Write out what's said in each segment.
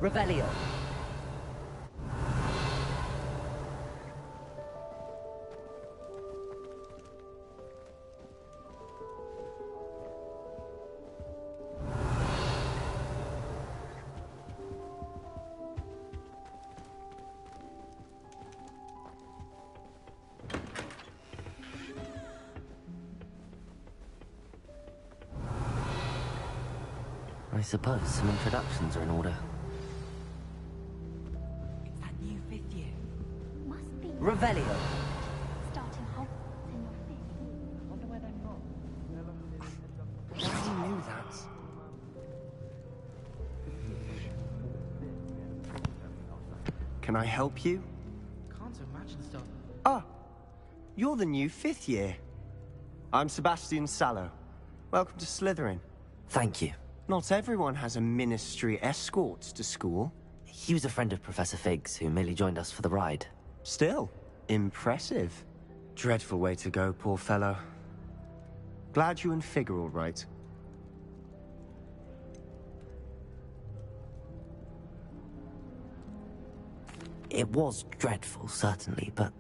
Revelio. I suppose some introductions are in order. It's that new fifth year. Must be Revelio. starting Hogwarts in your fifth year. Wonder where they're from. I already knew that. Can I help you? Can't imagine stuff. Ah, you're the new fifth year. I'm Sebastian Sallow. Welcome to Slytherin. Thank you. Not everyone has a ministry escort to school. He was a friend of Professor Fig's who merely joined us for the ride. Still, impressive. Dreadful way to go, poor fellow. Glad you and Fig are all right. It was dreadful, certainly, but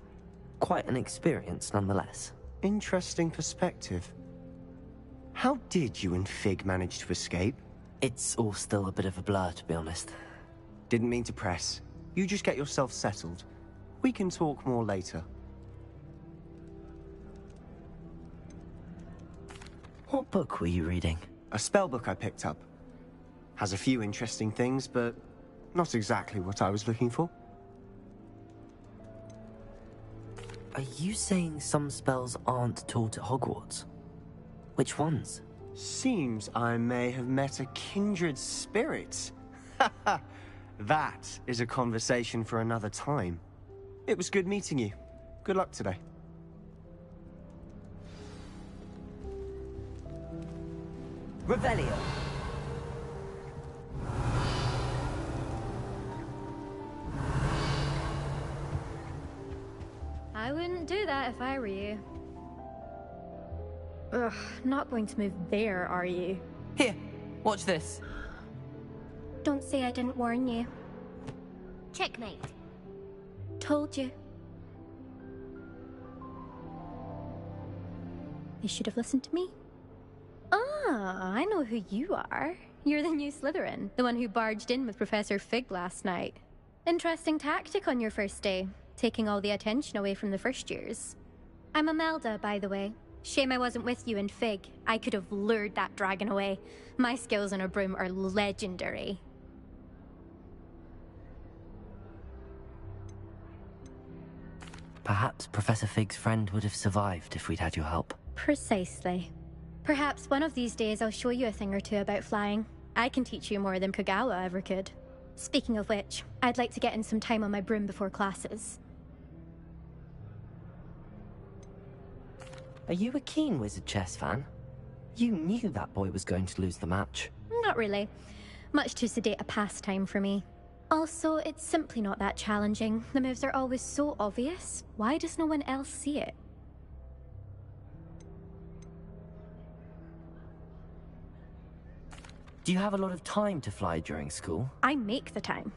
quite an experience nonetheless. Interesting perspective. How did you and Fig manage to escape? It's all still a bit of a blur, to be honest. Didn't mean to press. You just get yourself settled. We can talk more later. What book were you reading? A spell book I picked up. Has a few interesting things, but not exactly what I was looking for. Are you saying some spells aren't taught at Hogwarts? Which ones? Seems I may have met a kindred spirit. That is a conversation for another time. It was good meeting you. Good luck today. Revelio. I wouldn't do that if I were you. Ugh, not going to move there, are you? Here, watch this. Don't say I didn't warn you. Checkmate. Told you. You should have listened to me. Ah, I know who you are. You're the new Slytherin, the one who barged in with Professor Fig last night. Interesting tactic on your first day, taking all the attention away from the first years. I'm Imelda, by the way. Shame I wasn't with you and Fig. I could have lured that dragon away. My skills on a broom are legendary. Perhaps Professor Fig's friend would have survived if we'd had your help. Precisely. Perhaps one of these days I'll show you a thing or two about flying. I can teach you more than Kogawa ever could. Speaking of which, I'd like to get in some time on my broom before classes. Are you a keen Wizard chess fan? You knew that boy was going to lose the match. Not really. Much too sedate a pastime for me. Also, it's simply not that challenging. The moves are always so obvious. Why does no one else see it? Do you have a lot of time to fly during school? I make the time.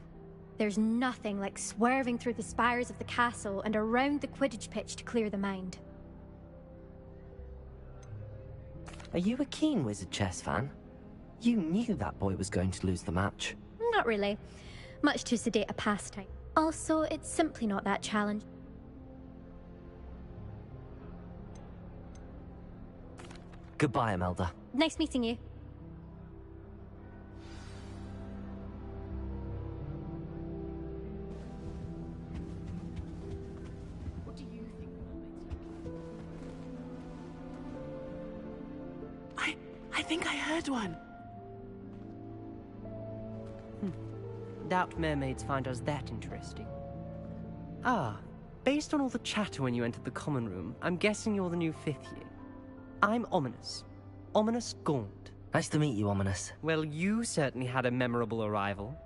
There's nothing like swerving through the spires of the castle and around the Quidditch pitch to clear the mind. Are you a keen Wizard chess fan? You knew that boy was going to lose the match. Not really. Much too sedate a pastime. Also, it's simply not that challenging. Goodbye, Imelda. Nice meeting you. What do you think I think I heard one. Doubt mermaids find us that interesting. Ah, based on all the chatter when you entered the common room, I'm guessing you're the new fifth year. I'm Ominous. Ominous Gaunt. Nice to meet you, Ominous. Well, you certainly had a memorable arrival.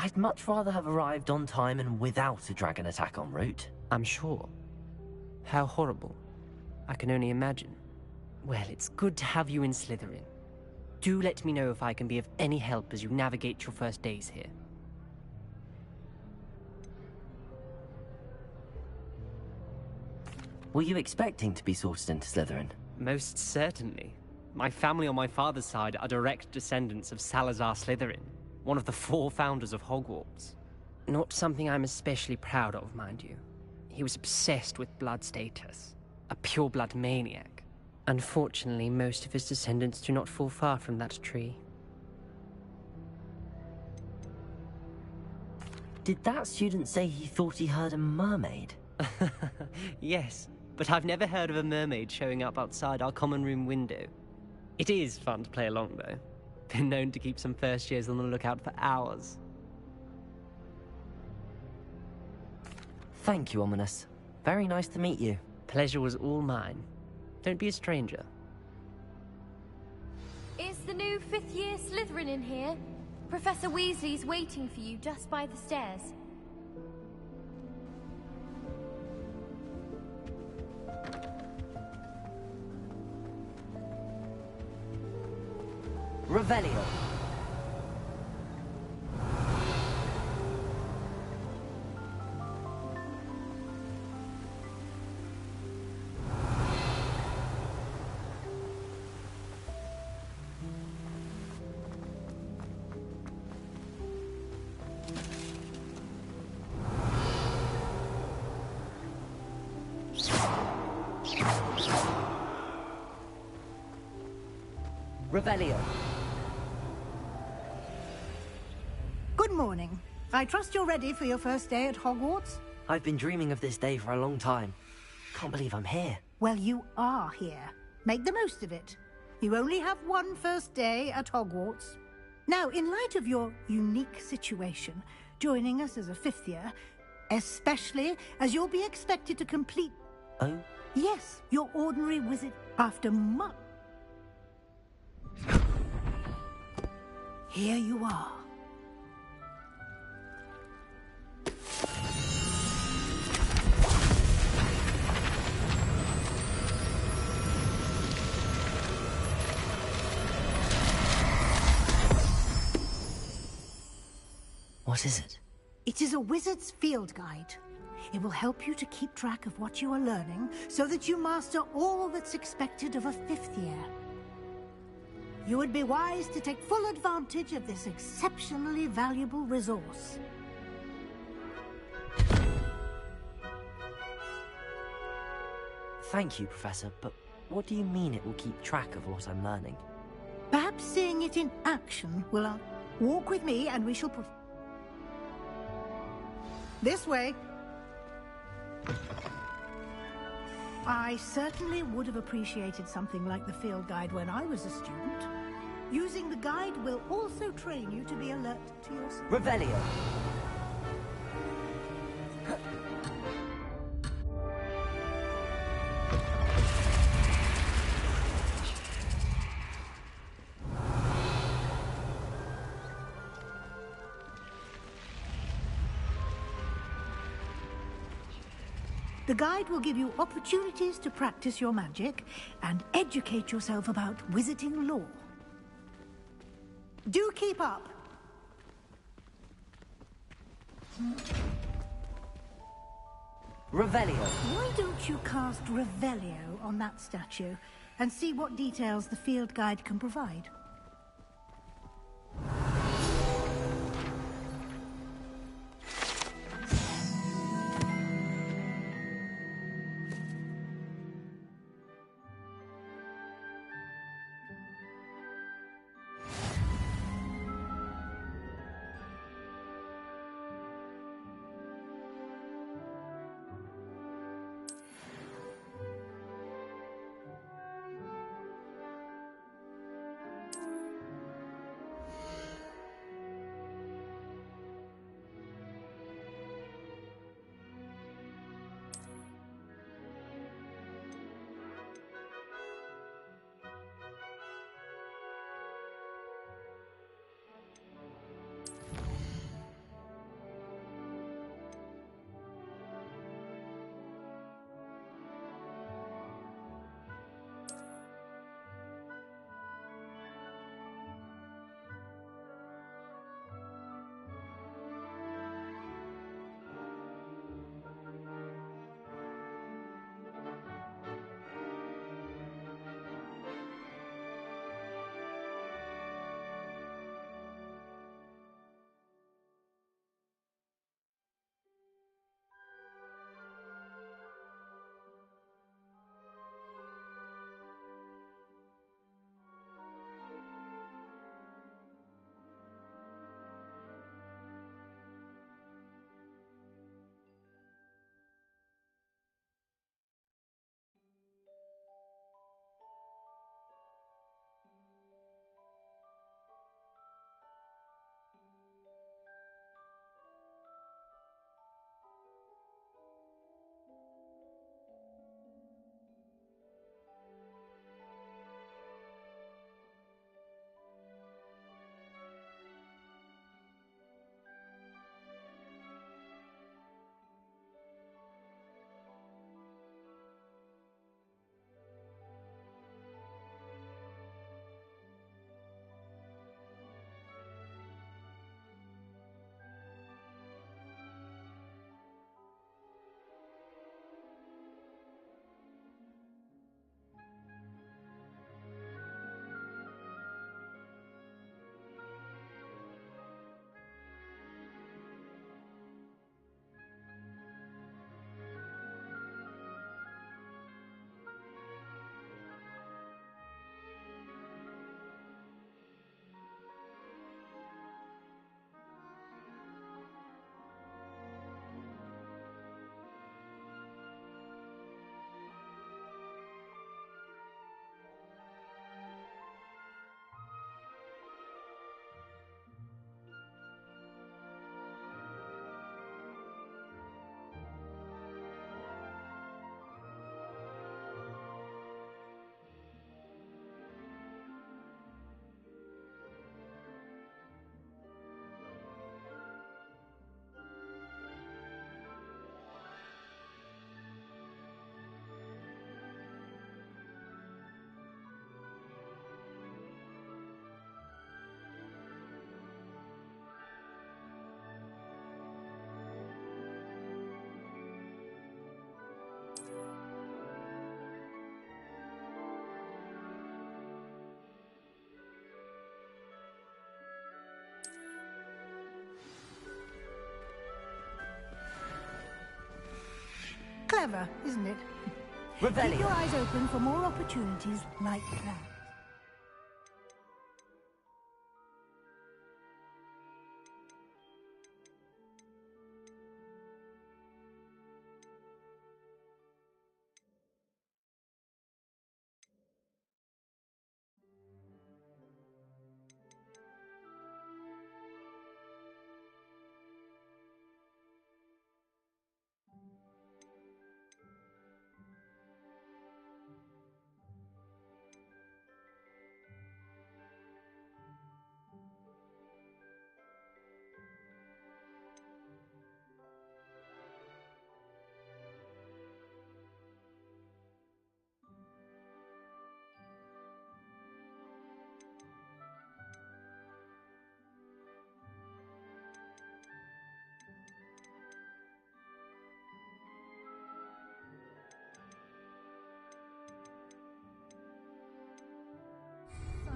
I'd much rather have arrived on time and without a dragon attack en route. I'm sure. How horrible. I can only imagine. Well, it's good to have you in Slytherin. Do let me know if I can be of any help as you navigate your first days here. Were you expecting to be sorted into Slytherin? Most certainly. My family on my father's side are direct descendants of Salazar Slytherin, one of the 4 founders of Hogwarts. Not something I'm especially proud of, mind you. He was obsessed with blood status, a pure-blood maniac. Unfortunately, most of his descendants do not fall far from that tree. Did that student say he thought he heard a mermaid? Yes, but I've never heard of a mermaid showing up outside our common room window. It is fun to play along, though. Been known to keep some first years on the lookout for hours. Thank you, Ominous. Very nice to meet you. Pleasure was all mine. Don't be a stranger. Is the new 5th year Slytherin in here? Professor Weasley's waiting for you just by the stairs. Revelio. Revelio. Good morning. I trust you're ready for your first day at Hogwarts? I've been dreaming of this day for a long time. Can't believe I'm here. Well, you are here. Make the most of it. You only have one first day at Hogwarts. Now, in light of your unique situation, joining us as a 5th year, especially as you'll be expected to complete... Oh? Yes, your ordinary wizard after much... Here you are. What is it? It is a wizard's field guide. It will help you to keep track of what you are learning so that you master all that's expected of a 5th year. You would be wise to take full advantage of this exceptionally valuable resource. Thank you, Professor, but what do you mean it will keep track of what I'm learning? Perhaps seeing it in action will... Walk with me and we shall put... This way. I certainly would have appreciated something like the field guide when I was a student. Using the guide will also train you to be alert to your... Revelio. The guide will give you opportunities to practice your magic and educate yourself about wizarding lore. Do keep up. Revelio. Why don't you cast Revelio on that statue and see what details the field guide can provide? Clever, isn't it? Keep Revelio. your eyes open for more opportunities like that.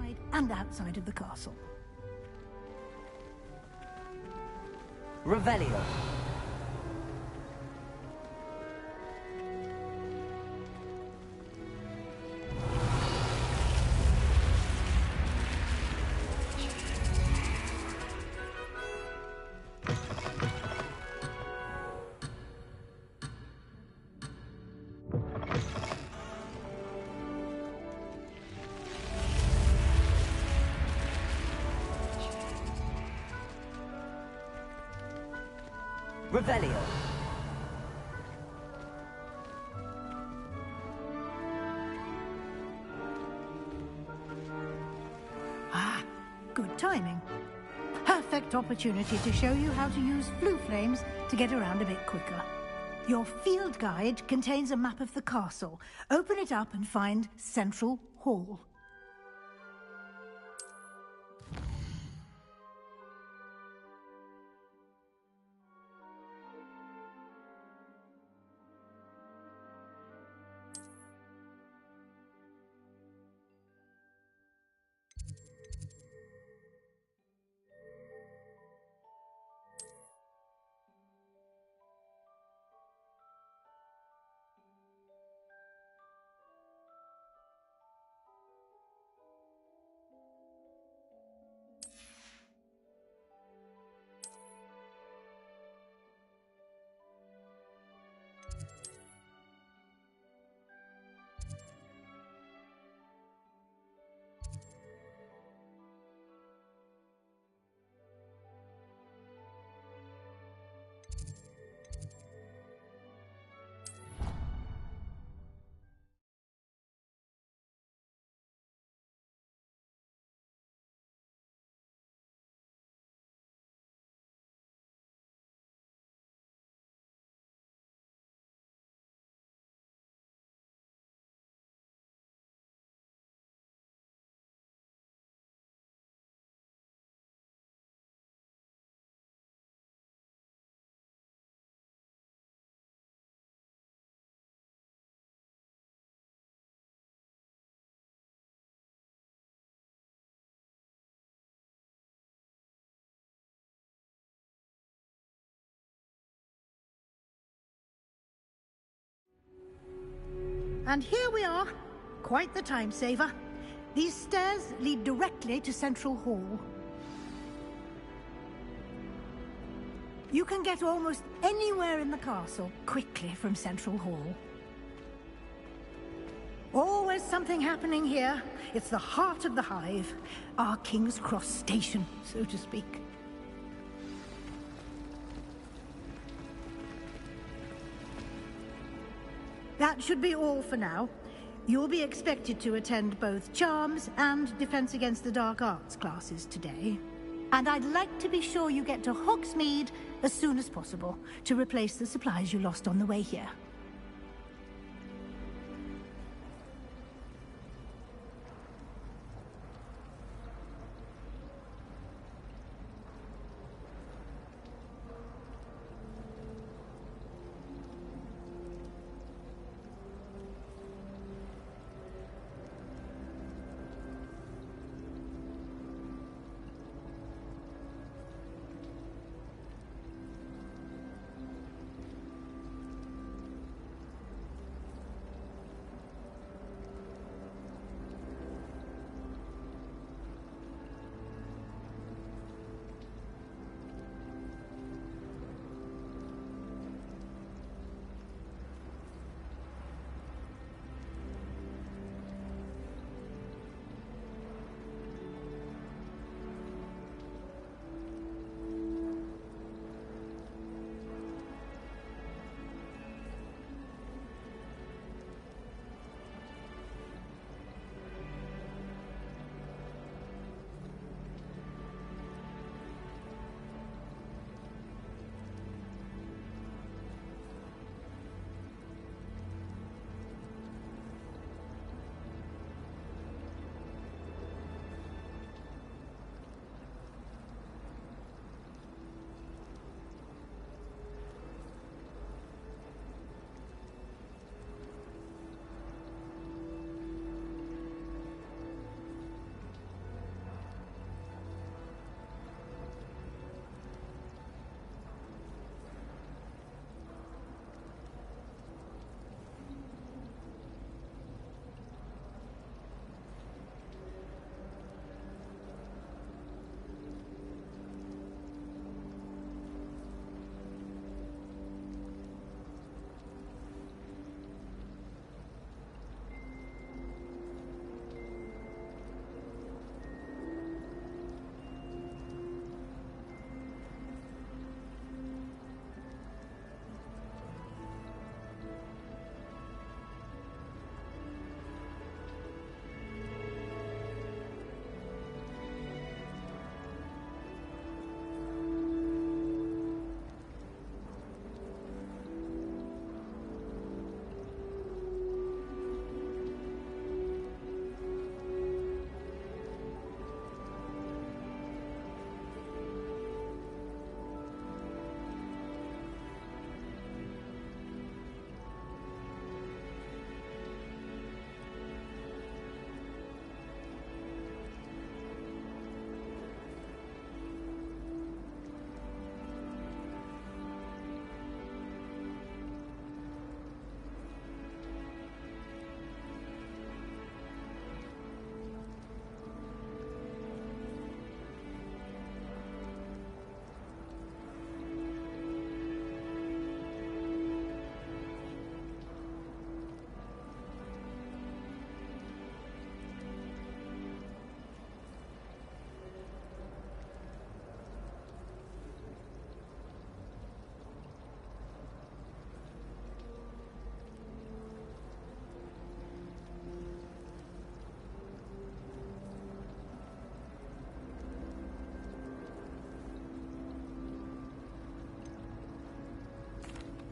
Inside and outside of the castle. Revelio. Revelio. Ah, good timing. Perfect opportunity to show you how to use flue flames to get around a bit quicker. Your field guide contains a map of the castle. Open it up and find Central Hall. And here we are. Quite the time saver. These stairs lead directly to Central Hall. You can get almost anywhere in the castle quickly from Central Hall. Always something happening here. It's the heart of the hive. Our King's Cross station, so to speak. That should be all for now. You'll be expected to attend both Charms and Defense Against the Dark Arts classes today. And I'd like to be sure you get to Hogsmeade as soon as possible to replace the supplies you lost on the way here.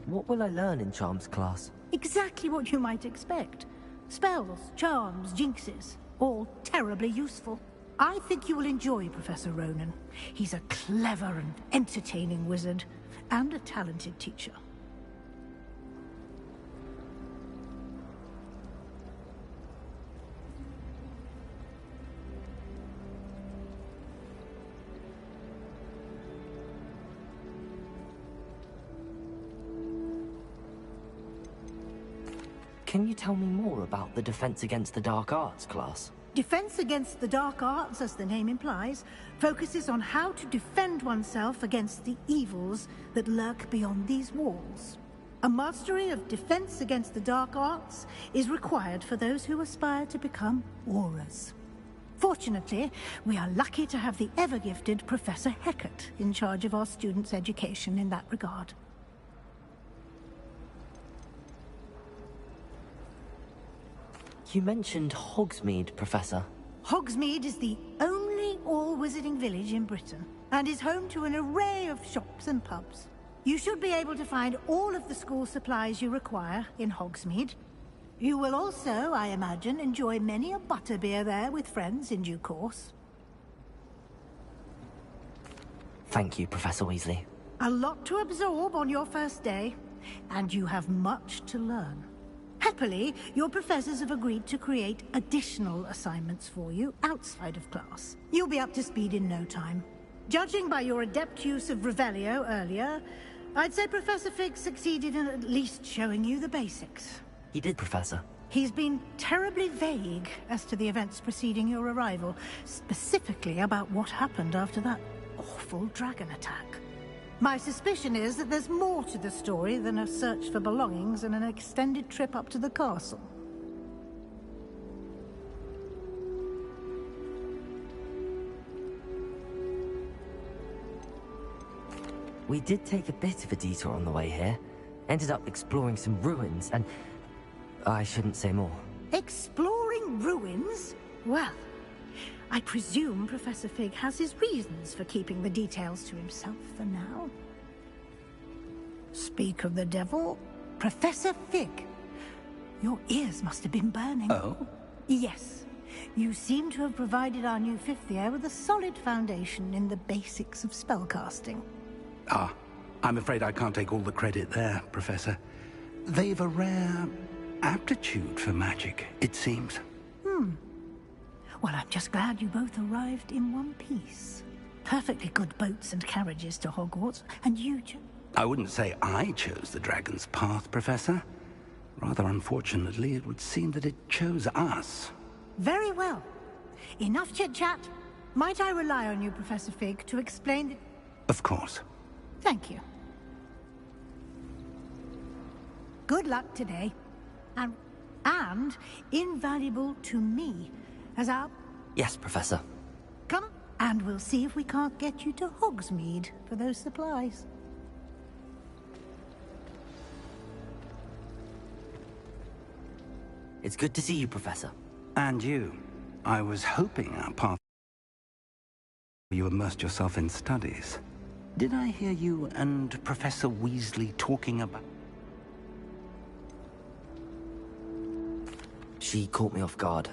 What will I learn in Charms class? Exactly what you might expect. Spells, charms, jinxes, all terribly useful. I think you will enjoy Professor Ronan. He's a clever and entertaining wizard, and a talented teacher. Can you tell me more about the Defense Against the Dark Arts class? Defense Against the Dark Arts, as the name implies, focuses on how to defend oneself against the evils that lurk beyond these walls. A mastery of Defense Against the Dark Arts is required for those who aspire to become Auras. Fortunately, we are lucky to have the ever-gifted Professor Heckert in charge of our students' education in that regard. You mentioned Hogsmeade, Professor. Hogsmeade is the only all-wizarding village in Britain, and is home to an array of shops and pubs. You should be able to find all of the school supplies you require in Hogsmeade. You will also, I imagine, enjoy many a butterbeer there with friends in due course. Thank you, Professor Weasley. A lot to absorb on your first day, and you have much to learn. Happily, your professors have agreed to create additional assignments for you outside of class. You'll be up to speed in no time. Judging by your adept use of Revelio earlier, I'd say Professor Fig succeeded in at least showing you the basics. He did, Professor. He's been terribly vague as to the events preceding your arrival, specifically about what happened after that awful dragon attack. My suspicion is that there's more to the story than a search for belongings and an extended trip up to the castle. We did take a bit of a detour on the way here. Ended up exploring some ruins and... I shouldn't say more. Exploring ruins? Well, I presume Professor Fig has his reasons for keeping the details to himself for now. Speak of the devil, Professor Fig. Your ears must have been burning. Oh? Yes. You seem to have provided our new fifth year with a solid foundation in the basics of spellcasting. Ah, I'm afraid I can't take all the credit there, Professor. They've a rare aptitude for magic, it seems. Well, I'm just glad you both arrived in one piece. Perfectly good boats and carriages to Hogwarts, and you I wouldn't say I chose the dragon's path, Professor. Rather unfortunately, it would seem that it chose us. Very well. Enough chit-chat. Might I rely on you, Professor Fig, to explain the... Of course. Thank you. Good luck today. And invaluable to me, as our... Yes, Professor. Come, and we'll see if we can't get you to Hogsmeade for those supplies. It's good to see you, Professor. And you. I was hoping our path... You immersed yourself in studies. Did I hear you and Professor Weasley talking about... She caught me off guard.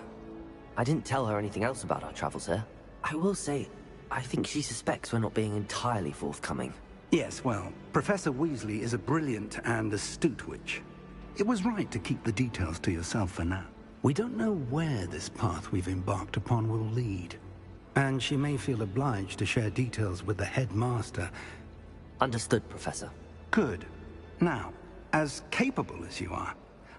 I didn't tell her anything else about our travels here. I will say, I think she suspects we're not being entirely forthcoming. Yes, well, Professor Weasley is a brilliant and astute witch. It was right to keep the details to yourself for now. We don't know where this path we've embarked upon will lead. And she may feel obliged to share details with the headmaster. Understood, Professor. Good. Now, as capable as you are,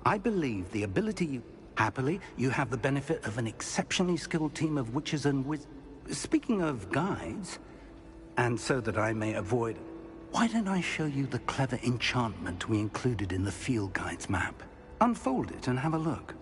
I believe the ability you... Happily, you have the benefit of an exceptionally skilled team of witches and Speaking of guides, and so that I may avoid... Why don't I show you the clever enchantment we included in the field guide's map? Unfold it and have a look.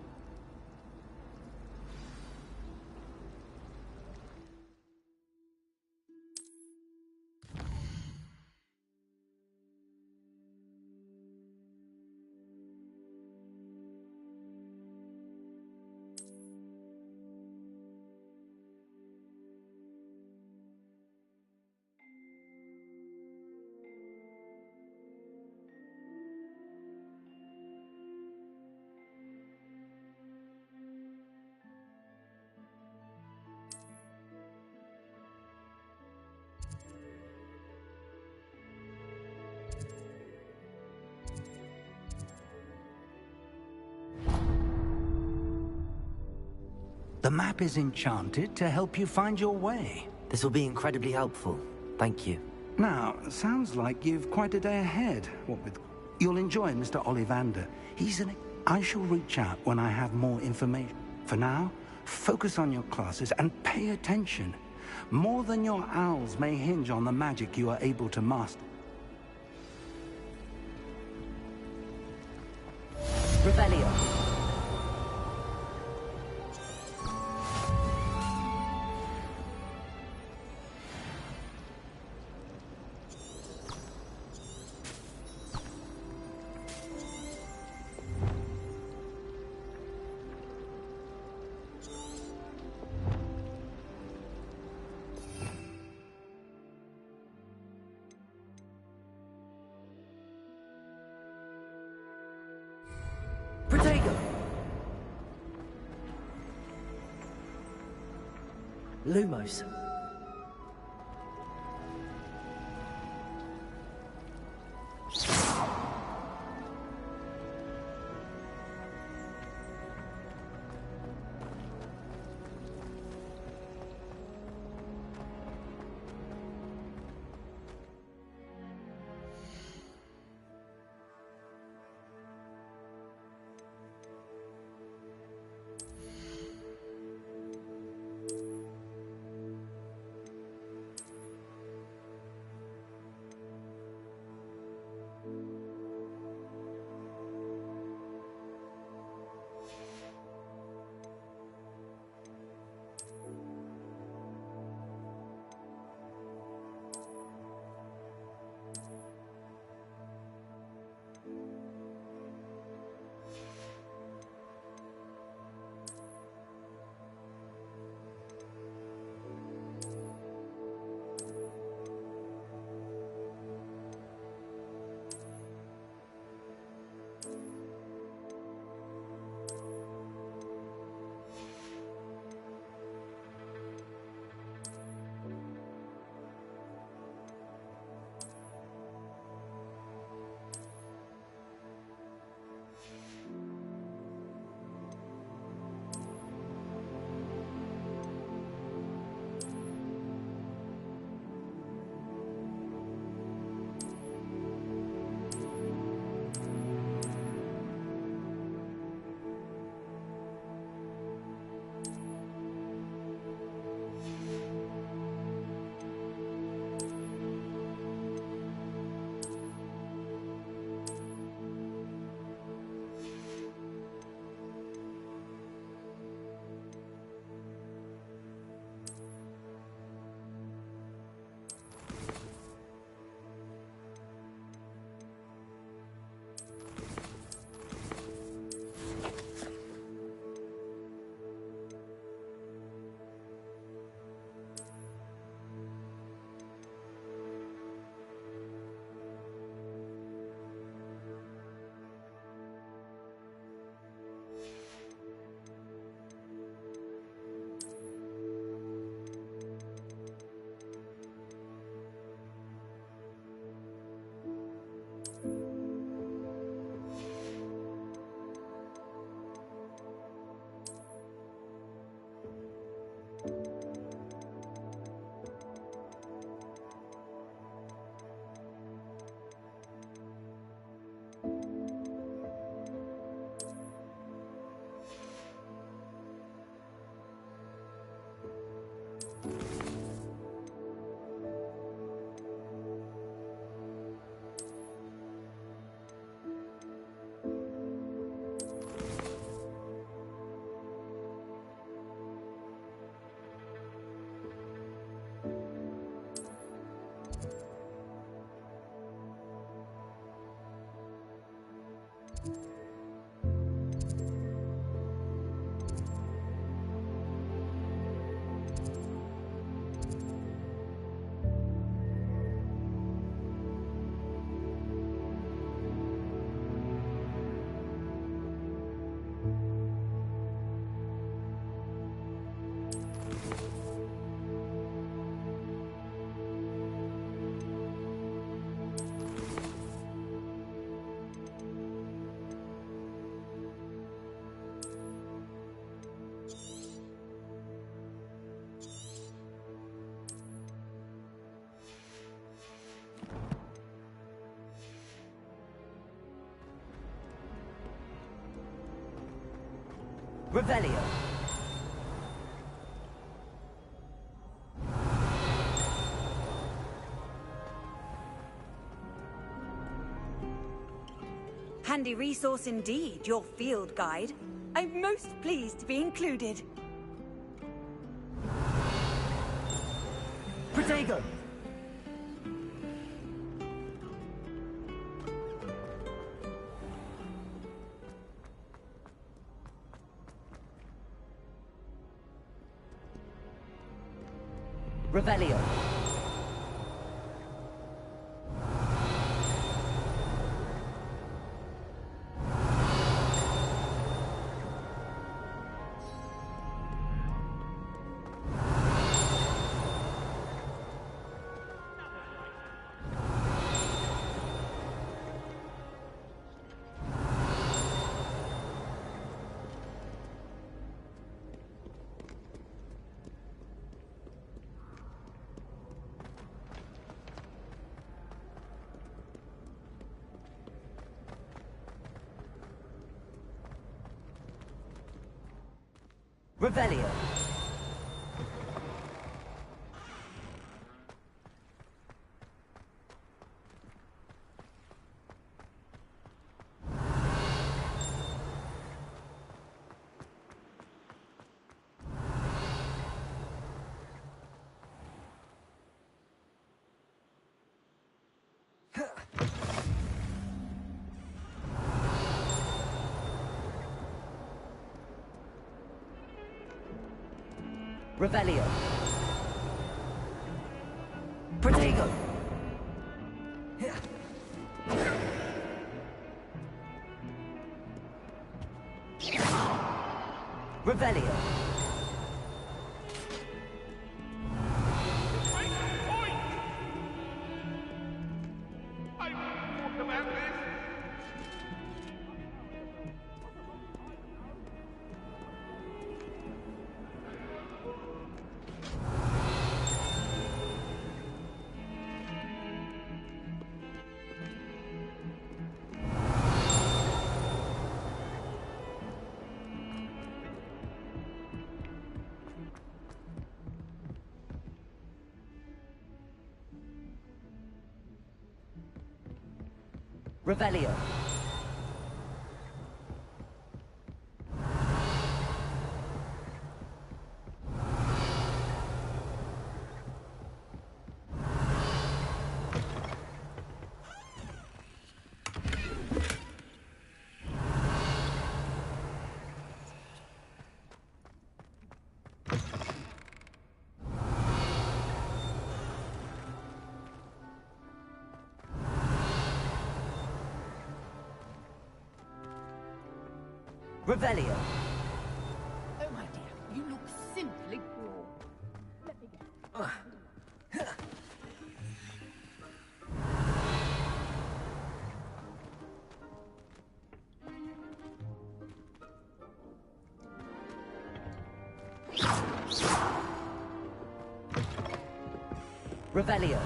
The map is enchanted to help you find your way. This will be incredibly helpful. Thank you. Now, sounds like you've quite a day ahead. What with... You'll enjoy Mr. Ollivander. I shall reach out when I have more information. For now, focus on your classes and pay attention. More than your owls may hinge on the magic you are able to master. Revelio. Protego. Lumos. Revelio. Handy resource indeed, your field guide. I'm most pleased to be included. Protego. Revelio. Revelio. Revelio. Protego. Revelio. Revelio. Revelio. Oh, my dear, you look simply raw. Let me get... Revelio.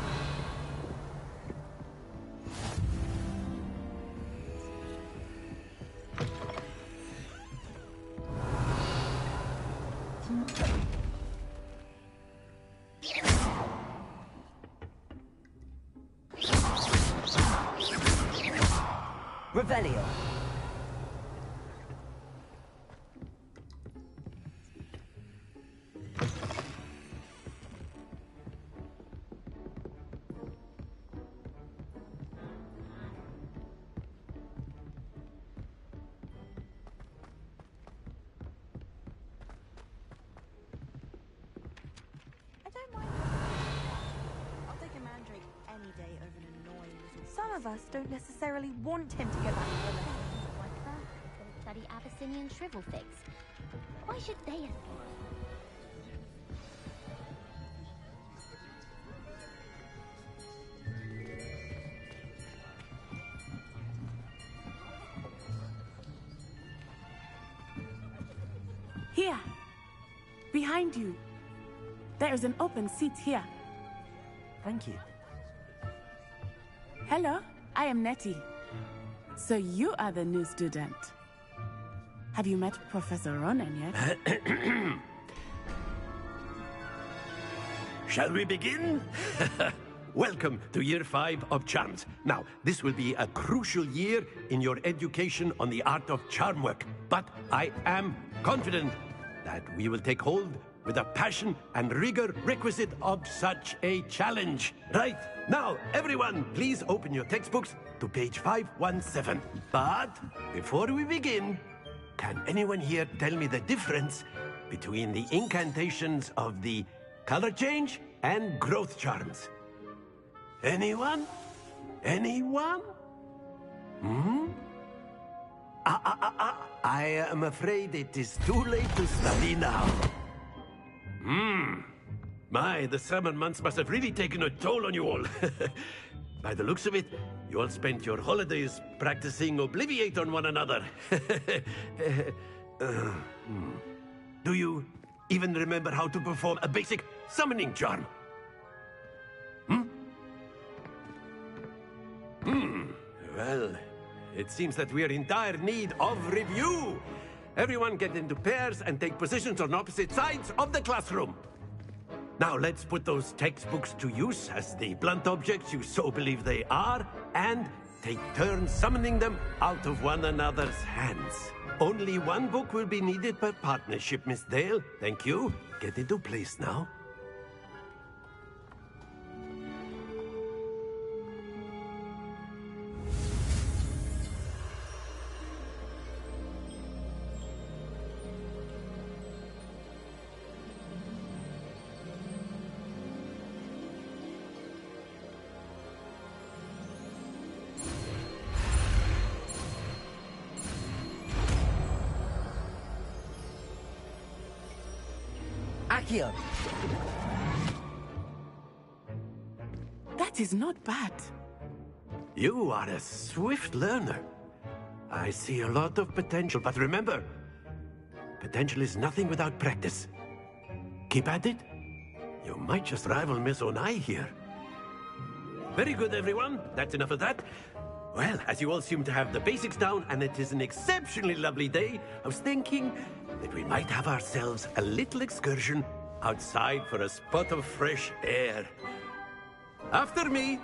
Revelio. I don't mind. I'll take a mandrake any day over an annoying little... Some of us don't necessarily want him to go back to the left. Like that, it's gonna study Abyssinian shrivel figs. Why should they escape? Here! Behind you! There is an open seat here. Thank you. Hello, I am Nettie. So you are the new student. Have you met Professor Ronan yet? Shall we begin? Welcome to Year 5 of Charms. Now, this will be a crucial year in your education on the art of charm work. But I am confident that we will take hold with the passion and rigor requisite of such a challenge. Right, now, everyone, please open your textbooks to page 517. But before we begin, can anyone here tell me the difference between the incantations of the color change and growth charms? Anyone? Anyone? I am afraid it is too late to study now. My, the summer months must have really taken a toll on you all. By the looks of it, you all spent your holidays practicing Obliviate on one another. Do you even remember how to perform a basic summoning charm? Well, it seems that we are in dire need of review. Everyone get into pairs and take positions on opposite sides of the classroom. Now let's put those textbooks to use as the blunt objects you so believe they are, and take turns summoning them out of one another's hands. Only one book will be needed per partnership, Miss Dale. Thank you. Get into place now. Accio! That is not bad. You are a swift learner. I see a lot of potential, but remember, potential is nothing without practice. Keep at it. You might just rival Miss Onai here. Very good, everyone. That's enough of that. Well, as you all seem to have the basics down, and it is an exceptionally lovely day, I was thinking that we might have ourselves a little excursion outside for a spot of fresh air. After me.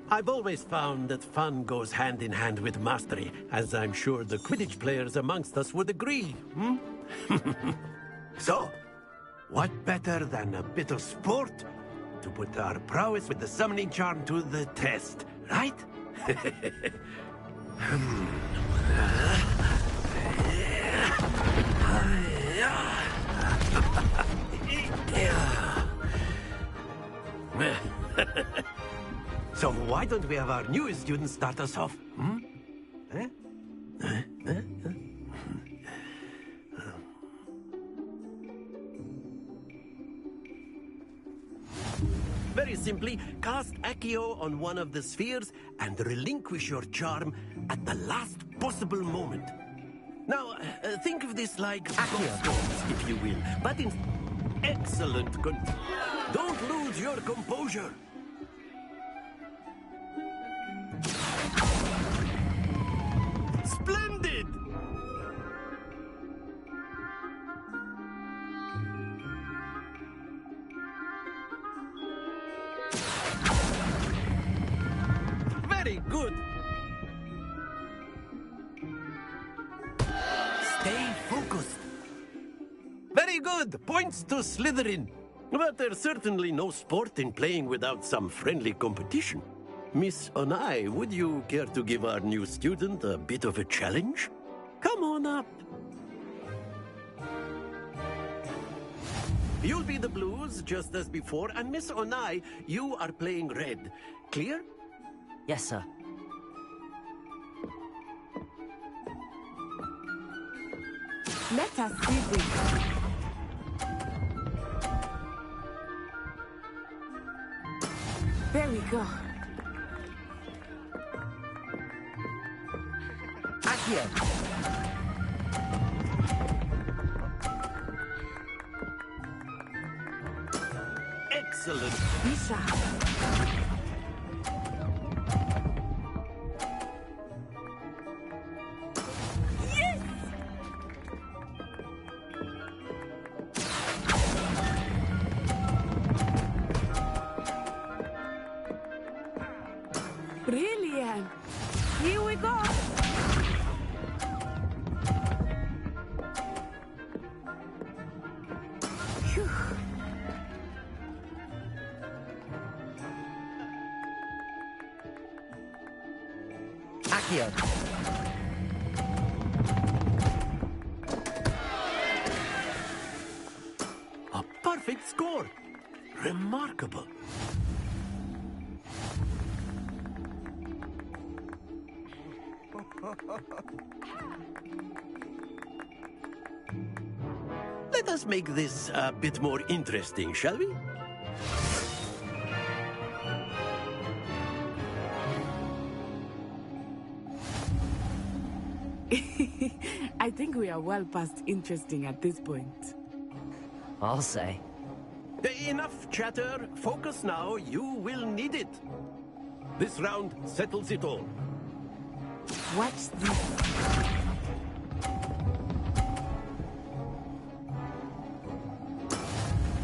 I've always found that fun goes hand in hand with mastery, as I'm sure the Quidditch players amongst us would agree, So, what better than a bit of sport to put our prowess with the summoning charm to the test, right? So why don't we have our newest student start us off? Very simply, cast Accio on one of the spheres and relinquish your charm at the last possible moment. Now, think of this like Accio, if you will, but in excellent Don't lose your composure. Splendid! Very good. Stay focused. Very good. Points to Slytherin. But there's certainly no sport in playing without some friendly competition. Miss Onai, would you care to give our new student a bit of a challenge? Come on up. You'll be the blues, just as before, and Miss Onai, you are playing red. Clear? Yes, sir. Let us see this. There we go. Accio! Excellent. Bisha. Brilliant. Here we go. Phew. Accio! A perfect score. Remarkable. Let us make this a bit more interesting, shall we? I think we are well past interesting at this point. I'll say. Enough chatter. Focus now. You will need it. This round settles it all. Watch this.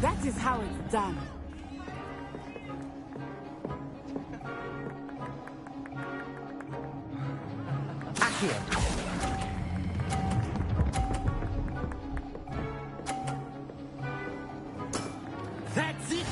That is how it's done. Accio! That's it.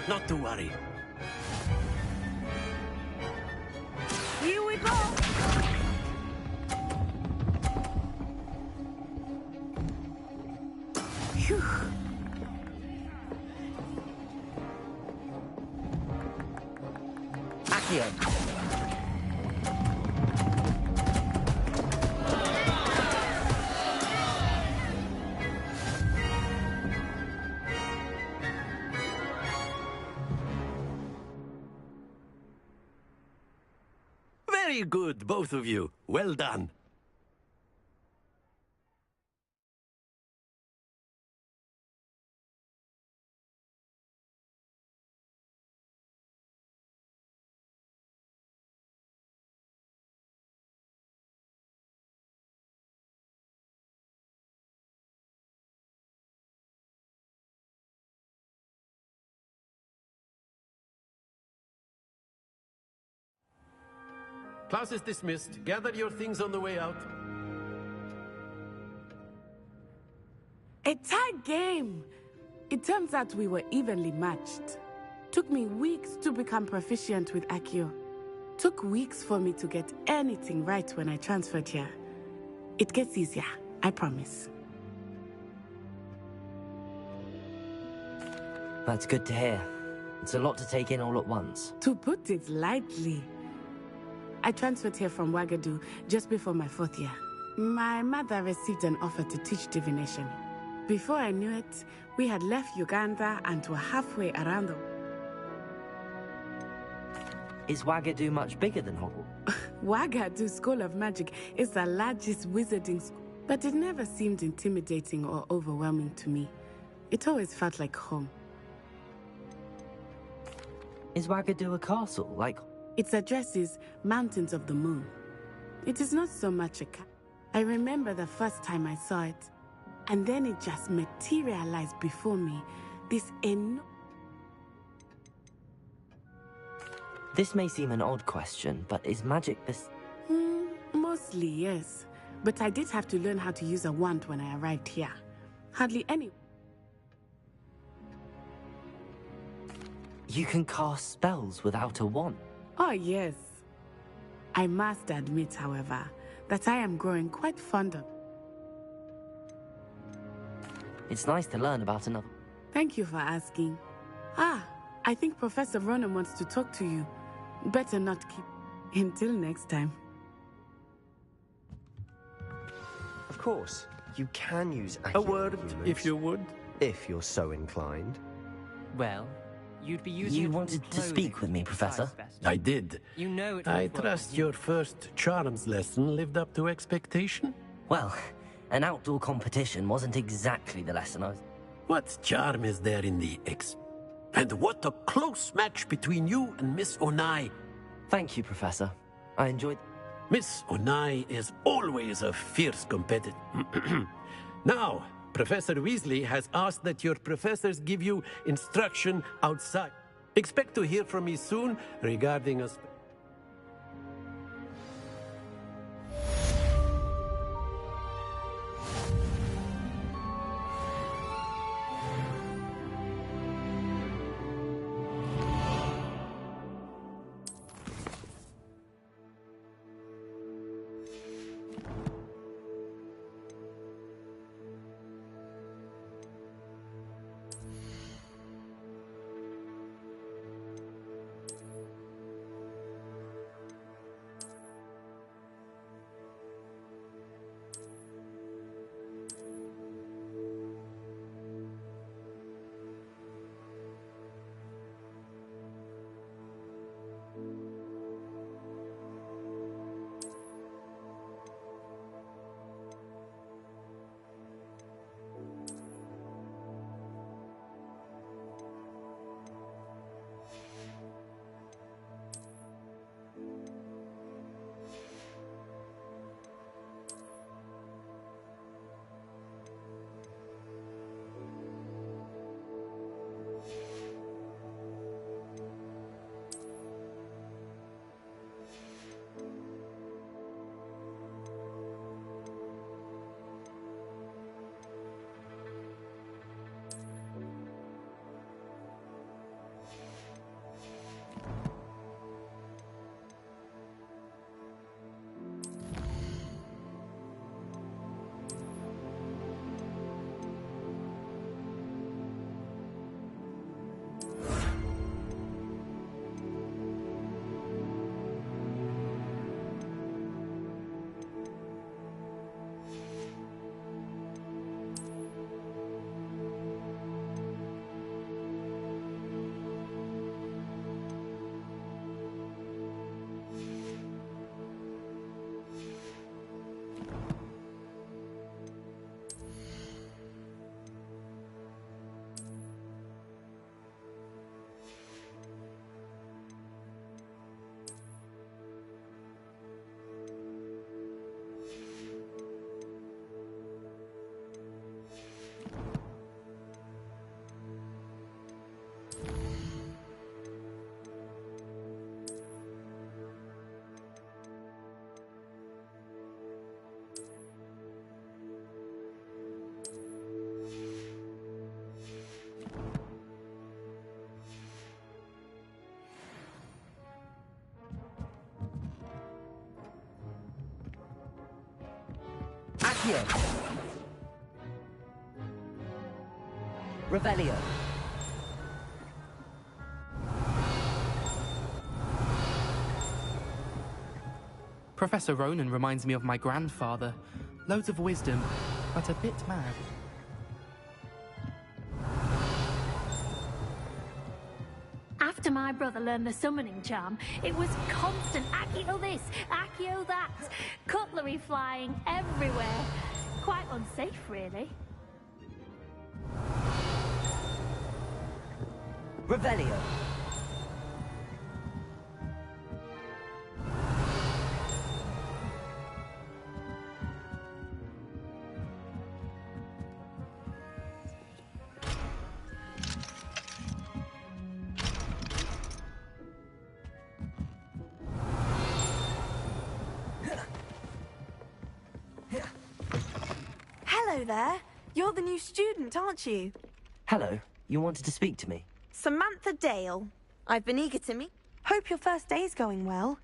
Not to worry. Here we go. Phew. Accio! Very good, both of you. Well done. Class is dismissed. Gather your things on the way out. A tight game. It turns out we were evenly matched. Took me weeks to become proficient with Accio. Took weeks for me to get anything right when I transferred here. It gets easier, I promise. That's good to hear. It's a lot to take in all at once. To put it lightly. I transferred here from Ouagadougou just before my 4th year. My mother received an offer to teach divination. Before I knew it, we had left Uganda and were halfway around the... Is Ouagadougou much bigger than Hogwarts? Ouagadougou School of Magic is the largest wizarding school, but it never seemed intimidating or overwhelming to me. It always felt like home. Is Ouagadougou a castle, like... Its address is Mountains of the Moon. It is not so much a I remember the first time I saw it, and then it just materialized before me. This may seem an odd question, but is magic this... Mostly, yes. But I did have to learn how to use a wand when I arrived here. Hardly any... You can cast spells without a wand. Oh, yes. I must admit, however, that I am growing quite fond of... It's nice to learn about another. Thank you for asking. Ah, I think Professor Ronan wants to talk to you. Better not keep... Until next time. Of course, you can use A accurate word, humans, if you would. if you're so inclined. Well, you'd be using You it for wanted to clothing speak with me, besides Professor? best. I did. You know it I would work, trust wouldn't you? your first charms lesson lived up to expectation. Well, an outdoor competition wasn't exactly the lesson I was... What charm is there in the And what a close match between you and Miss Onai. Thank you, Professor. I enjoyed... Miss Onai is always a fierce competitor. Now, Professor Weasley has asked that your professors give you instruction outside. Expect to hear from me soon regarding a... Accio! Revelio! Professor Ronan reminds me of my grandfather. Loads of wisdom, but a bit mad. After my brother learned the summoning charm, it was constant Accio this, Accio that, cutlery flying everywhere. Quite unsafe, really. Revelio! Hello there. You're the new student, aren't you? Hello, you wanted to speak to me? Samantha Dale. I've been eager to meet. Hope your first day's going well.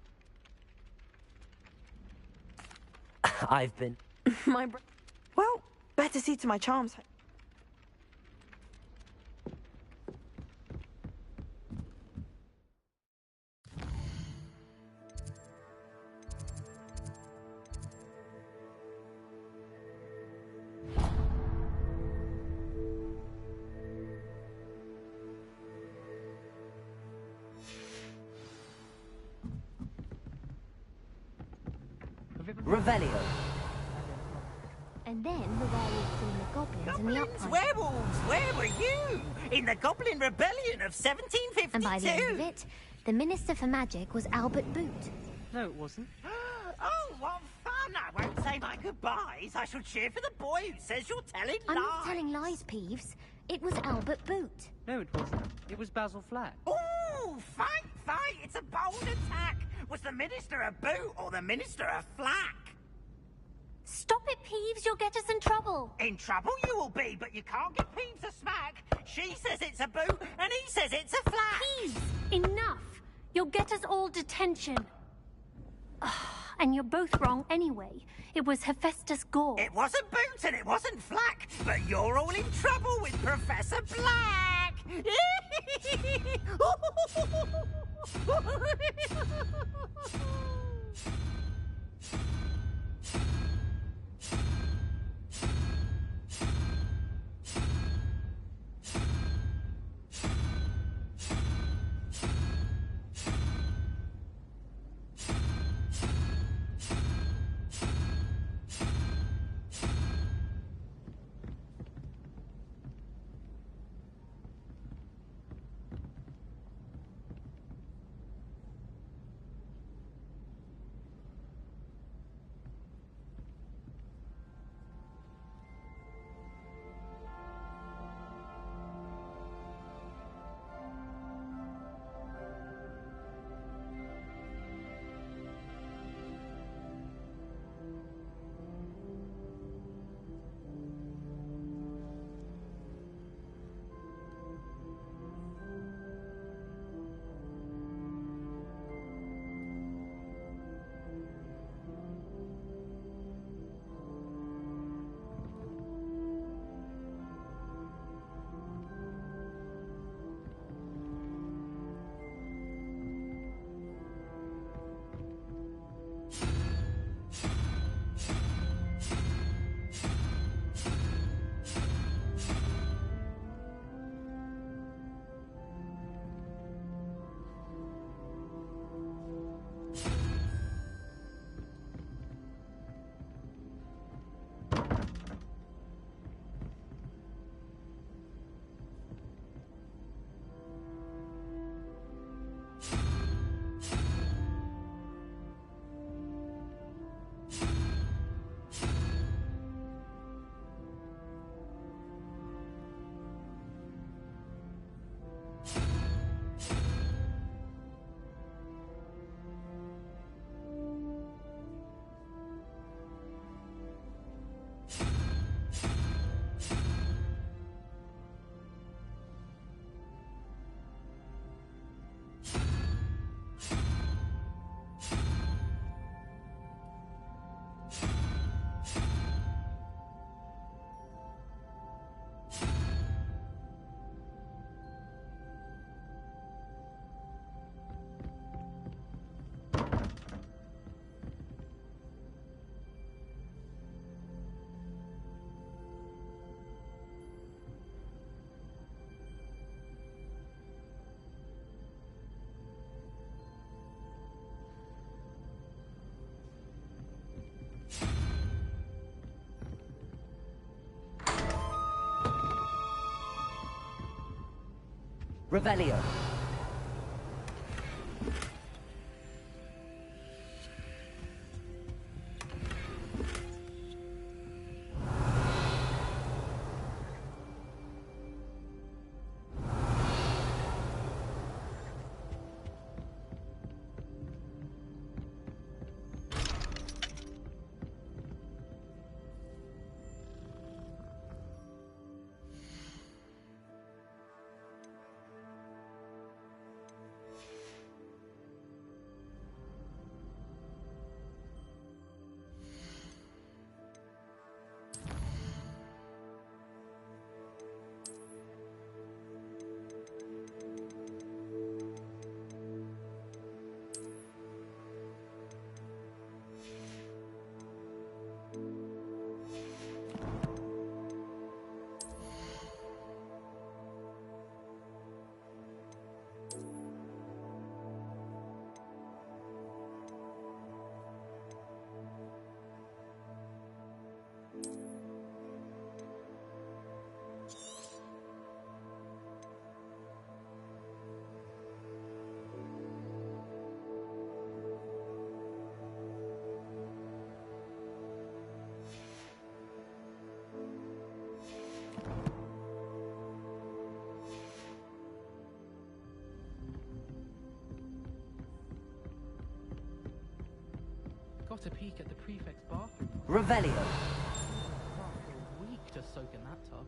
I've been... Well, better see to my charms. Revelio. And then the werewolves and the goblins and the Goblins, upright. werewolves, where were you? In the Goblin Rebellion of 1752? And by the end of it, the Minister for Magic was Albert Boot. No, it wasn't. Oh, what fun! I won't say my goodbyes. I shall cheer for the boy who says you're telling I'm lies. not telling lies, Peeves. It was Albert Boot. No, it wasn't. It was Basil Flack. Ooh, fight, fight! It's a bold attack! Was the Minister a boot or the Minister a flack? Stop it, Peeves. You'll get us in trouble. In trouble you will be, but you can't give Peeves a smack. She says it's a boot, and he says it's a flack. Peeves, enough. You'll get us all detention. And you're both wrong anyway. It was Hephaestus Gore. It wasn't boot and it wasn't flack, but you're all in trouble with Professor Black. Revelio. got a peek at the prefect's bathroom. Revelio. For a week to soak in that tub.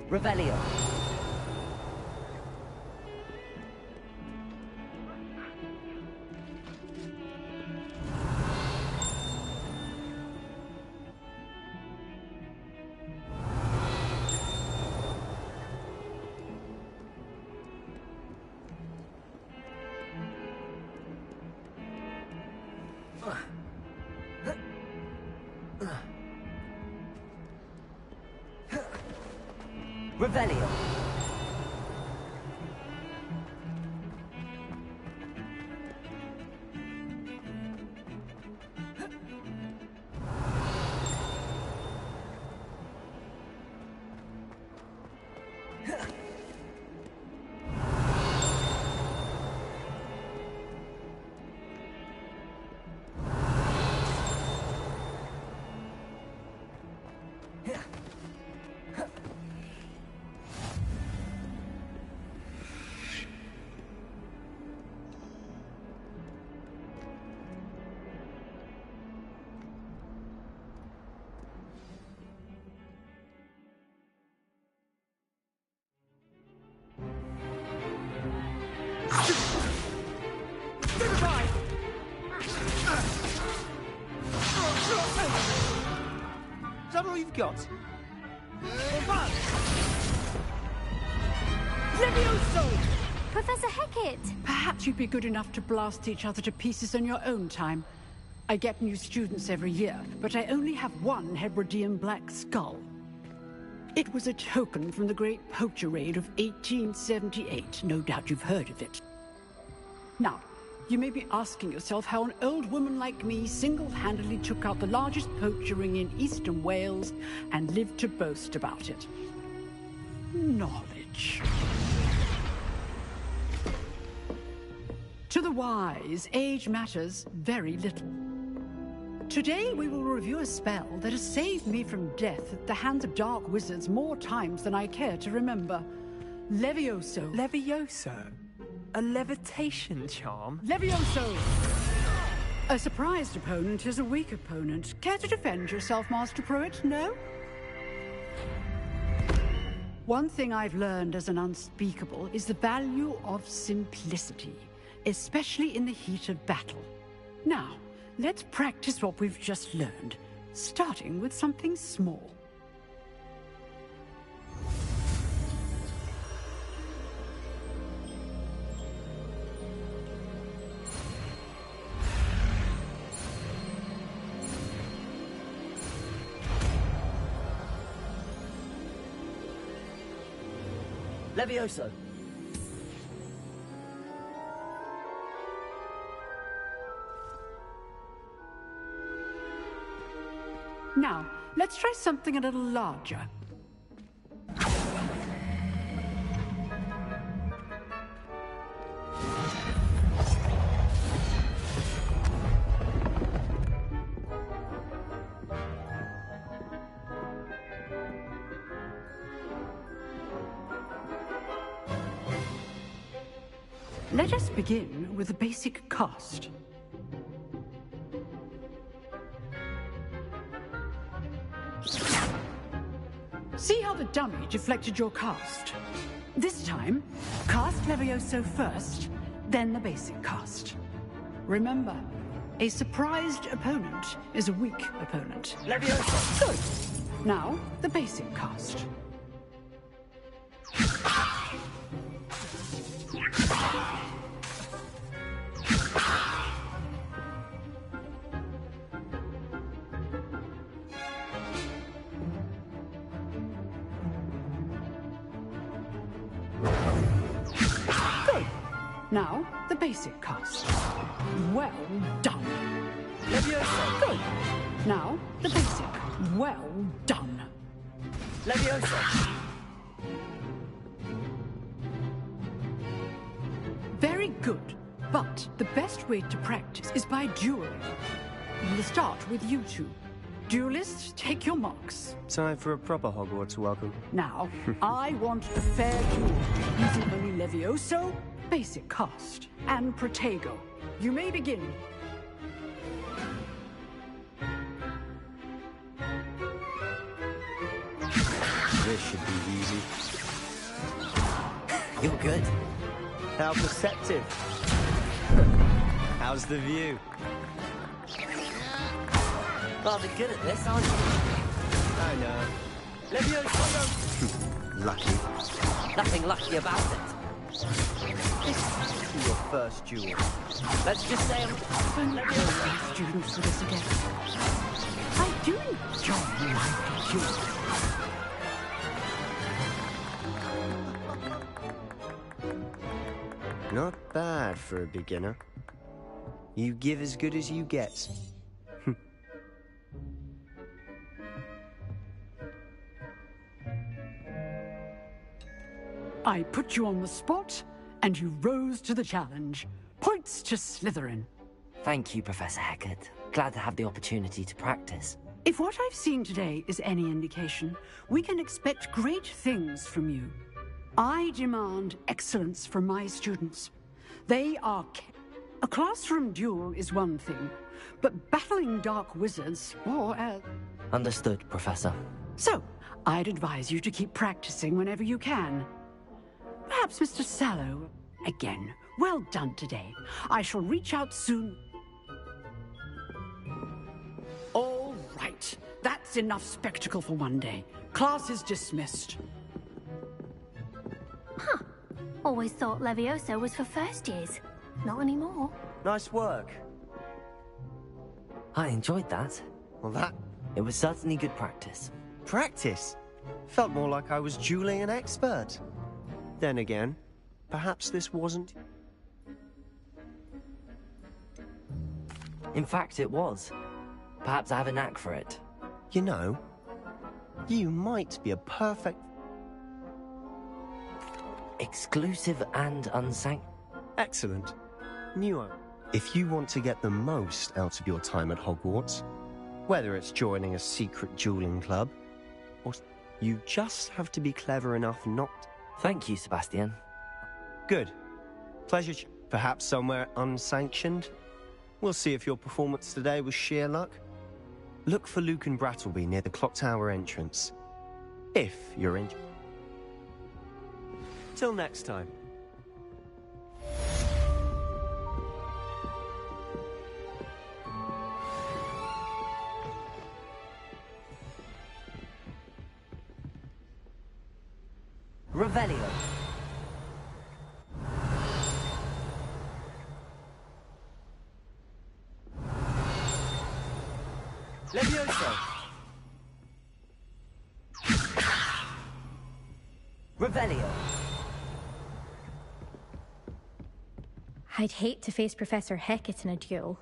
Revelio. Revelio. Is that all you've got? Levioso! Professor Hecat! Perhaps you'd be good enough to blast each other to pieces on your own time. I get new students every year, but I only have one Hebridean black skull. It was a token from the Great Poacher Raid of 1878. No doubt you've heard of it. Now, you may be asking yourself how an old woman like me single-handedly took out the largest poacher ring in eastern Wales and lived to boast about it. Knowledge. To the wise, age matters very little. Today we will review a spell that has saved me from death at the hands of dark wizards more times than I care to remember. Levioso. Levioso? A levitation charm? Levioso! A surprised opponent is a weak opponent. Care to defend yourself, Master Pruitt? No? One thing I've learned as an unspeakable is the value of simplicity, especially in the heat of battle. Now, let's practice what we've just learned, starting with something small. Levioso. Now, let's try something a little larger. Let us begin with the basic cast. See how the dummy deflected your cast? This time, cast Levioso first, then the basic cast. Remember, a surprised opponent is a weak opponent. Levioso! Good. Now, the basic cast. Now, the basic cast. Well done. Levioso. Good. Now, the basic. Well done. Levioso. Very good. But the best way to practice is by dueling. We'll start with you two. Duelists, take your marks. Time for a proper Hogwarts welcome. Now, I want a fair duel using only Levioso, basic cast, and Protego. You may begin. This should be easy. You're good. How perceptive. How's the view? Rather good at this, aren't you? I know. Levioso. Lucky. Nothing lucky about it. This is your first duel. Let's just say I'm... Levioso students for this again. I do enjoy lively duels. Not bad for a beginner. You give as good as you get. I put you on the spot, and you rose to the challenge. Points to Slytherin. Thank you, Professor Hecat. Glad to have the opportunity to practice. If what I've seen today is any indication, we can expect great things from you. I demand excellence from my students. They are... A classroom duel is one thing, but battling dark wizards, or... Understood, Professor. So, I'd advise you to keep practicing whenever you can. Perhaps Mr. Sallow... Again, well done today. I shall reach out soon. All right. That's enough spectacle for one day. Class is dismissed. Huh. Always thought Levioso was for first years. Not anymore. Nice work. I enjoyed that. Well, that... It was certainly good practice. Practice? Felt more like I was dueling an expert. Then again, perhaps this wasn't... In fact, it was. Perhaps I have a knack for it. You know, you might be a perfect... Exclusive and unsanctioned. Excellent. New. If you want to get the most out of your time at Hogwarts, whether it's joining a secret dueling club, or you just have to be clever enough not... Thank you, Sebastian. Good. Pleasure. Perhaps somewhere unsanctioned? We'll see if your performance today was sheer luck. Look for Luke and Brattleby near the clock tower entrance. If you're in... Till next time. Revelio. Levioso. Revelio. I'd hate to face Professor Hecat in a duel.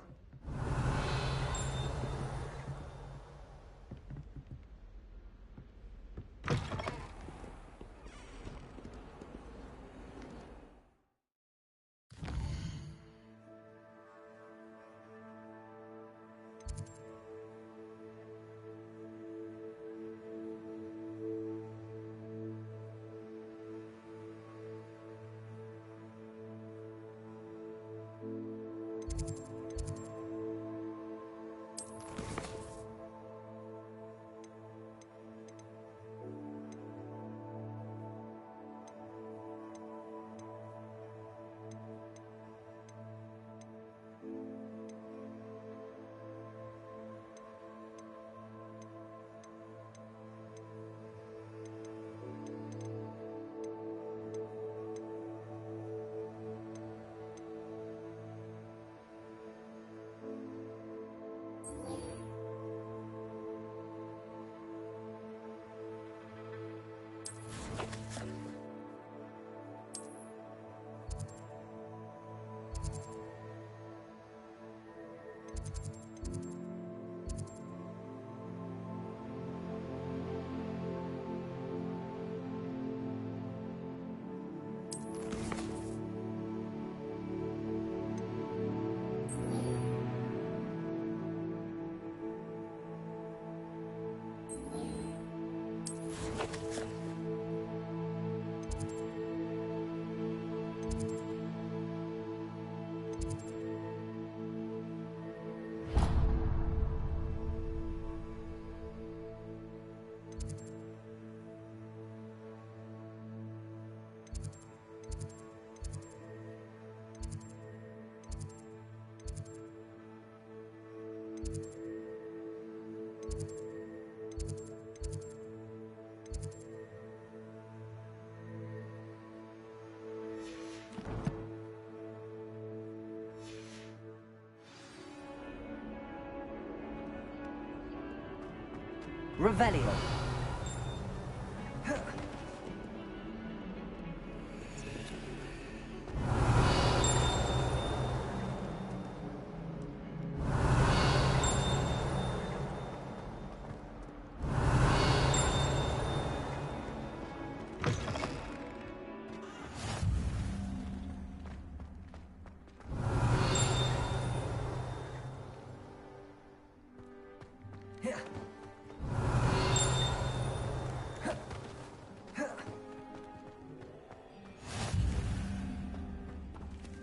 Revelio.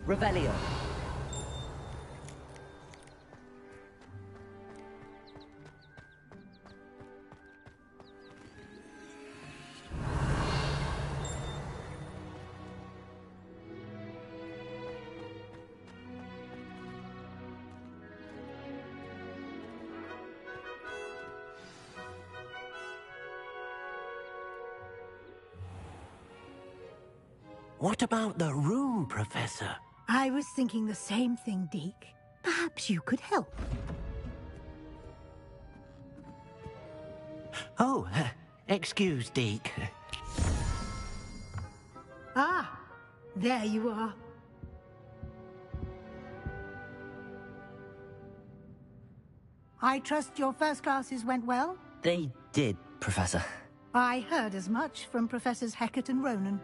Revelio. What about the room, Professor? I was thinking the same thing, Deke. Perhaps you could help. Oh, excuse, Deke. Ah, there you are. I trust your first classes went well? They did, Professor. I heard as much from Professors Hecat and Ronan.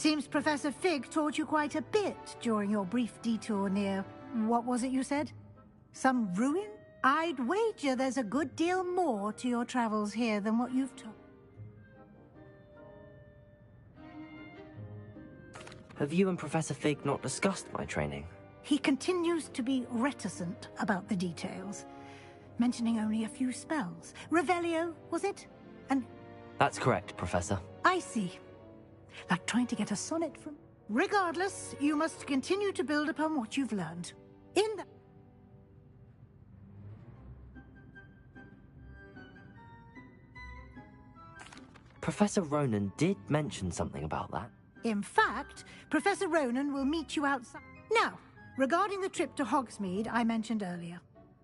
Seems Professor Fig taught you quite a bit during your brief detour near... what was it you said? Some ruin? I'd wager there's a good deal more to your travels here than what you've told. Have you and Professor Fig not discussed my training? He continues to be reticent about the details, mentioning only a few spells. Revelio, was it? And... That's correct, Professor. I see. Like trying to get a sonnet from... Regardless, you must continue to build upon what you've learned. In the... Professor Ronan did mention something about that. In fact, Professor Ronan will meet you outside. Now, regarding the trip to Hogsmeade I mentioned earlier,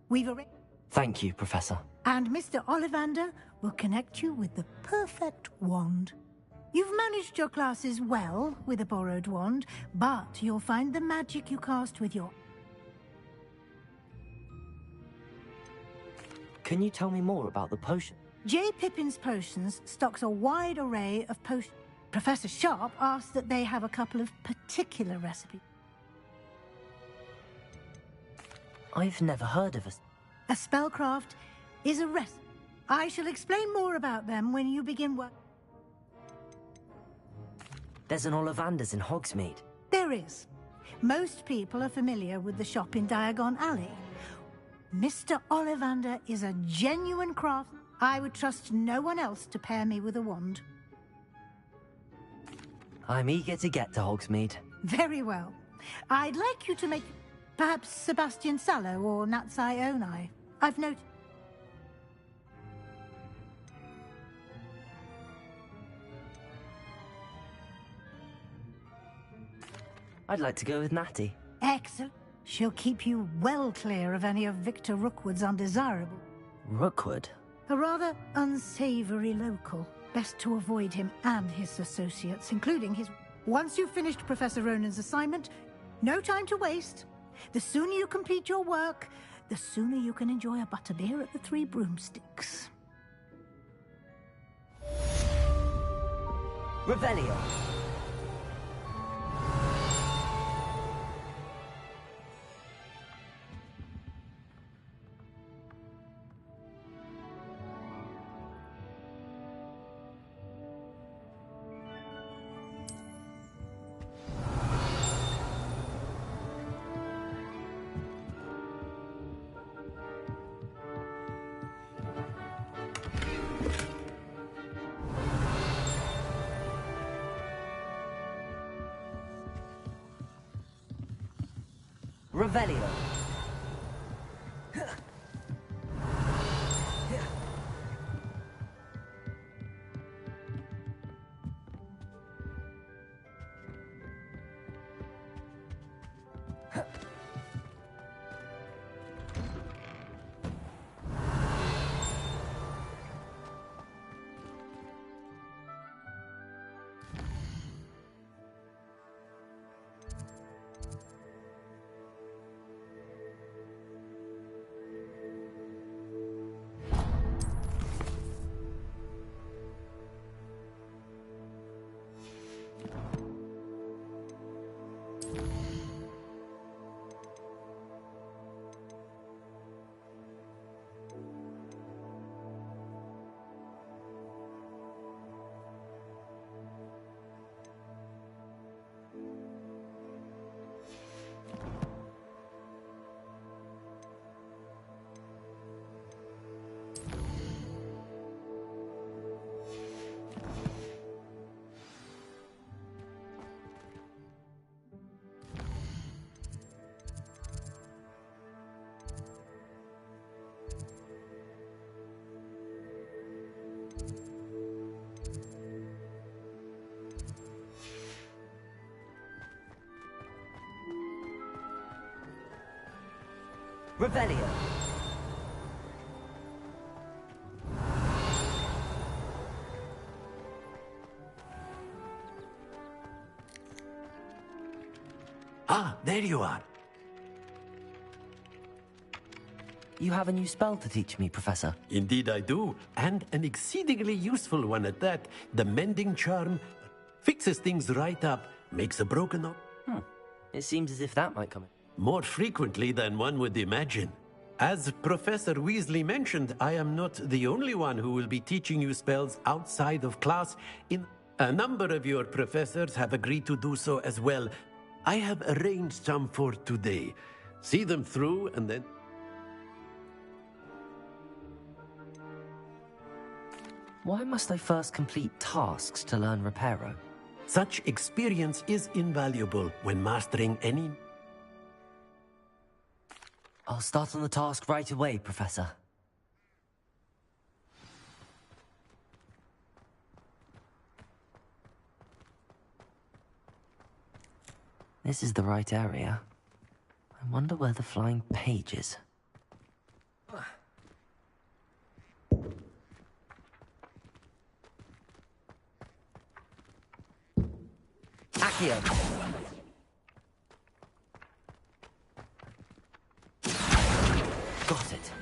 we've arranged... Thank you, Professor. And Mr. Ollivander will connect you with the perfect wand. You've managed your classes well with a borrowed wand, but you'll find the magic you cast with your... Can you tell me more about the potion? J. Pippin's Potions stocks a wide array of potions. Professor Sharp asked that they have a couple of particular recipes. I've never heard of A spellcraft is a recipe. I shall explain more about them when you begin work. There's an Ollivander's in Hogsmeade. There is. Most people are familiar with the shop in Diagon Alley. Mr. Ollivander is a genuine craft. I would trust no one else to pair me with a wand. I'm eager to get to Hogsmeade. Very well. I'd like you to make perhaps Sebastian Sallow or Natsai Onai. I've noted. I'd like to go with Natty. Excellent. She'll keep you well clear of any of Victor Rookwood's undesirable. Rookwood? A rather unsavory local. Best to avoid him and his associates, including his... Once you've finished Professor Ronan's assignment, no time to waste. The sooner you complete your work, the sooner you can enjoy a butterbeer at the Three Broomsticks. Revelio. Revelio. Revelio. Ah, there you are. You have a new spell to teach me, Professor. Indeed I do, and an exceedingly useful one at that. The mending charm fixes things right up, makes a broken up. It seems as if that might come in. More frequently than one would imagine. As Professor Weasley mentioned, I am not the only one who will be teaching you spells outside of class. A number of your professors have agreed to do so as well. I have arranged some for today. See them through and then... Why must I first complete tasks to learn Reparo? Such experience is invaluable when mastering any... I'll start on the task right away, Professor. This is the right area. I wonder where the flying page is. Accio! Got it.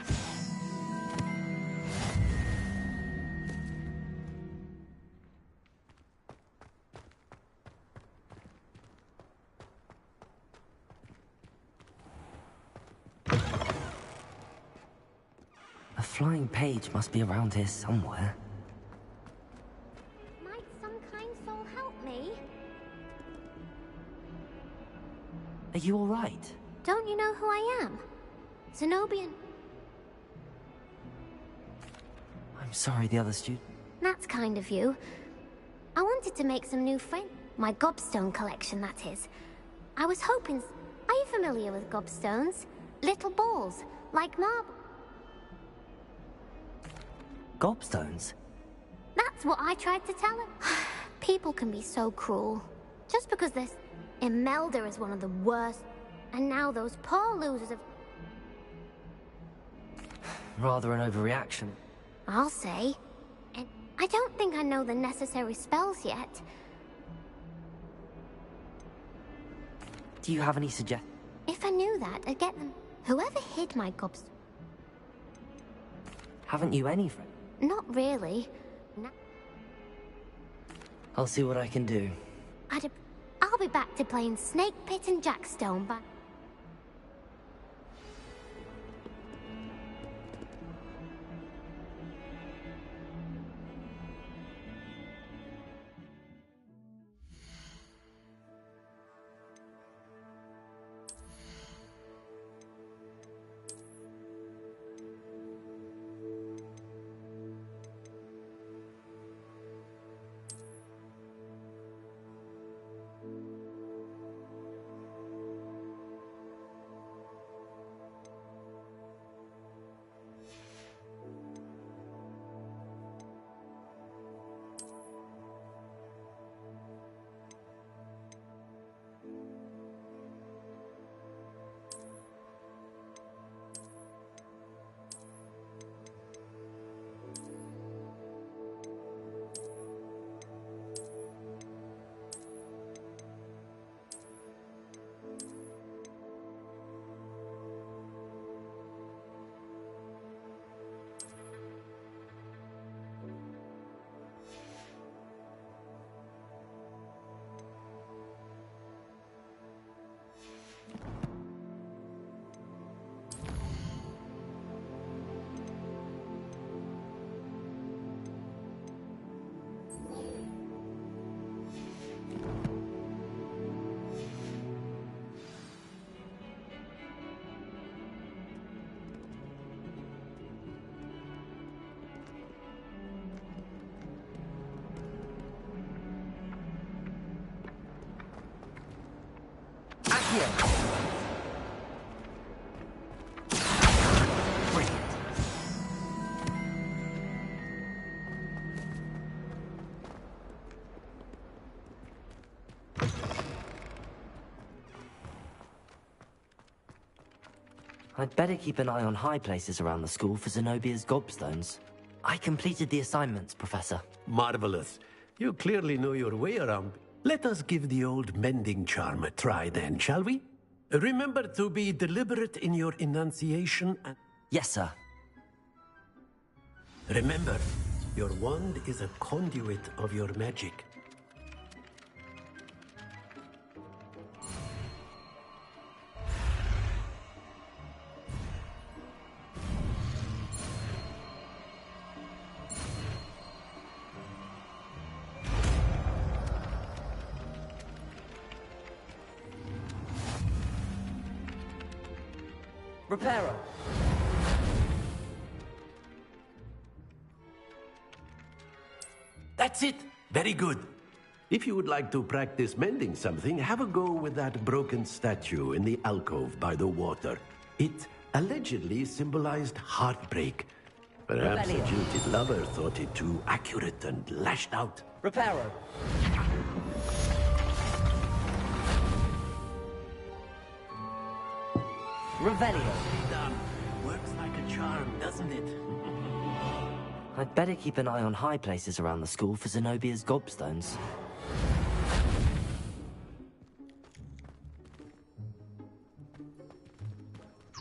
A flying page must be around here somewhere. Might some kind soul help me? Are you all right? Don't you know who I am? Zenobian. I'm sorry, the other student. That's kind of you. I wanted to make some new friends. My gobstone collection, that is. I was hoping... Are you familiar with gobstones? Little balls, like marble. Gobstones? That's what I tried to tell him. People can be so cruel. Just because this... Imelda is one of the worst. And now those poor losers have... Rather an overreaction. I'll say. And I don't think I know the necessary spells yet. Do you have any suggestions? If I knew that, I'd get them. Whoever hid my gobstone... Haven't you any friends? Not really. No. I'll see what I can do. I'll be back to playing Snake Pit and Jackstone, but... Accio. I'd better keep an eye on high places around the school for Zenobia's gobstones. I completed the assignments, Professor. Marvelous. You clearly know your way around. Let us give the old mending charm a try then, shall we? Remember to be deliberate in your enunciation and... Yes, sir. Remember, your wand is a conduit of your magic. Reparo. That's it. Very good. If you would like to practice mending something, have a go with that broken statue in the alcove by the water. It allegedly symbolized heartbreak. Perhaps a jilted lover thought it too accurate and lashed out. Reparo. Revelio. Done. Works like a charm, doesn't it? I'd better keep an eye on high places around the school for Zenobia's gobstones.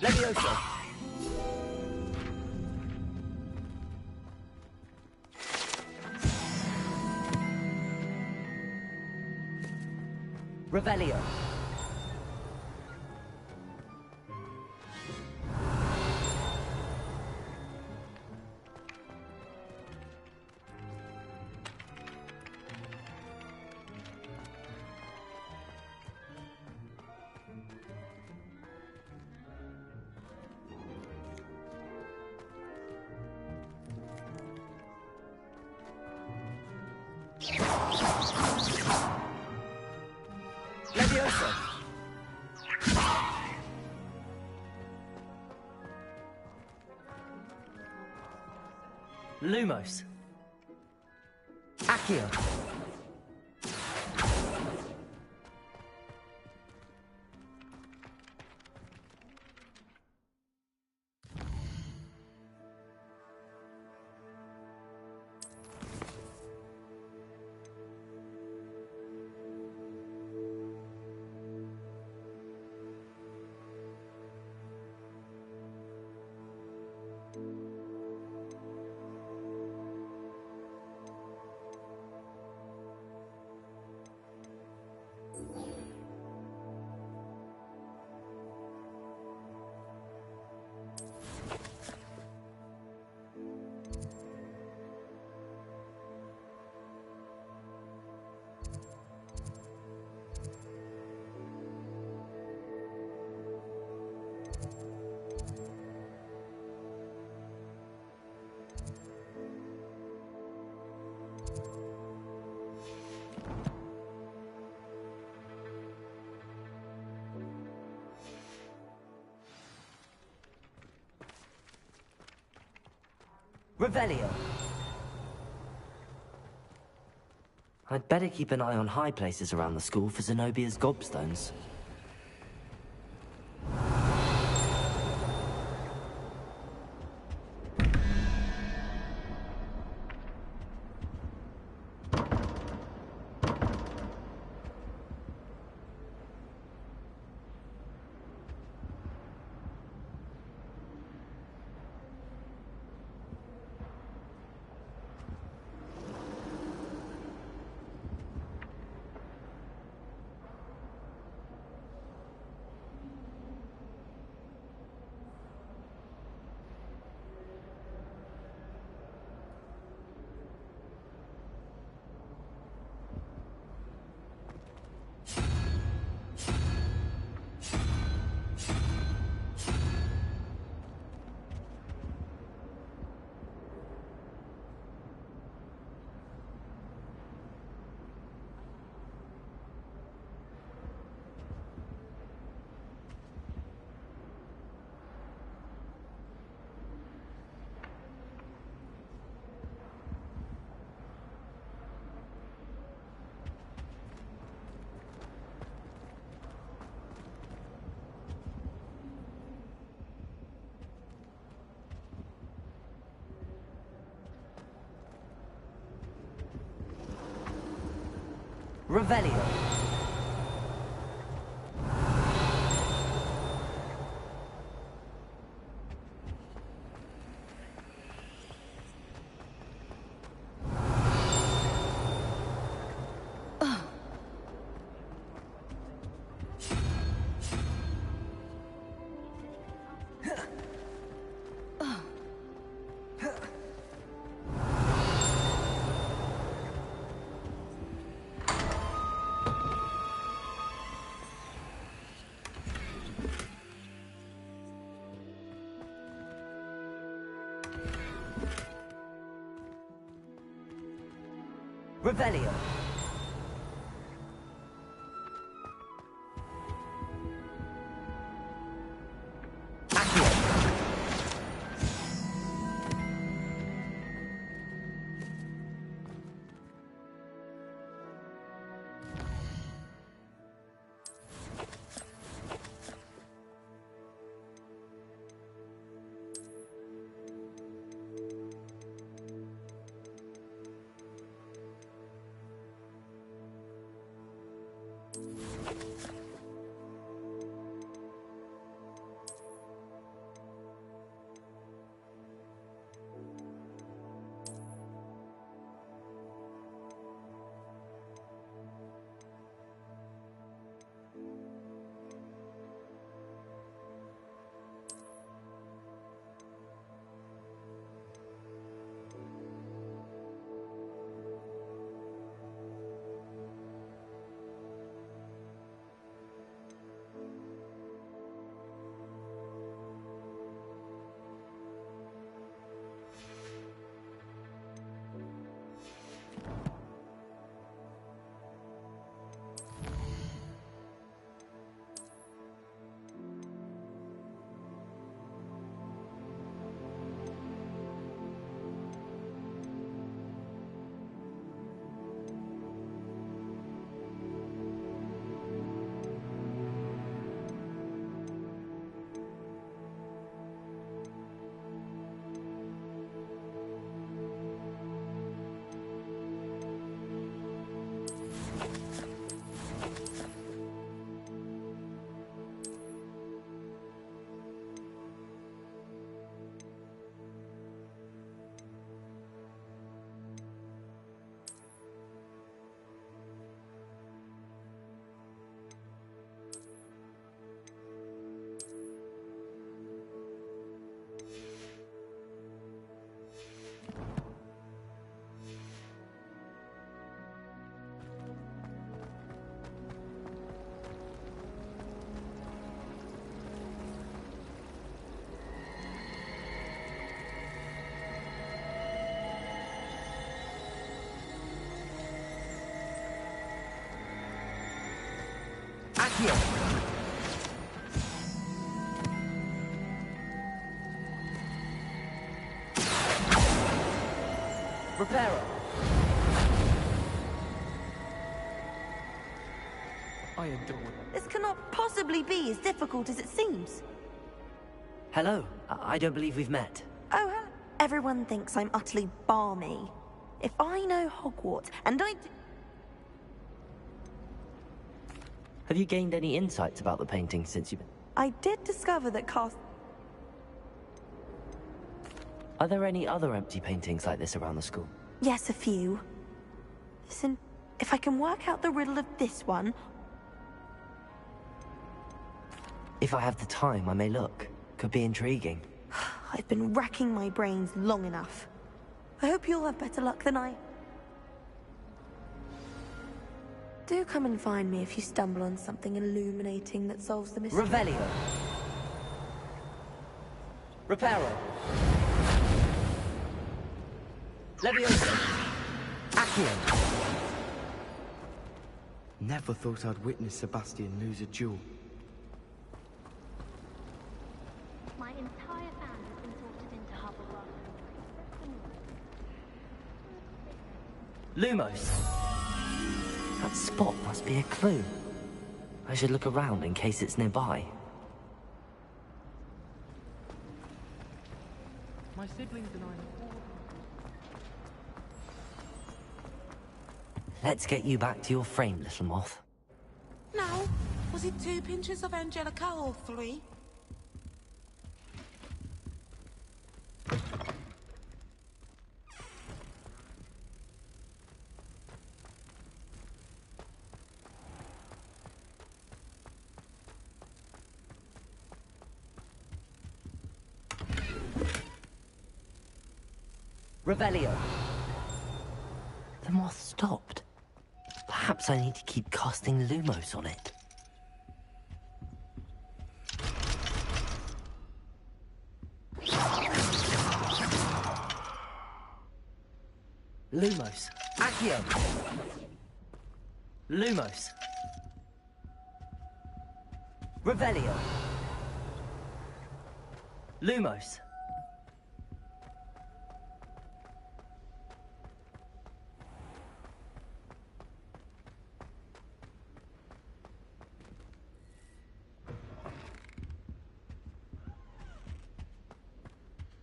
Leviosa. Revelio. Leviosa. Lumos. Accio. Revelio. I'd better keep an eye on high places around the school for Zenobia's gobstones. Revelio. Revelio. Accio. Reparo. I adore it. This cannot possibly be as difficult as it seems. Hello. I don't believe we've met. Oh, hello. Everyone thinks I'm utterly balmy. If I know Hogwarts, and I do... Have you gained any insights about the painting since you've been... I did discover that Are there any other empty paintings like this around the school? Yes, a few. Listen, if I can work out the riddle of this one... If I have the time, I may look. Could be intriguing. I've been racking my brains long enough. I hope you'll have better luck than I... Do come and find me if you stumble on something illuminating that solves the mystery. Revelio. Reparo. Levioso. Accio. Never thought I'd witness Sebastian lose a duel. My entire band has been sorted into Hufflepuff. Lumos. That spot must be a clue. I should look around in case it's nearby. My siblings and I Let's get you back to your frame, little moth. No. Was it 2 pinches of Angelica or 3? Revelio. The moth stopped. Perhaps I need to keep casting Lumos on it. Lumos. Accio. Lumos. Revelio. Lumos.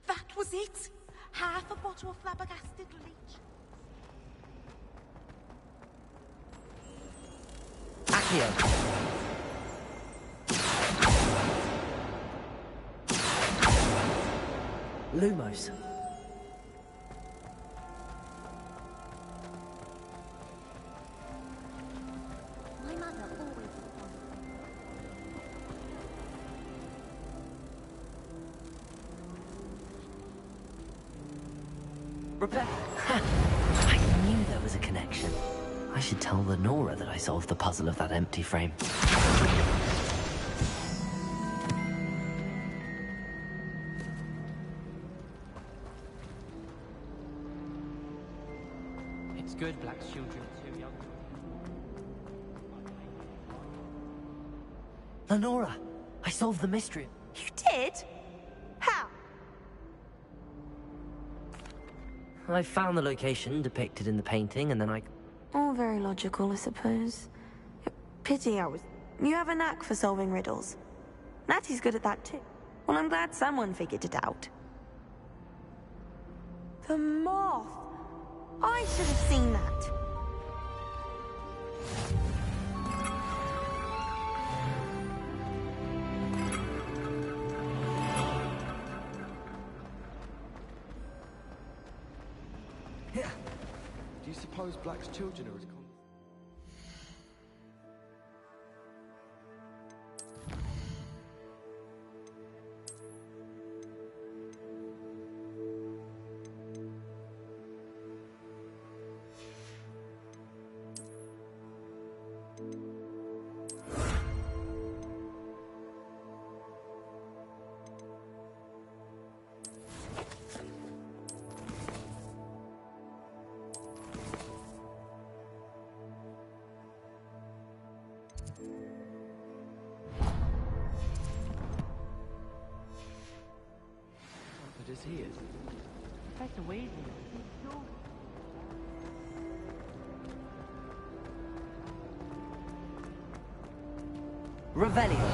That was it. Half a bottle of flabbergasted leech. Accio. Lumos. My mother always Repair. I knew there was a connection. I should tell Lenora that I solved the puzzle of that empty frame. It's good Black's children are too young. Lenora, I solved the mystery. You did? How? I found the location depicted in the painting, and then I... All very logical, I suppose. Pity I was... You have a knack for solving riddles. Natty's good at that too. Well, I'm glad someone figured it out. The moth! I should have seen that. Do you suppose Black's children are as common? Is here. Professor Weasley. Revelio.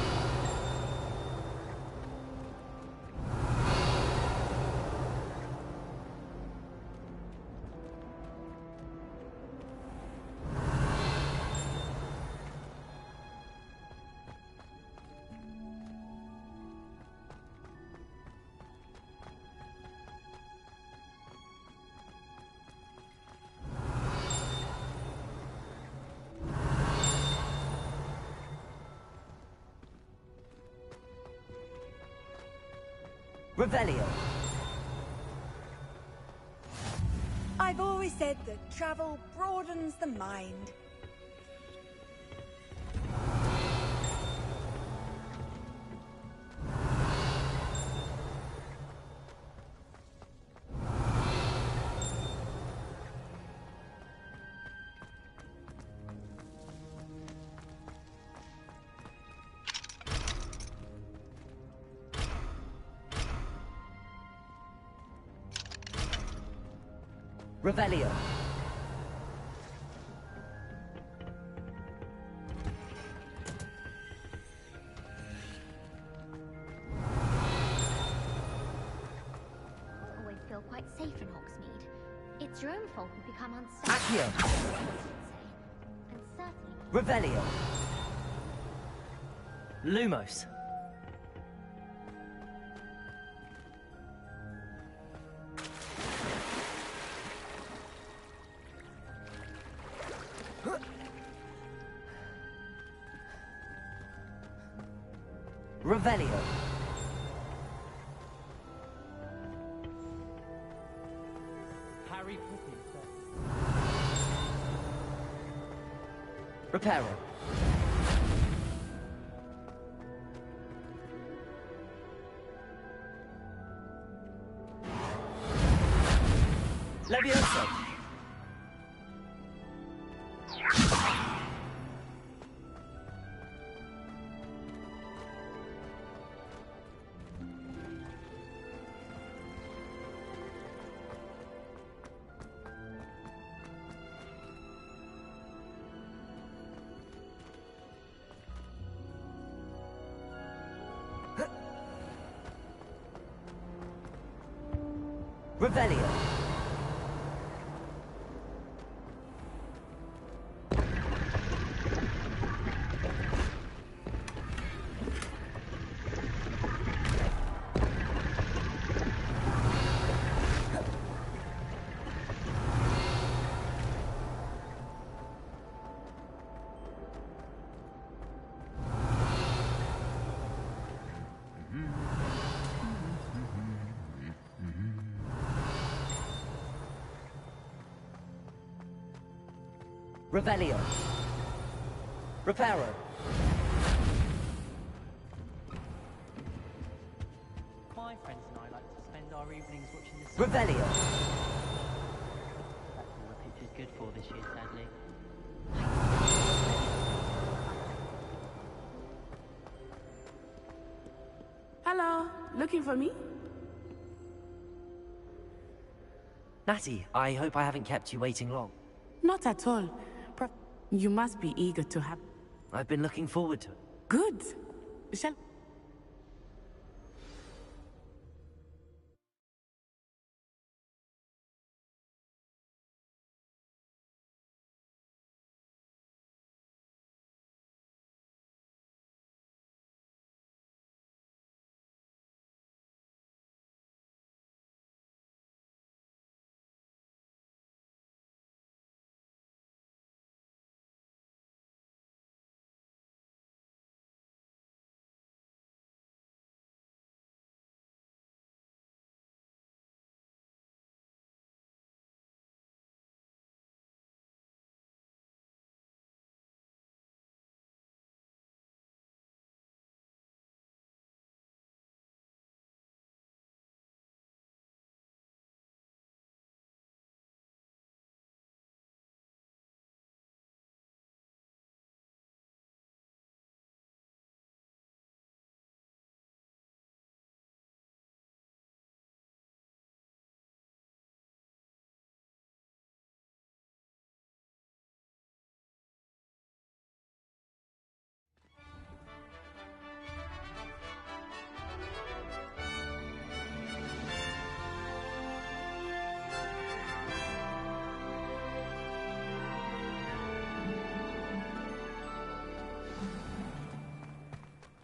Revelio. I've always said that travel broadens the mind. Revelio. always feel quite safe in Hogsmeade. It's your own fault we become unstable. Accio. Revelio. Lumos. Revelio. Harry Potter. Reparo. Levioso. Revelio. Revelio. Reparo. My friends and I like to spend our evenings watching the sun. Revelio. That's all the picture's good for this year, sadly. Hello, looking for me? Natty, I hope I haven't kept you waiting long. Not at all. You must be eager to have... I've been looking forward to it. Good. Shall...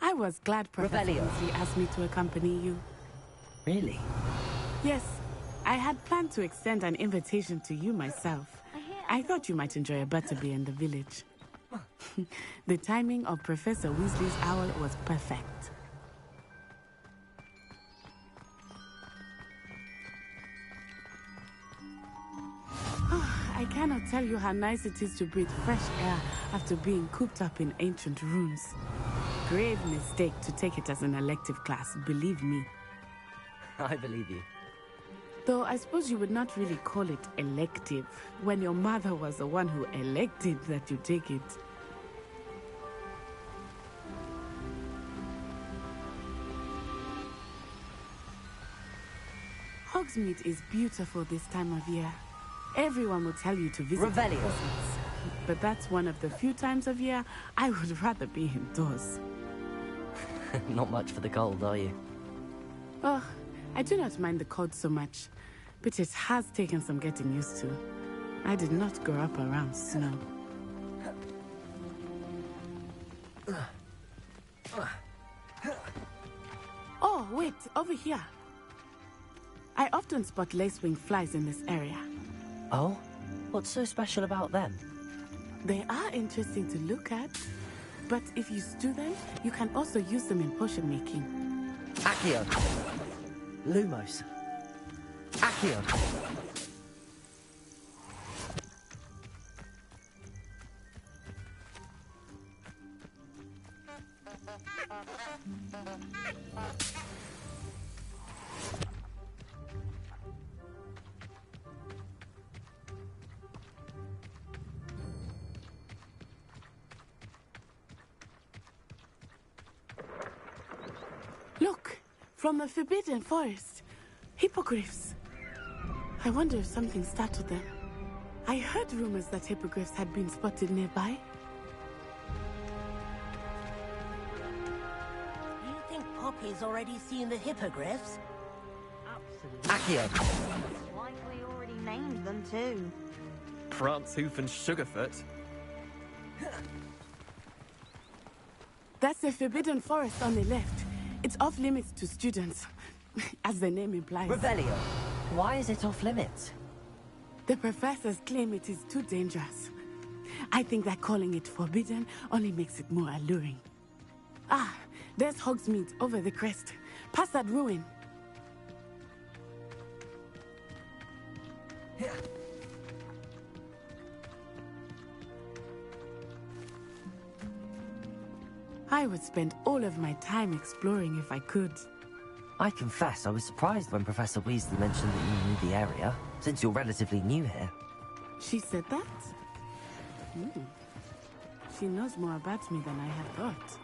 I was glad Professor Weasley asked me to accompany you. Really? Yes. I had planned to extend an invitation to you myself. I thought you might enjoy a butterbeer in the village. The timing of Professor Weasley's owl was perfect. I cannot tell you how nice it is to breathe fresh air after being cooped up in ancient ruins. Grave mistake to take it as an elective class, believe me. I believe you. Though I suppose you would not really call it elective when your mother was the one who elected that you take it. Hogsmeade is beautiful this time of year. Everyone will tell you to visit Revelio. Christmas. But that's one of the few times of year I would rather be indoors. Not much for the cold, are you? Oh, I do not mind the cold so much, but it has taken some getting used to. I did not grow up around snow. Oh, wait, over here. I often spot lacewing flies in this area. Oh? What's so special about them? They are interesting to look at, but if you stew them, you can also use them in potion making. Accio! Lumos! Accio! Look, from the Forbidden Forest. Hippogriffs. I wonder if something startled them. I heard rumors that hippogriffs had been spotted nearby. You think Poppy's already seen the hippogriffs? Accio! Likely already named them too. Prance, Hoof, and Sugarfoot. That's the Forbidden Forest on the left. It's off limits to students, as the name implies. Revelio! Why is it off limits? The professors claim it is too dangerous. I think that calling it forbidden only makes it more alluring. Ah, there's Hogsmeade over the crest. Past that ruin. I would spend all of my time exploring if I could. I confess I was surprised when Professor Weasley mentioned that you knew the area, since you're relatively new here. She said that? She knows more about me than I had thought.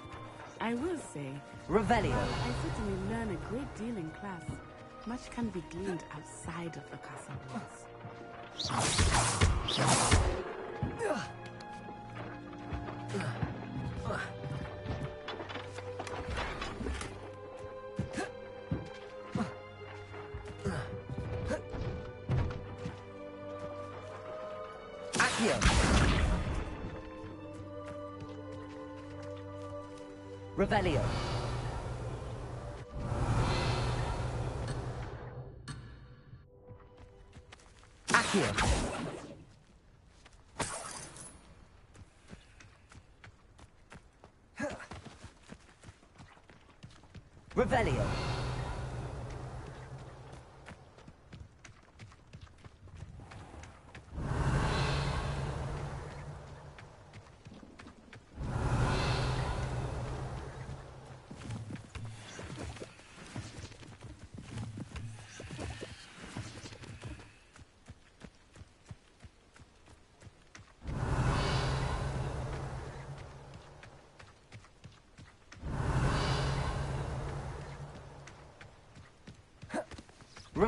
I will say... Revelio! I certainly learn a great deal in class. Much can be gleaned outside of the castle walls. Revelio! Accio! Revelio!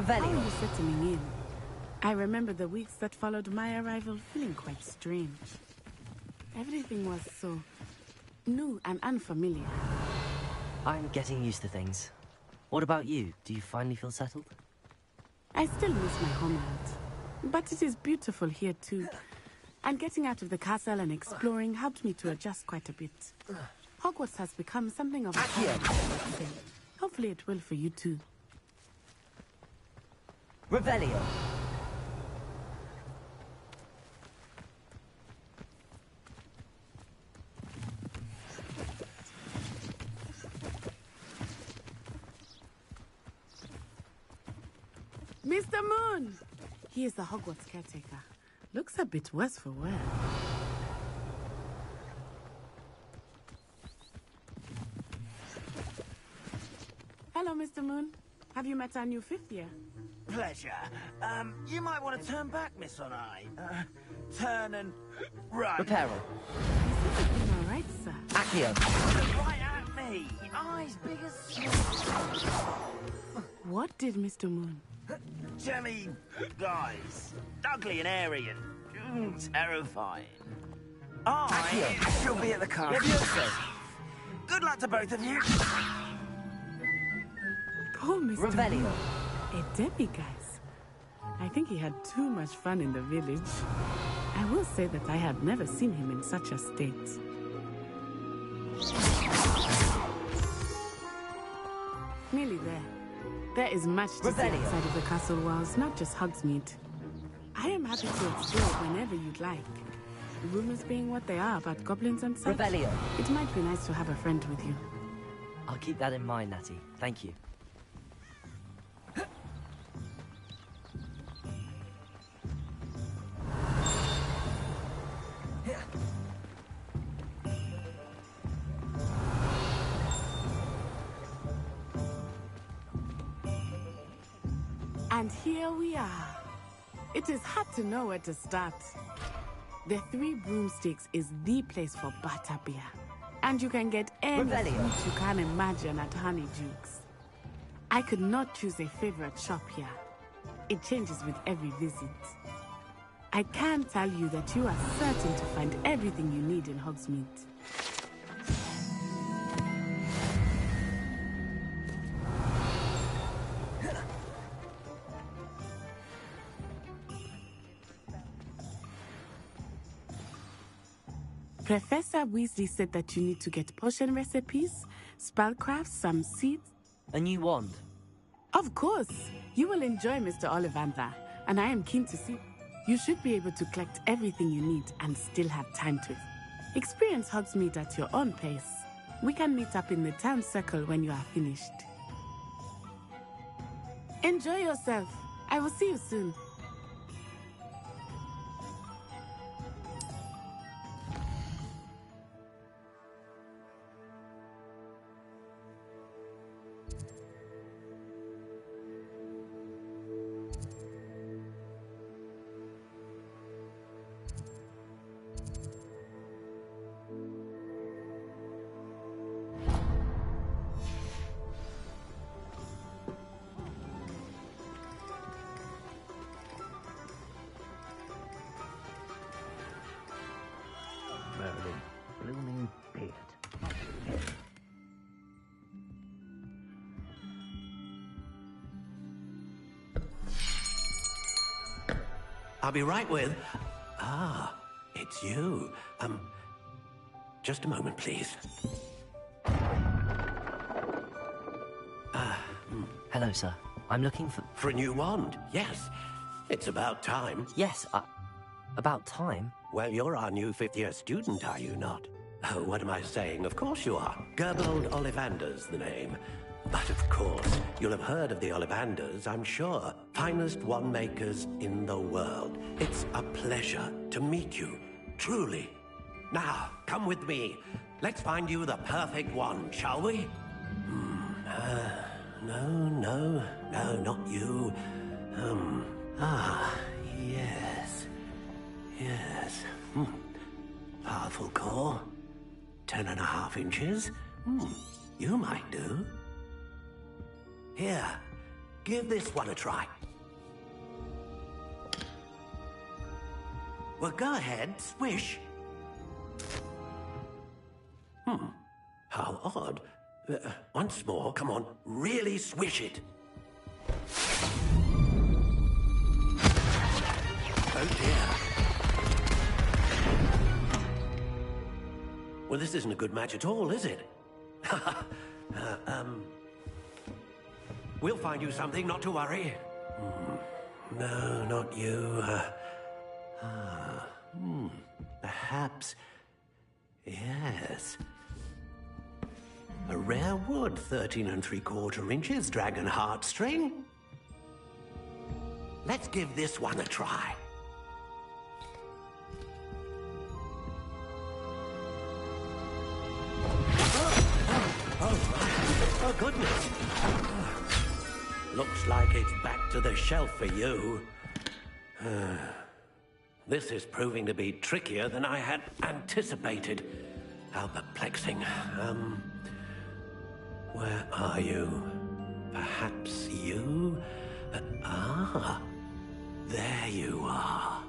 How are you settling in? I remember the weeks that followed my arrival feeling quite strange. Everything was so new and unfamiliar. I'm getting used to things. What about you? Do you finally feel settled? I still miss my homeland, but it is beautiful here too. And getting out of the castle and exploring helped me to adjust quite a bit. Hogwarts has become something of a home. Hopefully it will for you too. Revelio! Mr. Moon! He is the Hogwarts caretaker. Looks a bit worse for wear. Hello, Mr. Moon. Have you met our new 5th year? Pleasure. You might want to turn back, Miss Onai. Turn and run. Reparo. All right, sir. Accio. Right at me. Eyes big as... What did Mr. Moon? Jemmy guys. Ugly and airy and terrifying. She'll be at the car. Good luck to both of you. Poor Mr. Revelio. Moon. A demiguise. I think he had too much fun in the village. I will say that I had never seen him in such a state. Nearly there. There is much to see outside of the castle walls, not just Hogsmeade. I am happy to explore whenever you'd like. Rumors being what they are about goblins and such, Revelio. it might be nice to have a friend with you. I'll keep that in mind, Natty. Thank you. And here we are. It is hard to know where to start. The Three Broomsticks is the place for butterbeer. And you can get any sweet you can imagine at Honeyduke's. I could not choose a favorite shop here. It changes with every visit. I can tell you that you are certain to find everything you need in Hogsmeade. Professor Weasley said that you need to get potion recipes, spellcrafts, some seeds. A new wand? Of course. You will enjoy Mr. Ollivander, and I am keen to see. You should be able to collect everything you need and still have time to experience Hogsmeade at your own pace. We can meet up in the town circle when you are finished. Enjoy yourself. I will see you soon. Blooming beard. I'll be right with... Ah, it's you. Just a moment, please. Hello, sir. I'm looking for... For a new wand, yes. It's about time. Yes, about time? Well, you're our new fifth-year student, are you not? Oh, what am I saying? Of course you are. Gerbold Ollivander's the name. But of course, you'll have heard of the Ollivanders, I'm sure. Finest wand makers in the world. It's a pleasure to meet you, truly. Now, come with me. Let's find you the perfect wand, shall we? No, not you. Yes. Yes. Powerful core. 10.5 inches. You might do. Here, give this one a try. Well, go ahead, swish. How odd. Once more, come on, really swish it. Oh dear. Well, this isn't a good match at all, is it? We'll find you something, not to worry. No, not you. Perhaps... Yes. A rare wood, 13 3/4 inches, dragon heartstring. Let's give this one a try. Oh, goodness. Looks like it's back to the shelf for you. This is proving to be trickier than I had anticipated. How perplexing. Where are you? Perhaps you? There you are.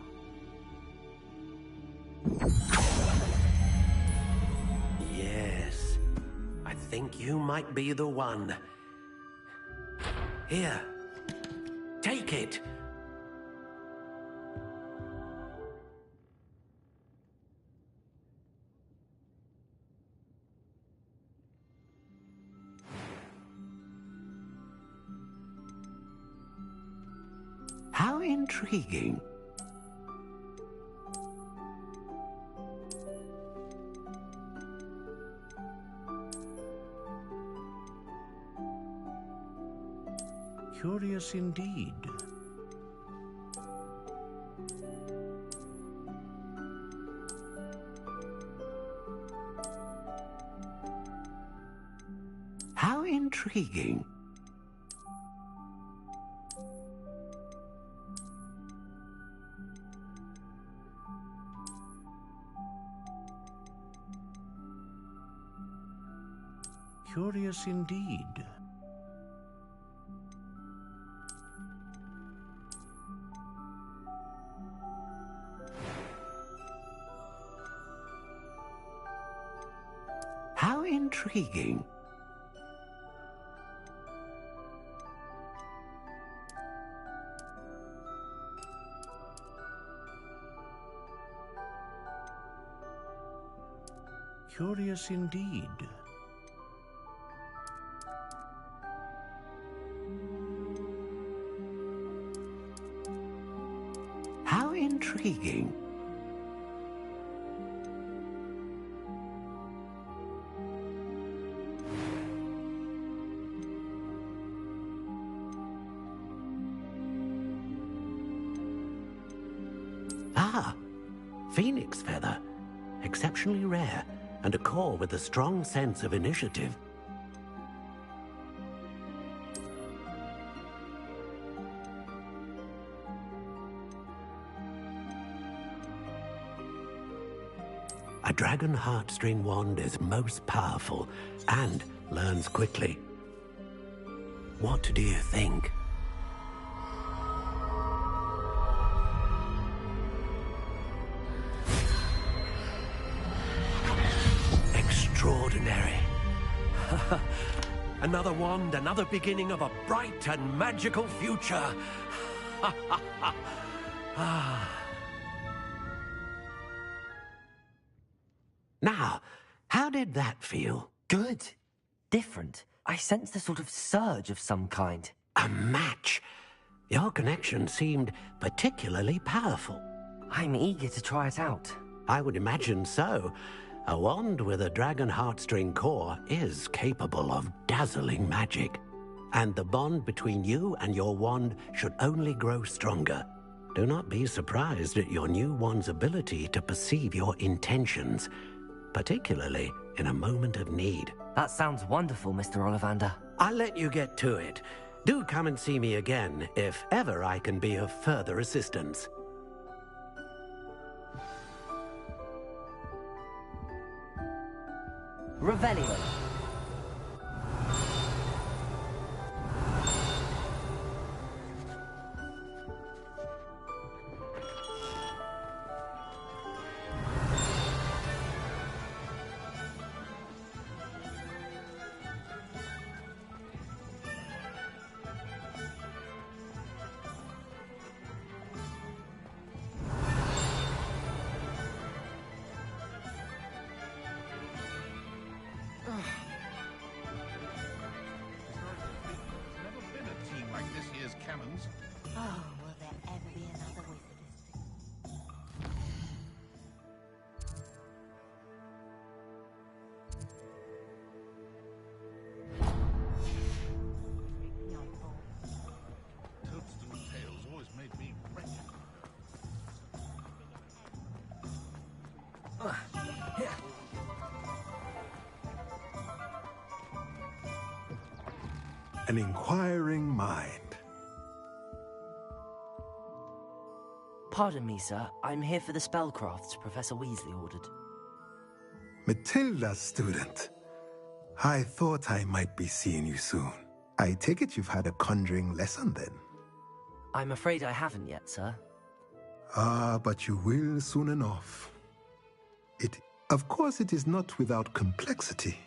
Yes, I think you might be the one. Here, take it. How intriguing. Curious indeed. How intriguing. Curious indeed. How intriguing. Curious indeed. How intriguing. Ah, phoenix feather. Exceptionally rare, and a core with a strong sense of initiative. A dragon heartstring wand is most powerful and learns quickly. What do you think? Extraordinary. Another wand, another beginning of a bright and magical future. Now, how did that feel? Good. Different. I sensed a sort of surge of some kind. A match. Your connection seemed particularly powerful. I'm eager to try it out. I would imagine so. A wand with a dragon heartstring core is capable of dazzling magic. And the bond between you and your wand should only grow stronger. Do not be surprised at your new wand's ability to perceive your intentions, particularly in a moment of need. That sounds wonderful, Mr. Ollivander. I'll let you get to it. Do come and see me again if ever I can be of further assistance. Revelio. Oh, will there ever be another wizard? Toadstool tales always made me wretched. An inquiring mind. Pardon me, sir. I'm here for the spellcrafts Professor Weasley ordered. Matilda, student. I thought I might be seeing you soon. I take it you've had a conjuring lesson then? I'm afraid I haven't yet, sir. Ah, but you will soon enough. Of course, it is not without complexity.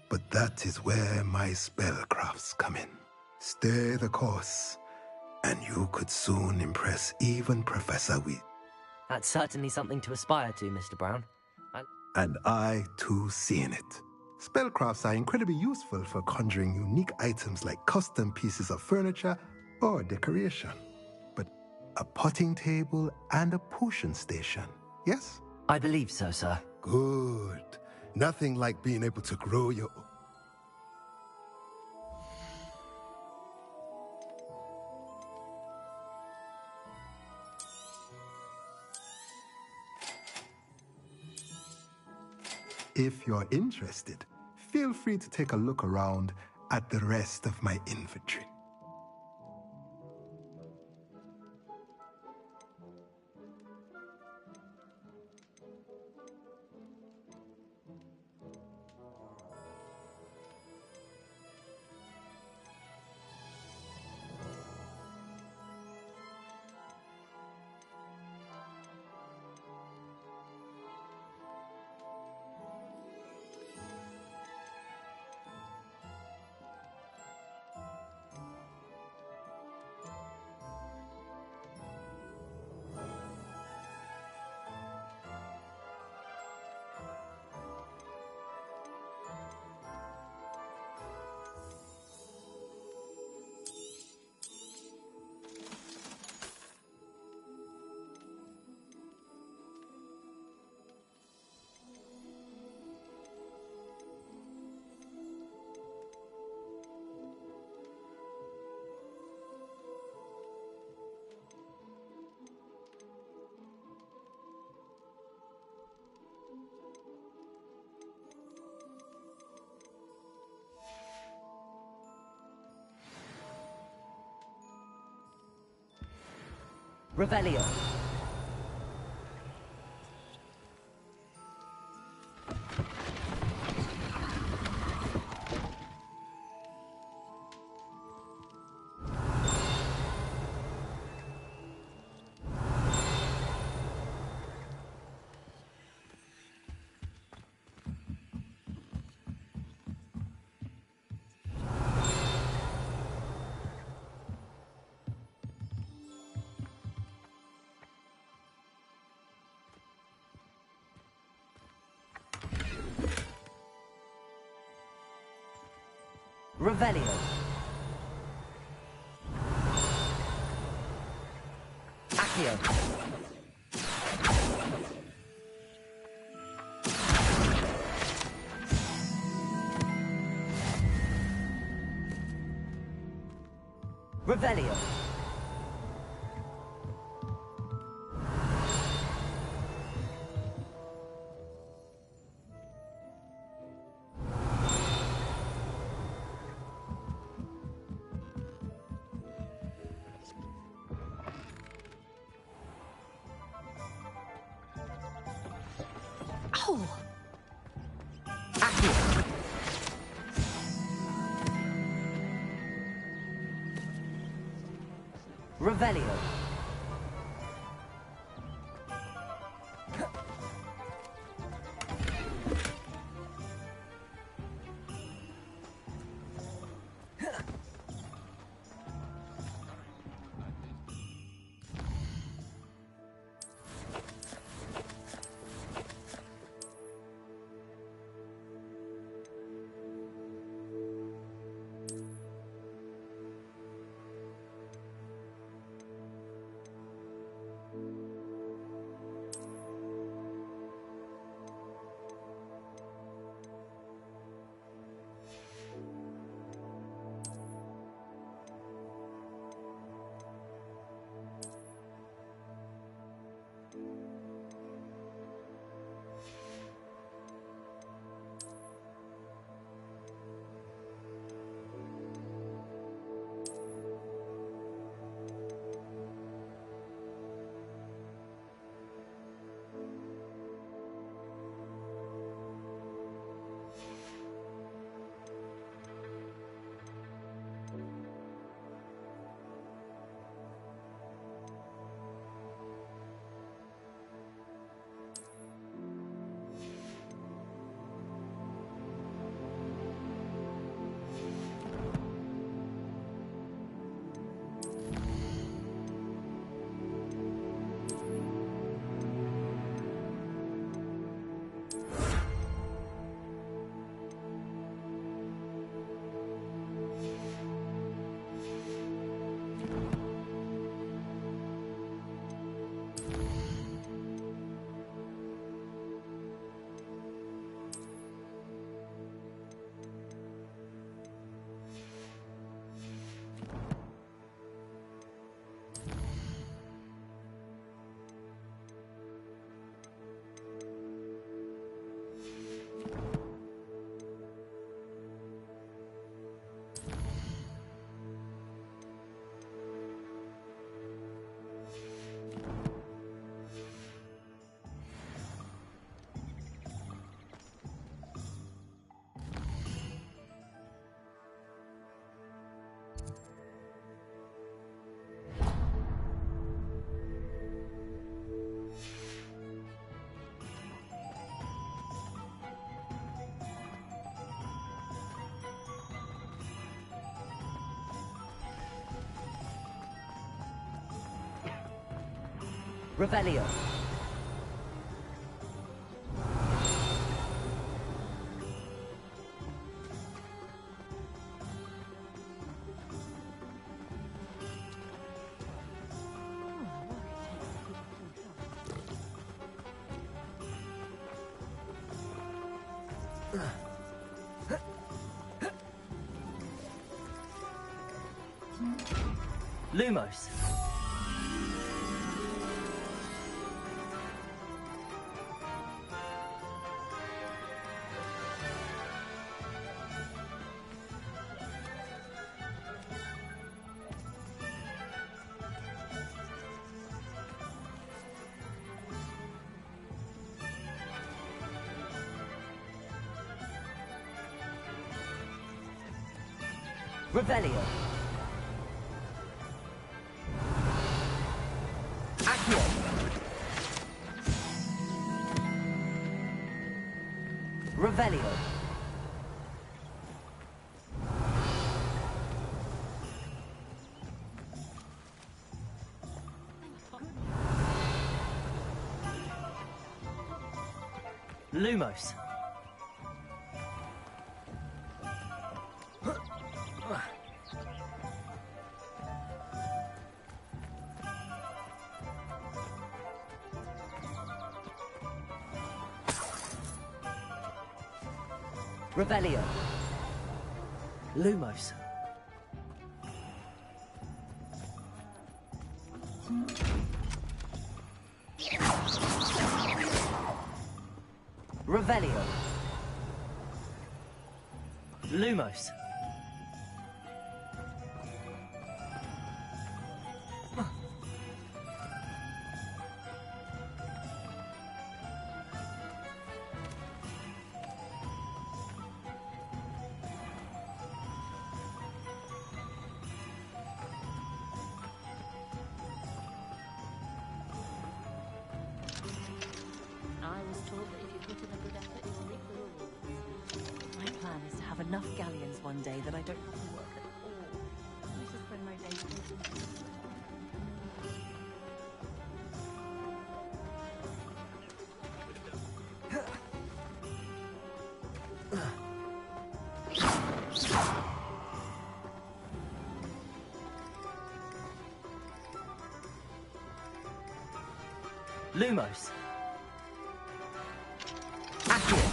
But that is where my spellcrafts come in. Stay the course, and you could soon impress even Professor Weasley. That's certainly something to aspire to, Mr. Brown. And I, too, see in it. Spellcrafts are incredibly useful for conjuring unique items like custom pieces of furniture or decoration. But a potting table, and a potion station, yes? I believe so, sir. Good. Nothing like being able to grow your... If you're interested, feel free to take a look around at the rest of my inventory. Revelio. Revelio. Accio. Revelio. Oh! Revelio. Revelio. Lumos. Revelio. Accio. Revelio. Lumos. Revelio. Lumos. Revelio. Lumos. My plan is to have enough galleons one day that I don't have to work at all. I should spend my days thinking. Lumos. Accio.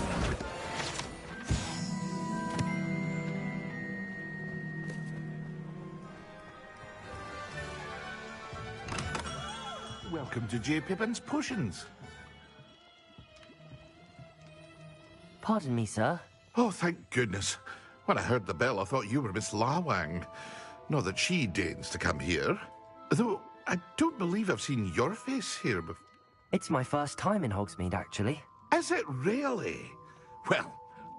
Welcome to J. Pippin's Potions. Pardon me, sir. Oh, thank goodness. When I heard the bell, I thought you were Miss Lawang. Not that she deigns to come here. Though, I don't believe I've seen your face here before. It's my first time in Hogsmeade, actually. Is it really? Well,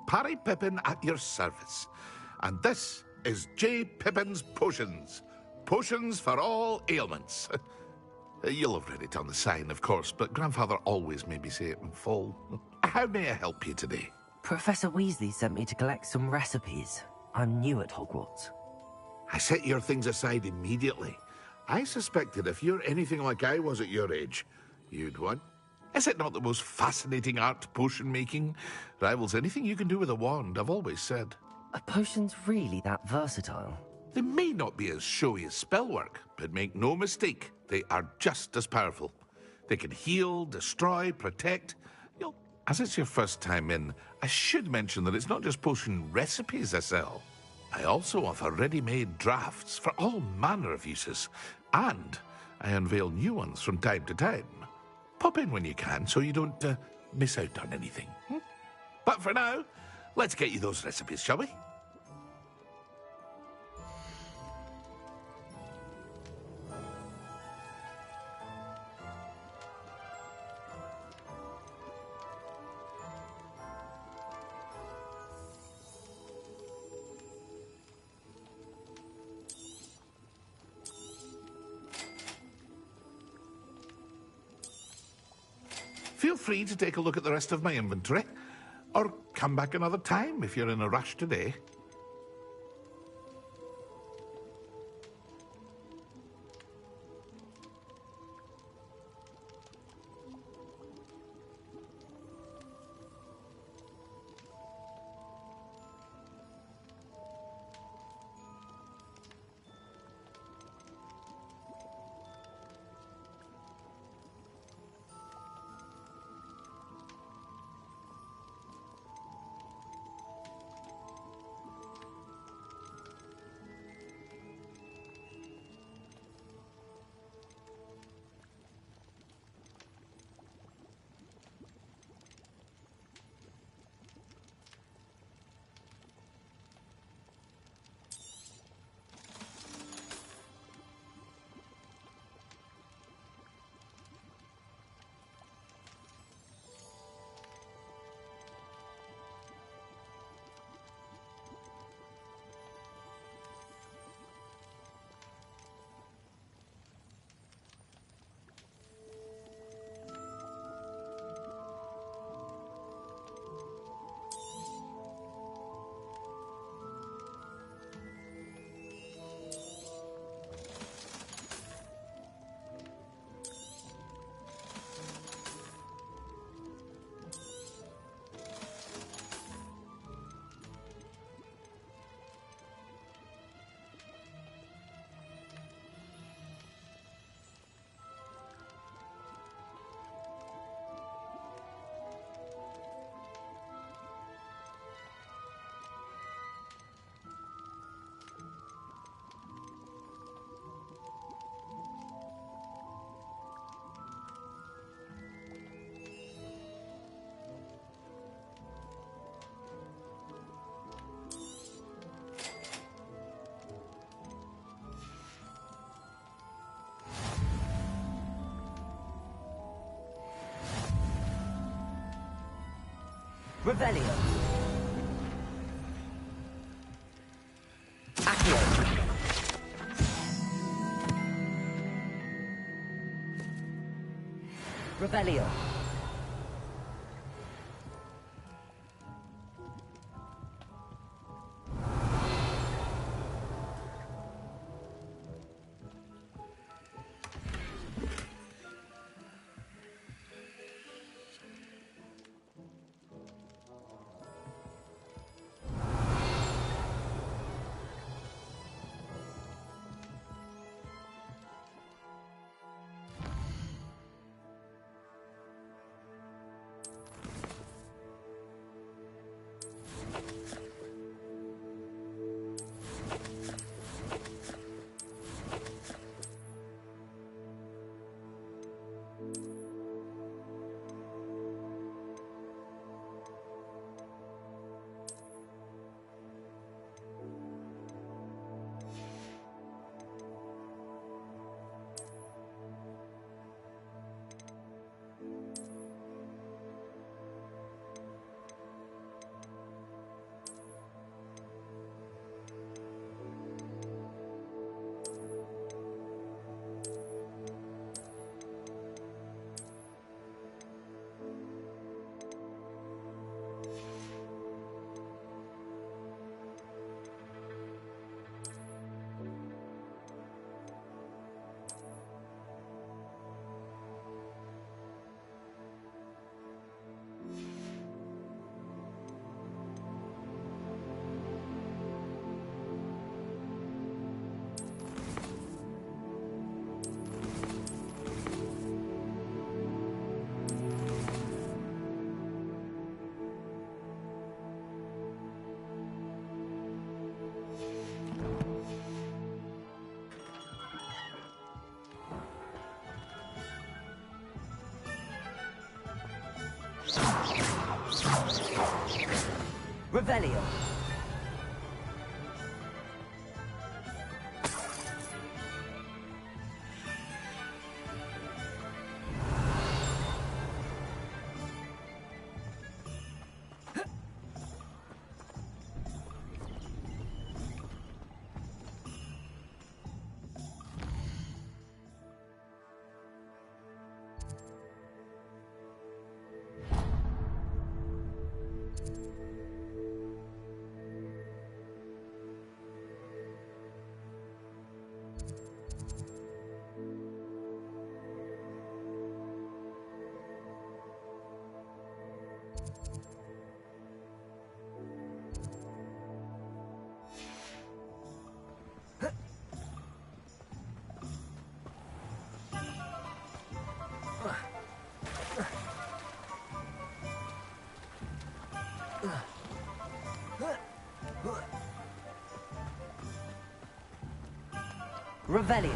Parry Pippin at your service. And this is J. Pippin's Potions. Potions for all ailments. You'll have read it on the sign, of course, but Grandfather always made me say it in full. How may I help you today? Professor Weasley sent me to collect some recipes. I'm new at Hogwarts. I set your things aside immediately. I suspected if you're anything like I was at your age, you'd want. Is it not the most fascinating art, potion making? Rivals anything you can do with a wand, I've always said. Are potions really that versatile? They may not be as showy as spellwork, but make no mistake, they are just as powerful. They can heal, destroy, protect. As it's your first time in, I should mention that it's not just potion recipes I sell. I also offer ready-made drafts for all manner of uses, and I unveil new ones from time to time. Pop in when you can so you don't miss out on anything. But for now, let's get you those recipes, shall we? Feel free to take a look at the rest of my inventory, or come back another time if you're in a rush today. Revelio. Accio. Revelio. Revelio. Revelio.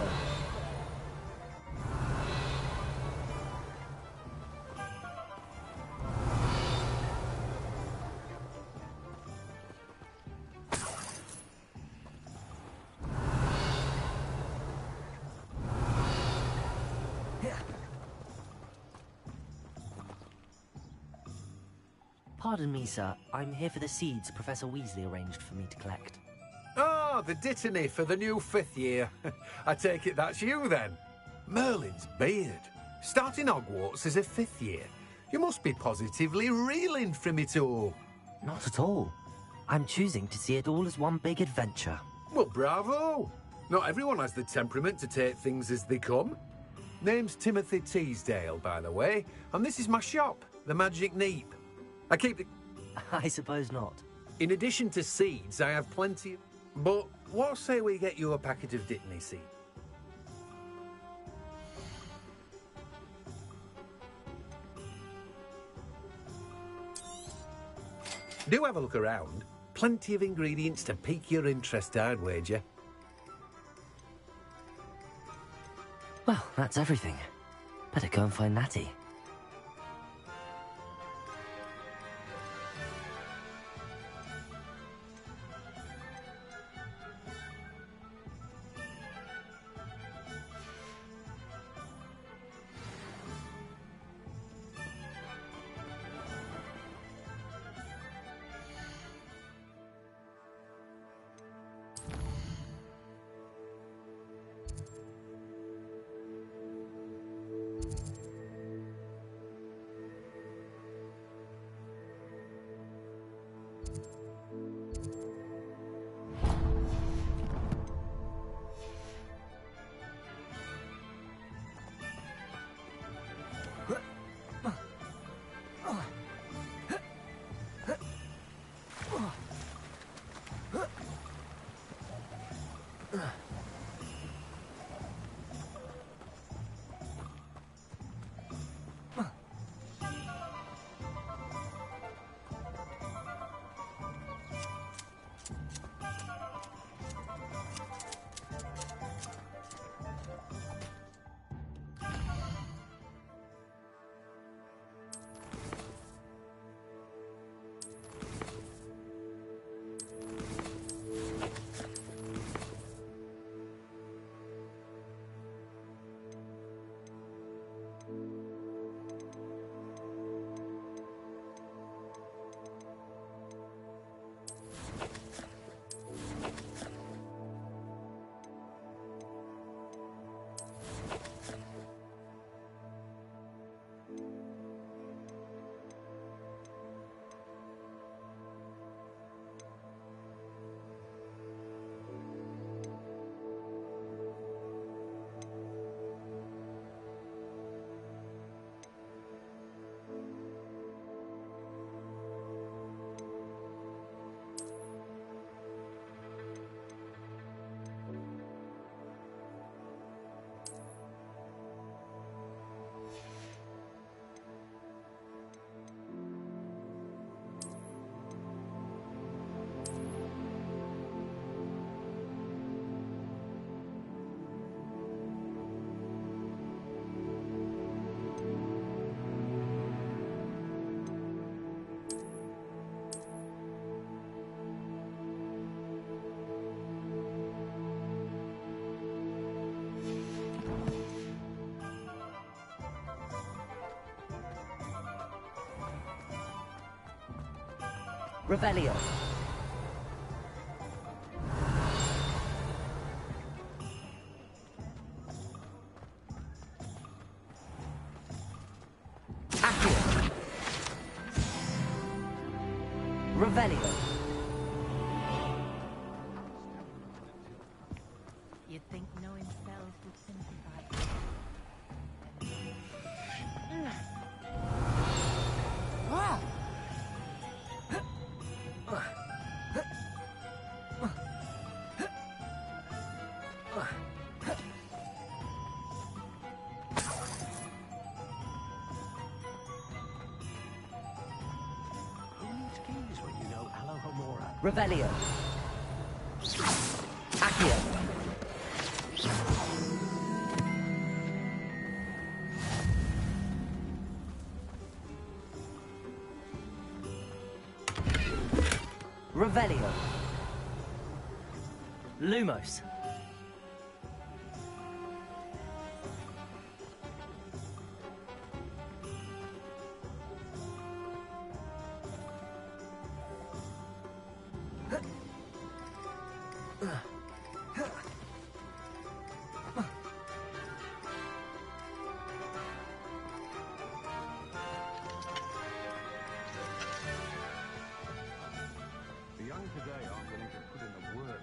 Pardon me, sir. I'm here for the seeds Professor Weasley arranged for me to collect. Ah, the dittany for the new 5th year. I take it that's you, then. Merlin's beard. Starting Hogwarts as a 5th year. You must be positively reeling from it all. Not at all. I'm choosing to see it all as one big adventure. Well, bravo. Not everyone has the temperament to take things as they come. Name's Timothy Teasdale, by the way, and this is my shop, the Magic Neep. I keep the... I suppose not. In addition to seeds, I have plenty of... But what say we get you a packet of dittany seed? Do have a look around. Plenty of ingredients to pique your interest, I'd wager. Well, that's everything. Better go and find Natty. Revelio. Accio. Revelio. You'd think knowing spells would simplify. Wow. Who needs keys when you know Alohomora? Revelio. Accio. Revelio. Lumos. The young today aren't willing to put in the work.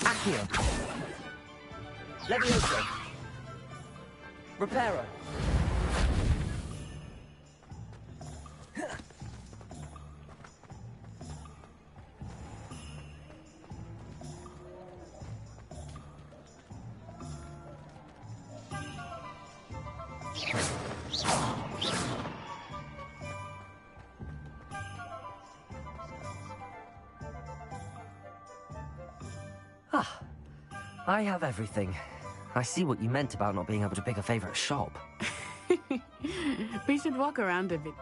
Accio. Levioso. Reparo. Ah, I have everything. I see what you meant about not being able to pick a favorite shop. We should walk around a bit.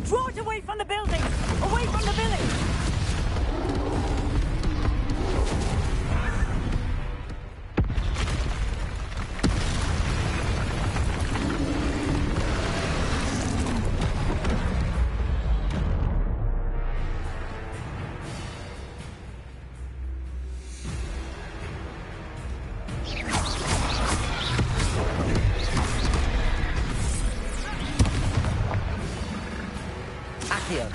Draw it away from the building! Away from the village! Accio.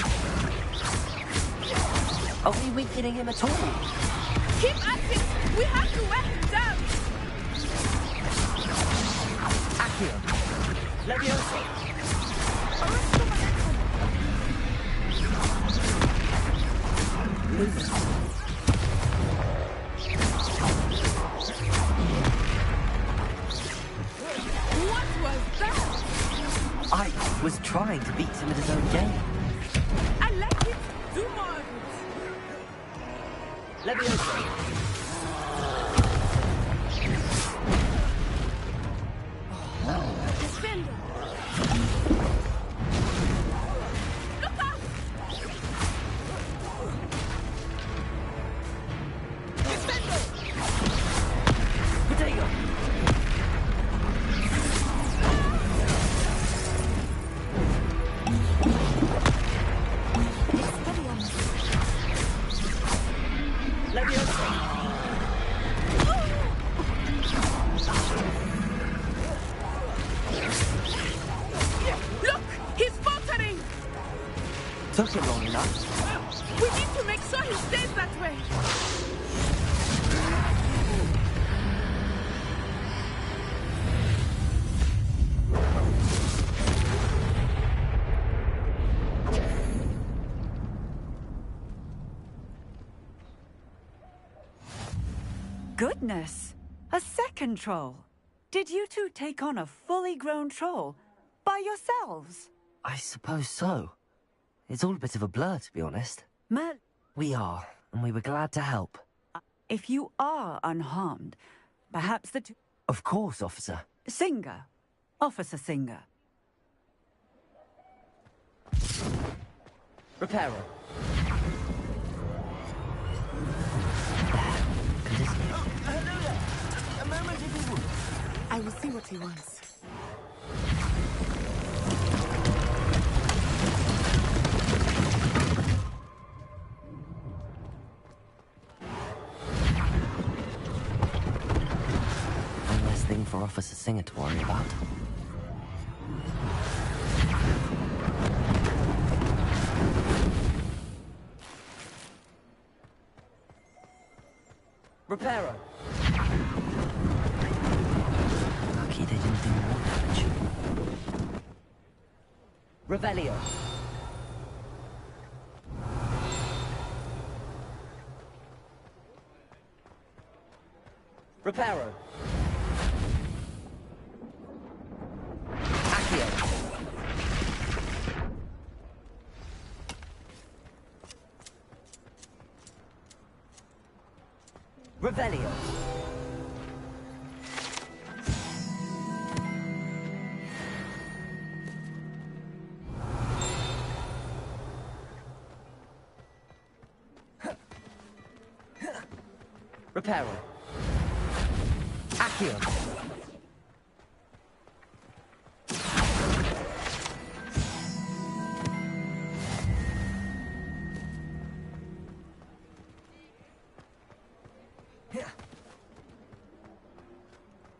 Are we weakening him at all? Keep at it! We have to wear him down! Accio. Levioso. What was that? I was trying to beat him at his own game. I like it! Do more of it! Levioso. Defender! Look out! Defender! Potato. Levioso. goodness! A second troll! Did you two take on a fully grown troll by yourselves? I suppose so. It's all a bit of a blur, to be honest. We are, and we were glad to help. If you are unharmed, perhaps the two... Of course, officer. Singer. Officer Singer. Repairer. A moment if you would. I will see what he wants. One less thing for Officer Singer to worry about. Repairer. Lucky they didn't do more damage. Revelio. Repairer. Accio. Revelio. Repairer. Accio.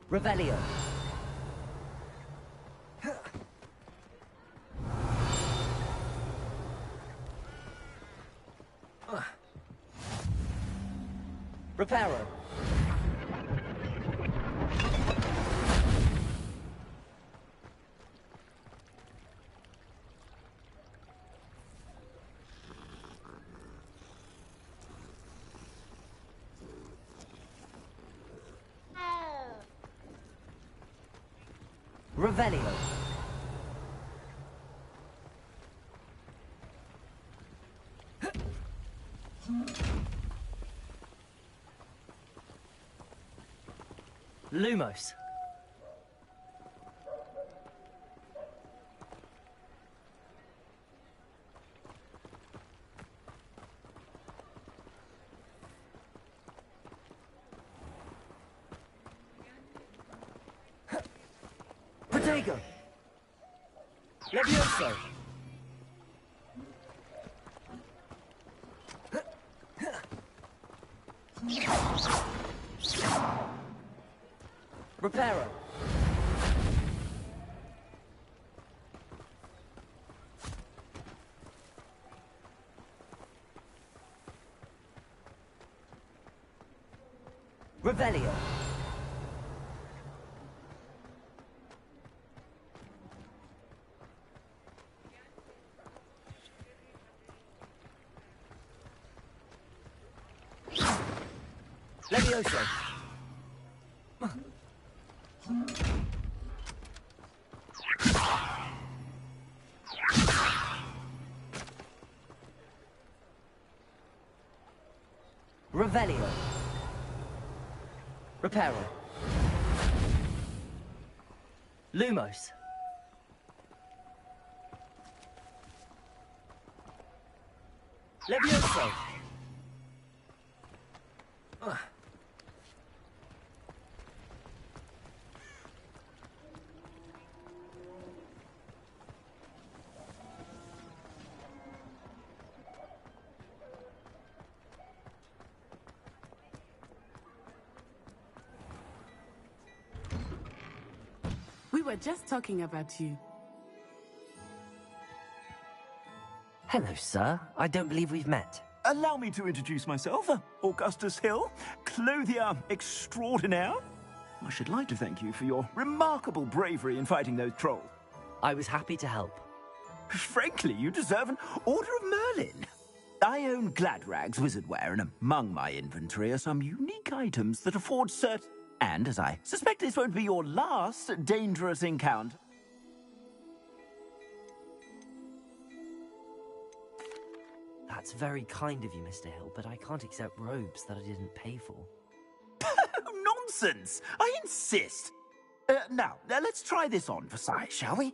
Revelio. Repairer. Revelio. Lumos. Protego. Levioso. Repairer. Revelio. Levioso. Revelio. Repairer. Lumos. Levioso. We were just talking about you. Hello, sir. I don't believe we've met. Allow me to introduce myself. Augustus Hill, clothier extraordinaire. I should like to thank you for your remarkable bravery in fighting those trolls. I was happy to help. Frankly, you deserve an Order of Merlin. I own Gladrag's wizardware, and among my inventory are some unique items that afford certain... And, as I suspect this won't be your last dangerous encounter... That's very kind of you, Mr. Hill, but I can't accept robes that I didn't pay for. Nonsense! I insist! Now, let's try this on for size, shall we?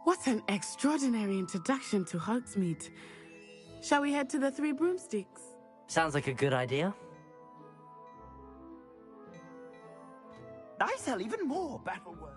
What an extraordinary introduction to Hogsmeade. Shall we head to the Three Broomsticks? Sounds like a good idea. I sell even more battle words.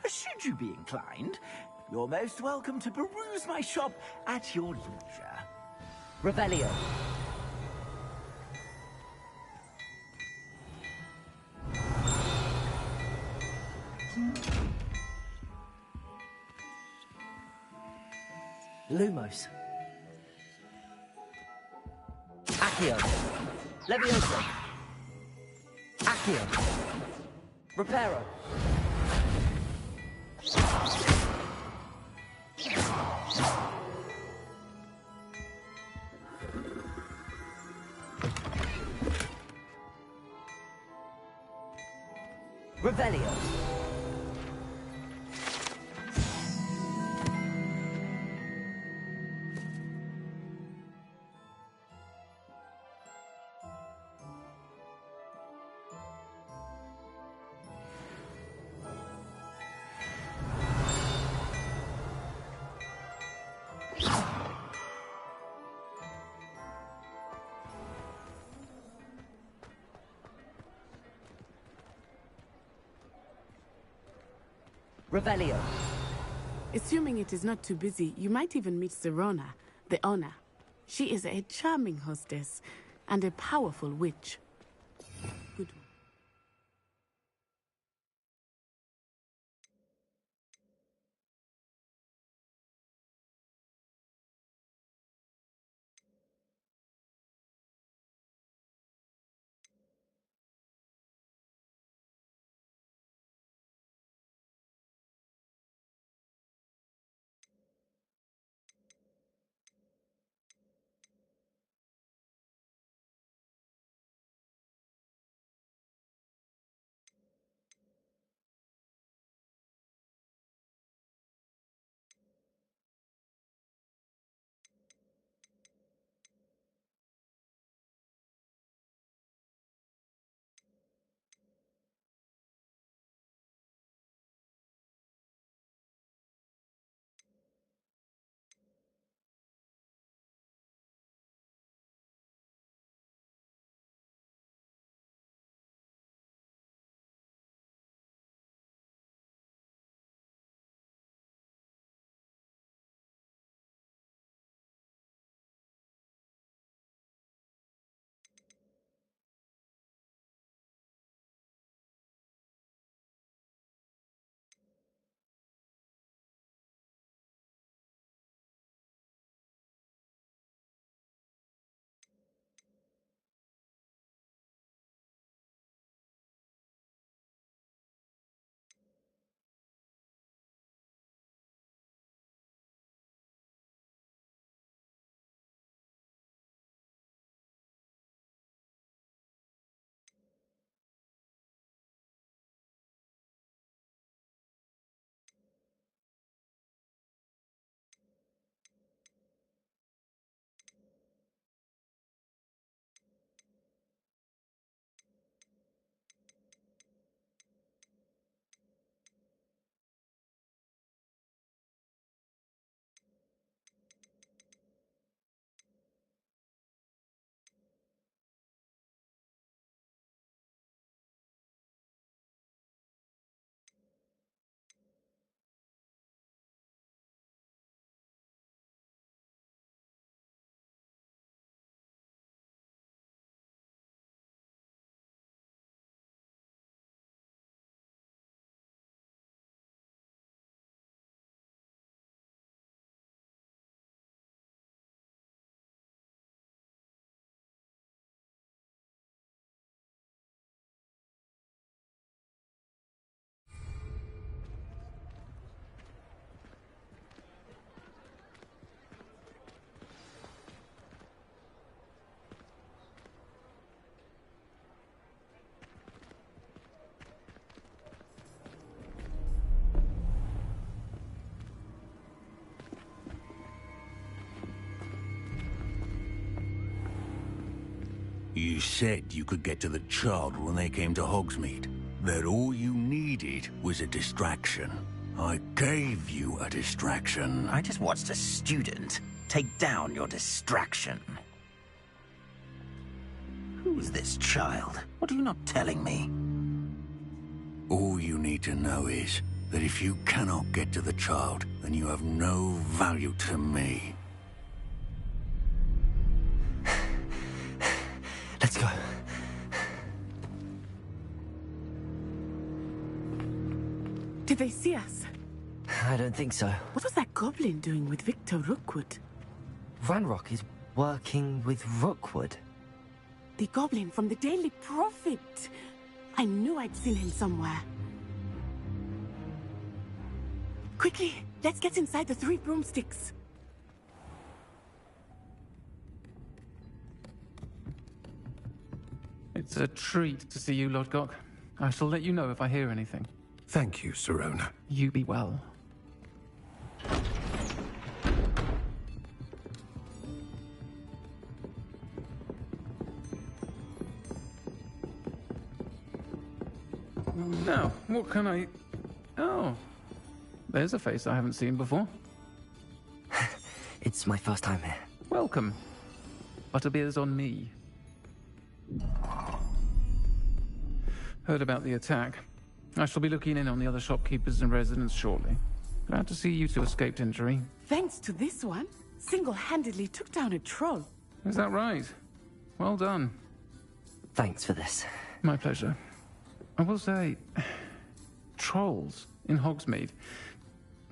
Should you be inclined, You're most welcome to peruse my shop at your leisure. Revelio. Lumos. Accio. Levioso. Accio. Reparo. Revelio. Revelio. Assuming it is not too busy, you might even meet Serona, the owner. She is a charming hostess and a powerful witch. Good one. You said you could get to the child when they came to Hogsmeade. That all you needed was a distraction. I gave you a distraction. I just watched a student take down your distraction. Who's this child? What are you not telling me? All you need to know is that if you cannot get to the child, then you have no value to me. Let's go. Did they see us? I don't think so. What was that goblin doing with Victor Rookwood? Ranrock is working with Rookwood. The goblin from the Daily Prophet. I knew I'd seen him somewhere. Quickly, let's get inside the 3 broomsticks. It's a treat to see you, Lodgok. I shall let you know if I hear anything. Thank you, Sirona. You be well. Now, what can I... Oh, there's a face I haven't seen before. It's my first time here. Welcome. Butterbeer's on me. Heard about the attack. I shall be looking in on the other shopkeepers and residents shortly. Glad to see you two escaped injury. Thanks to this one, single-handedly took down a troll. Is that right? Well done. Thanks for this. My pleasure. I will say, trolls in Hogsmeade.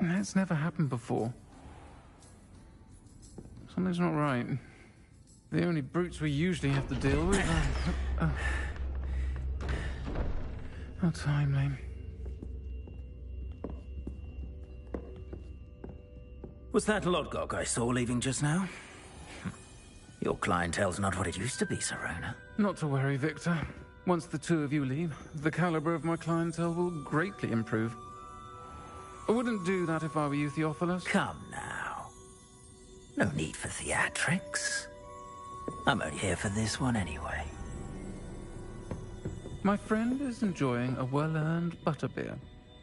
That's never happened before. Something's not right. The only brutes we usually have to deal with are... How timely. Was that Lodgok I saw leaving just now? Your clientele's not what it used to be, Sirona. Not to worry, Victor. Once the two of you leave, the caliber of my clientele will greatly improve. I wouldn't do that if I were you, Theophilus. Come now. No need for theatrics. I'm only here for this one anyway. My friend is enjoying a well-earned butterbeer.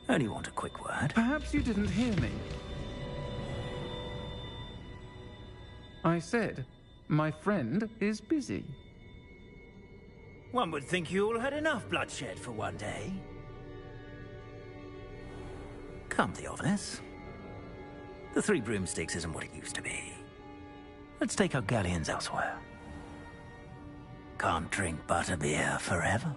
Only want a quick word. Perhaps you didn't hear me. I said, my friend is busy. One would think you all had enough bloodshed for one day. Come, Theophilus. The 3 broomsticks isn't what it used to be. Let's take our galleons elsewhere. Can't drink butterbeer forever.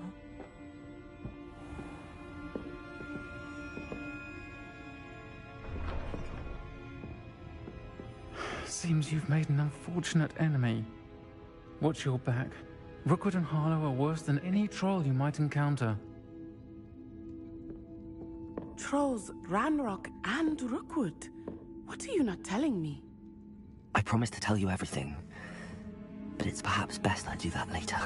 Seems you've made an unfortunate enemy. Watch your back. Rookwood and Harlow are worse than any troll you might encounter. Trolls, Ranrock, and Rookwood. What are you not telling me? I promise to tell you everything, but it's perhaps best I do that later.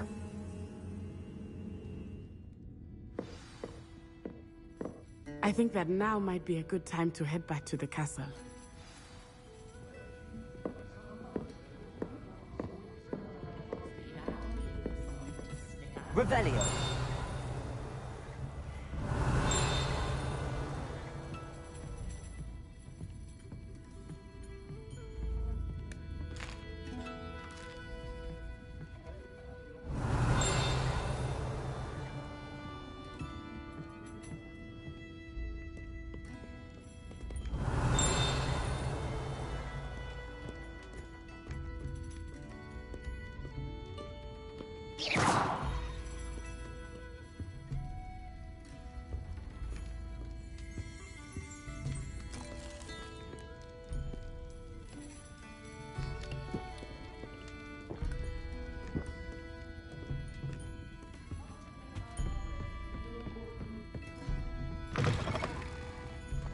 I think that now might be a good time to head back to the castle. Revelio.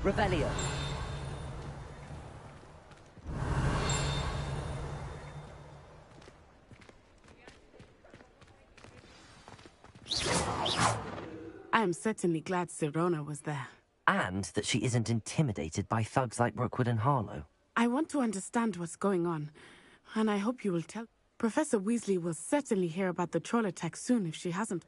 Revelio. I am certainly glad Sirona was there. And that she isn't intimidated by thugs like Rookwood and Harlow. I want to understand what's going on, and I hope you will tell. Professor Weasley will certainly hear about the troll attack soon if she hasn't.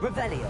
Revelio.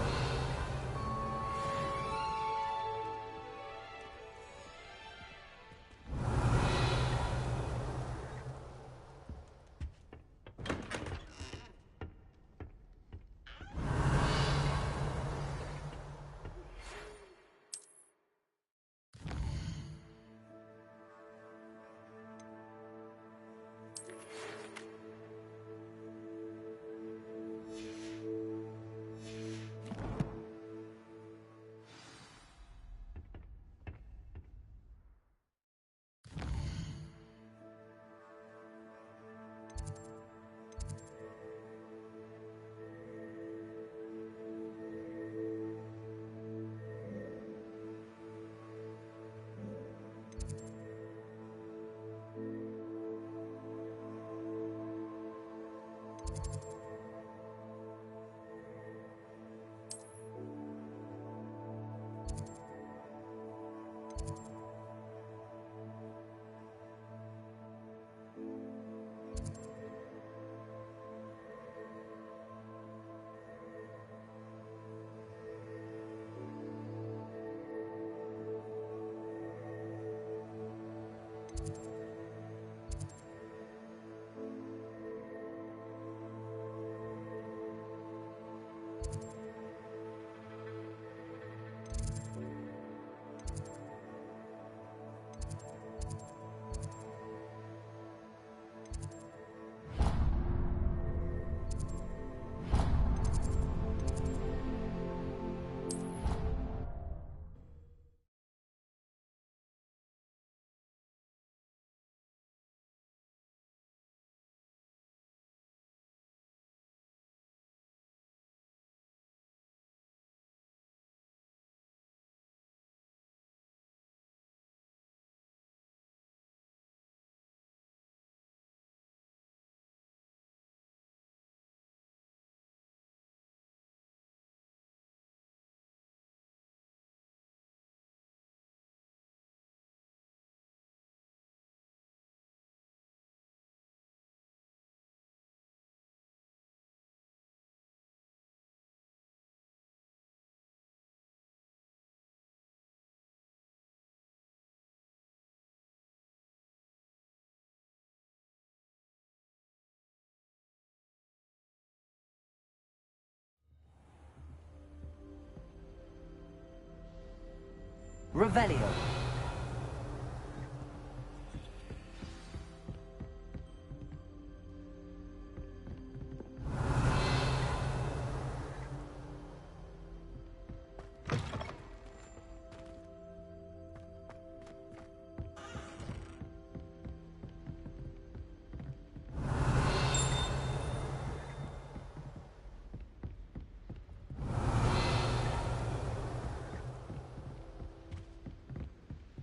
Revelio.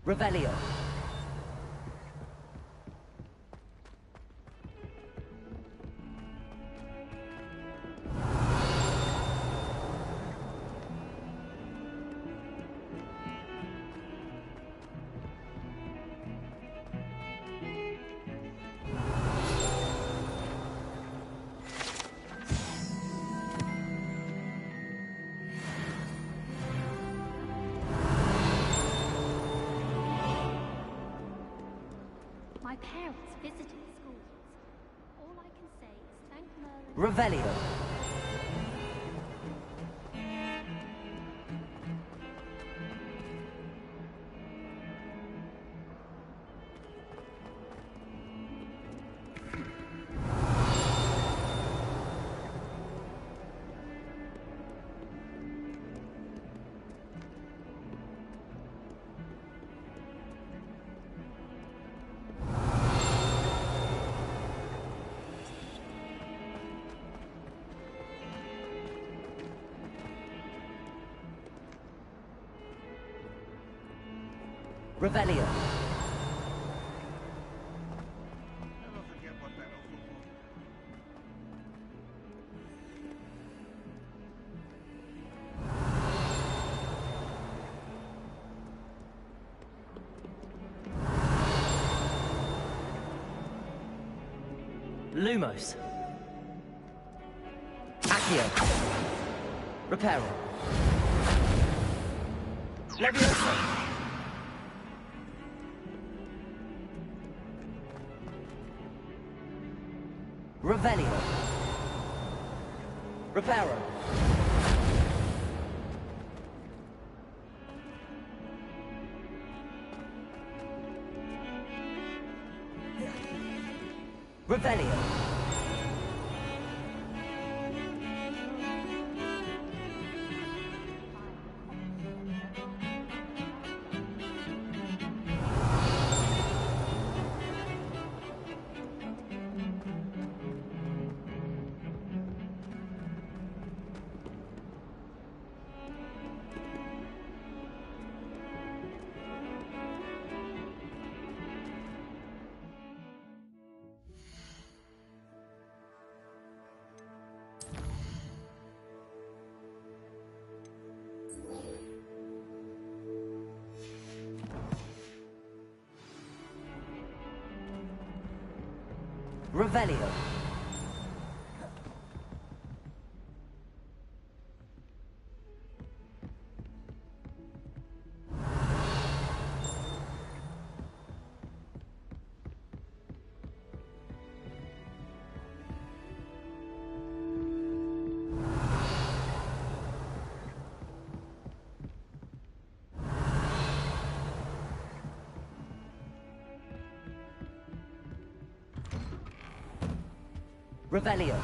Revelio. My parents visited the school. All I can say is thank Merlin. Revelio. Revelio. Lumos. Accio. Reparo. Leviosa. Revelio. Reparo. Revelio. Revelio. Revelio.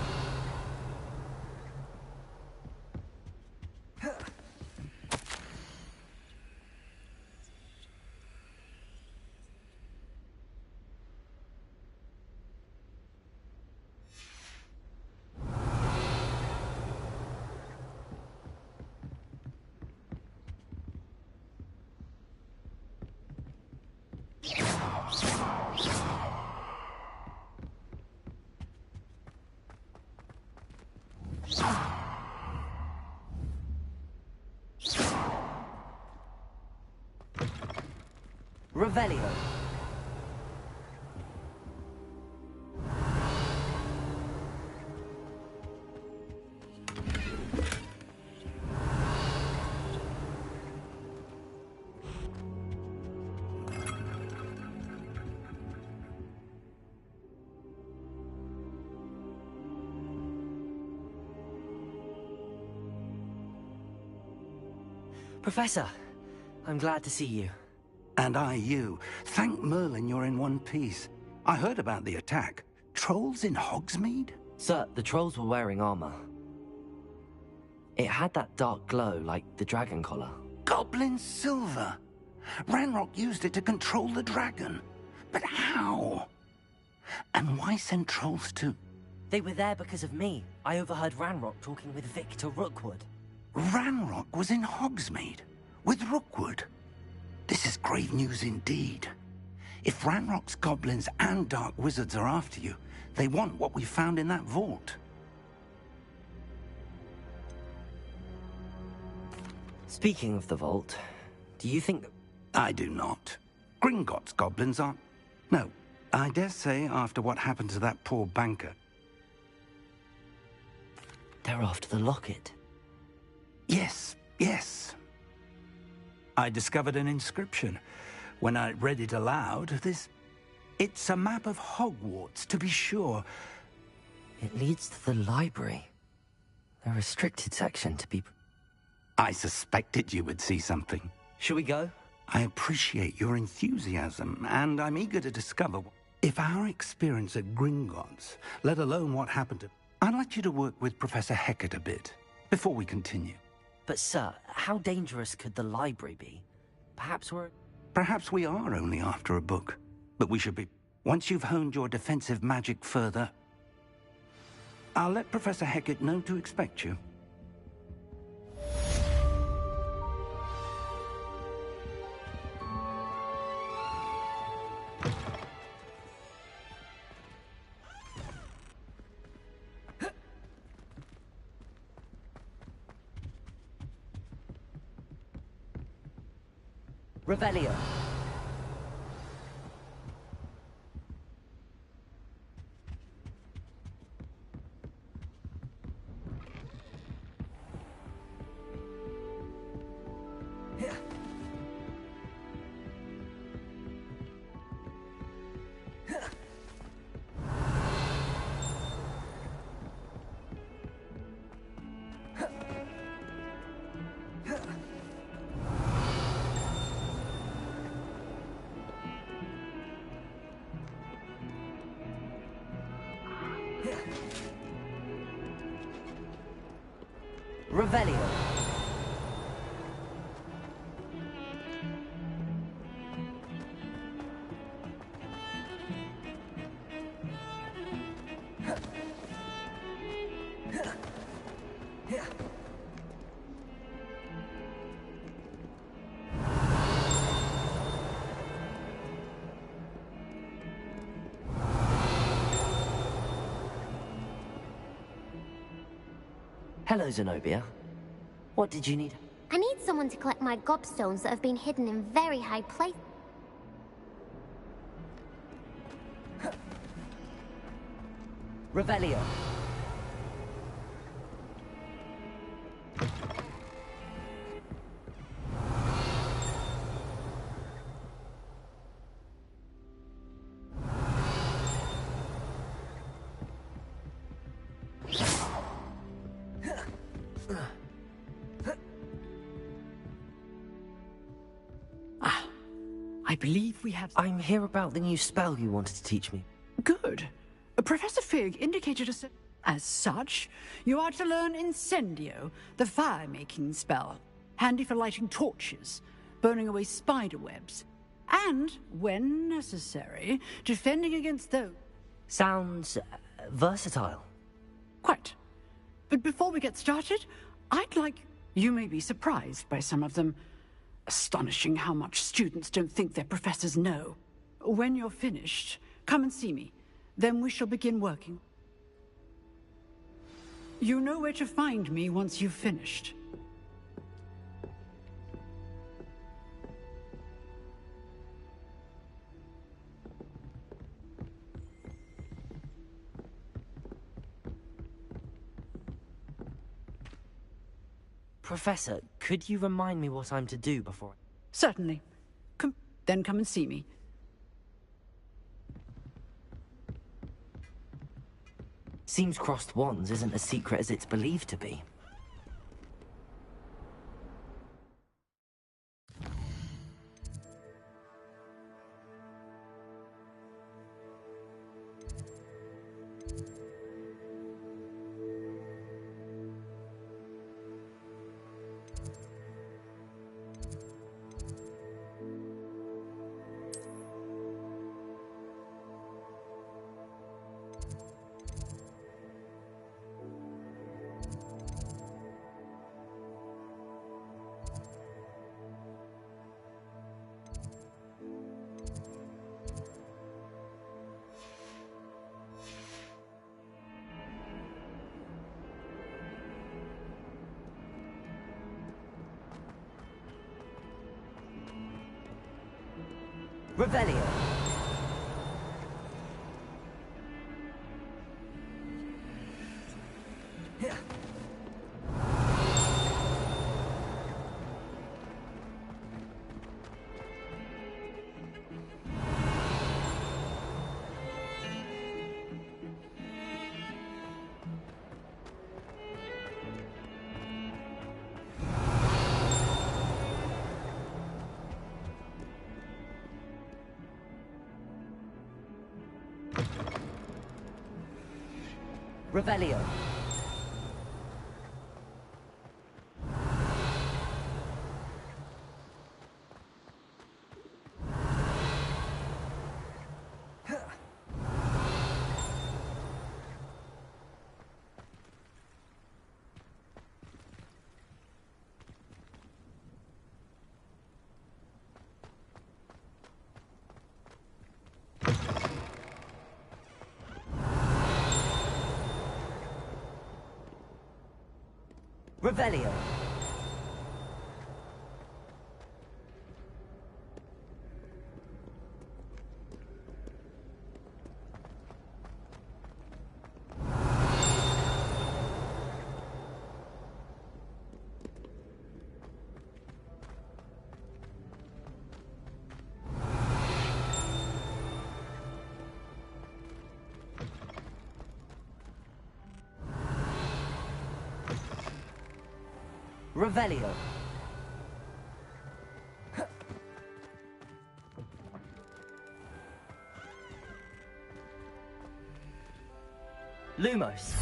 Revelio. Professor, I'm glad to see you. And I you. Thank Merlin you're in one piece. I heard about the attack. Trolls in Hogsmeade? Sir, the trolls were wearing armor. It had that dark glow like the dragon collar. Goblin silver! Ranrock used it to control the dragon. But how? And why send trolls to... They were there because of me. I overheard Ranrock talking with Victor Rookwood. Ranrock was in Hogsmeade? With Rookwood? This is grave news indeed. If Ranrock's goblins and dark wizards are after you, they want what we found in that vault. Speaking of the vault, do you think that... I do not. Gringotts goblins aren't... No, I dare say after what happened to that poor banker. They're after the locket. Yes, yes. I discovered an inscription. When I read it aloud, it's a map of Hogwarts, to be sure. It leads to the library. A restricted section to be... I suspected you would see something. Shall we go? I appreciate your enthusiasm, and I'm eager to discover if our experience at Gringotts, let alone what happened to... I'd like you to work with Professor Hecat a bit, before we continue. But sir, how dangerous could the library be? Perhaps we are only after a book, but we should be... Once you've honed your defensive magic further, I'll let Professor Hecat know to expect you. Revelio. Revelio. Hello, Zenobia. What did you need? I need someone to collect my gobstones that have been hidden in very high places. Revelio. I believe we have... I'm here about the new spell you wanted to teach me. Good. Professor Fig indicated us... As such, you are to learn Incendio, the fire-making spell. Handy for lighting torches, burning away spider webs, and, when necessary, defending against those... Sounds versatile. Quite. But before we get started, I'd like... You may be surprised by some of them. Astonishing how much students don't think their professors know. When you're finished, come and see me. Then we shall begin working. You know where to find me once you've finished. Professor, could you remind me what I'm to do before... Certainly. Then come and see me. Seems crossed wands isn't as secret as it's believed to be. Revelio. Revelio. Revelio. Revelio. Lumos.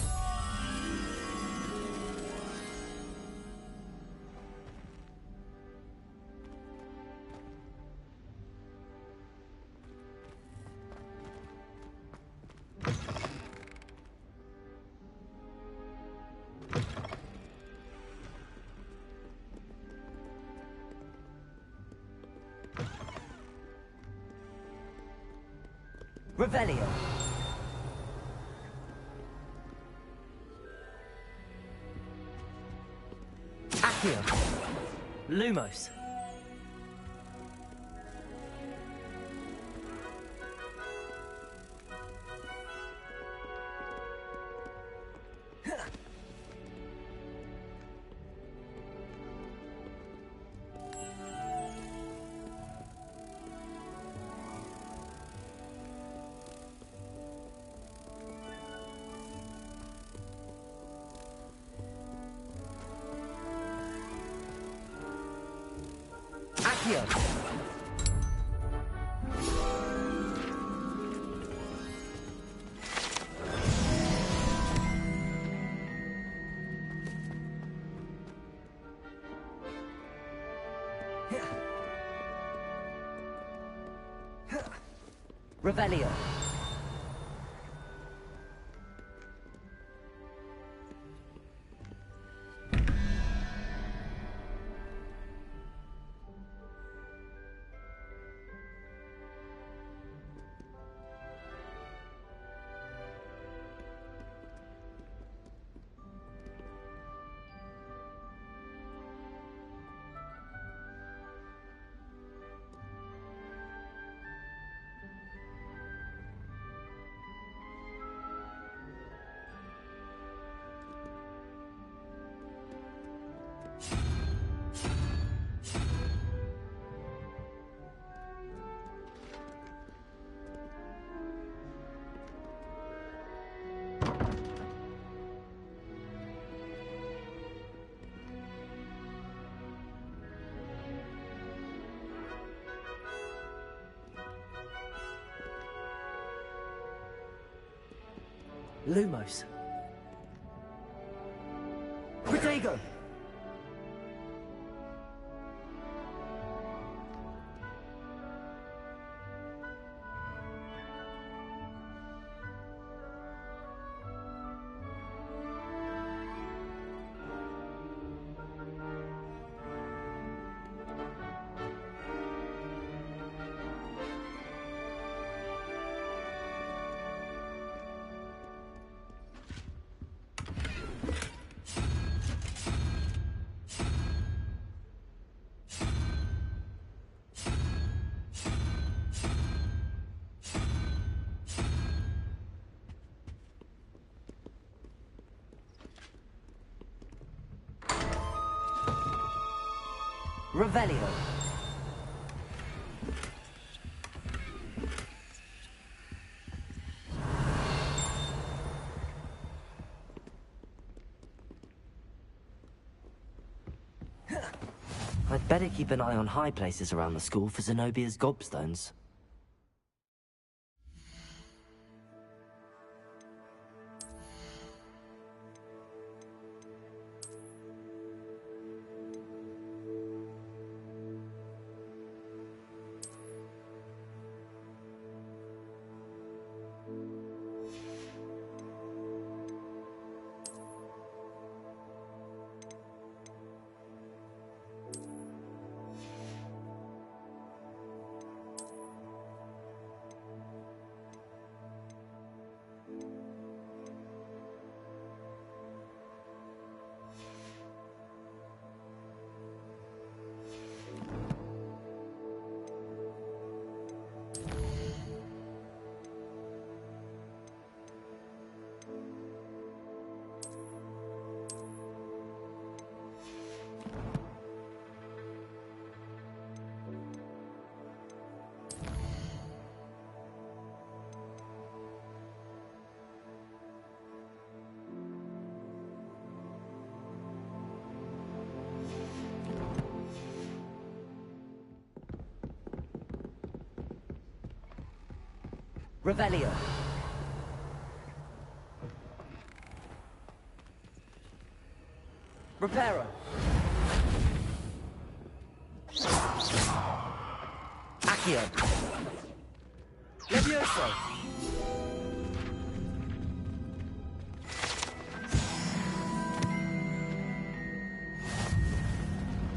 Revelio. Accio. Lumos. Accio. Revelio. Lumos. Protego. Revelio. I'd better keep an eye on high places around the school for Zenobia's gobstones. Revelio. Reparo. Accio. Levioso.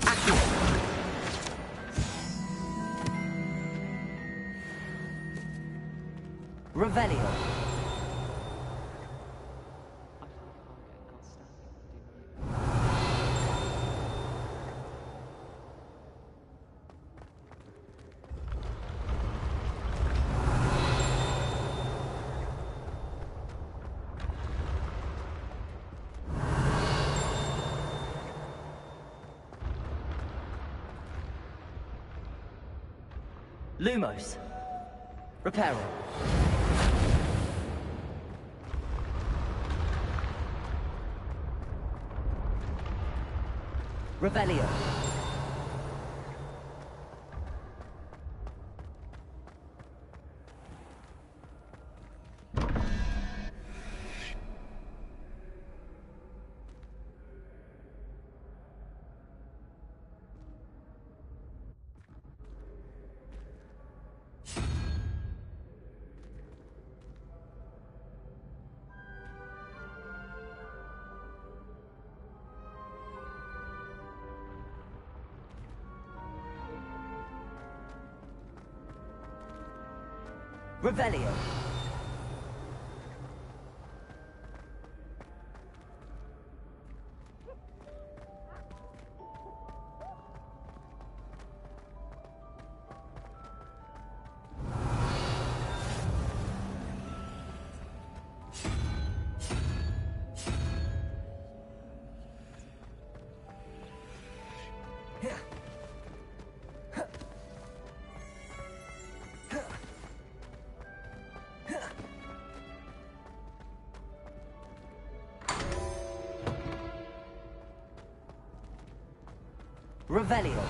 Accio. Revelio. Lumos. Reparo. Revelio. Revelio. Revelio.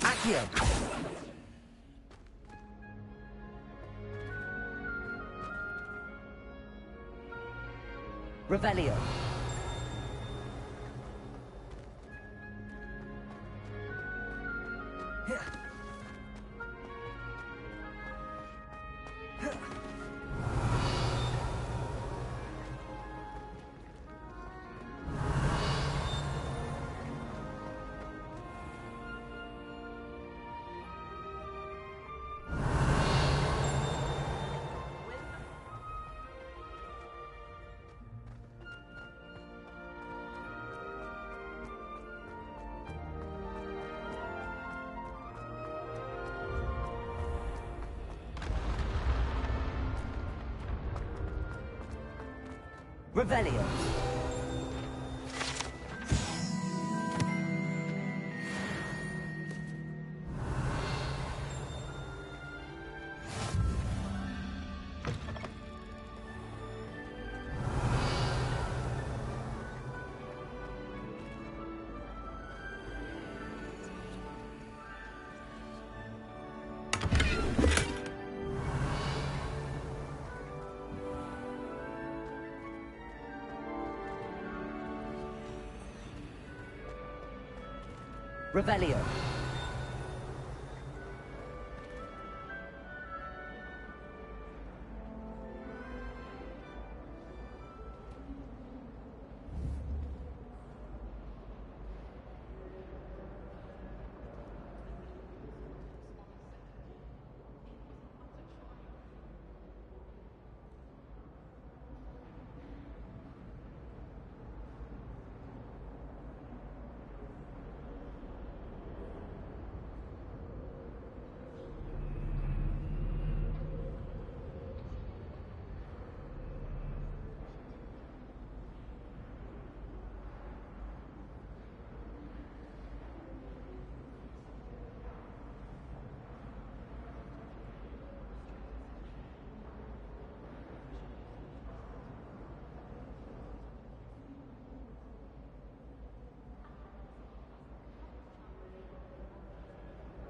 Accio. Revelio. Revelio. Revelio.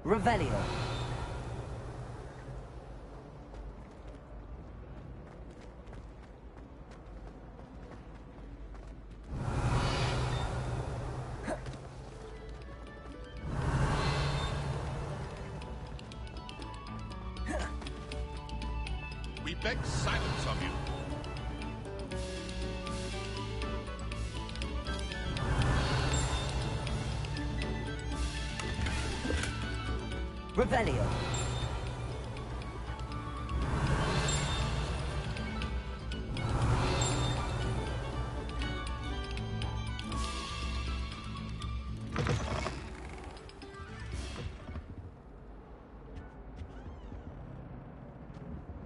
Revelio. We beg silence of you. Revelio.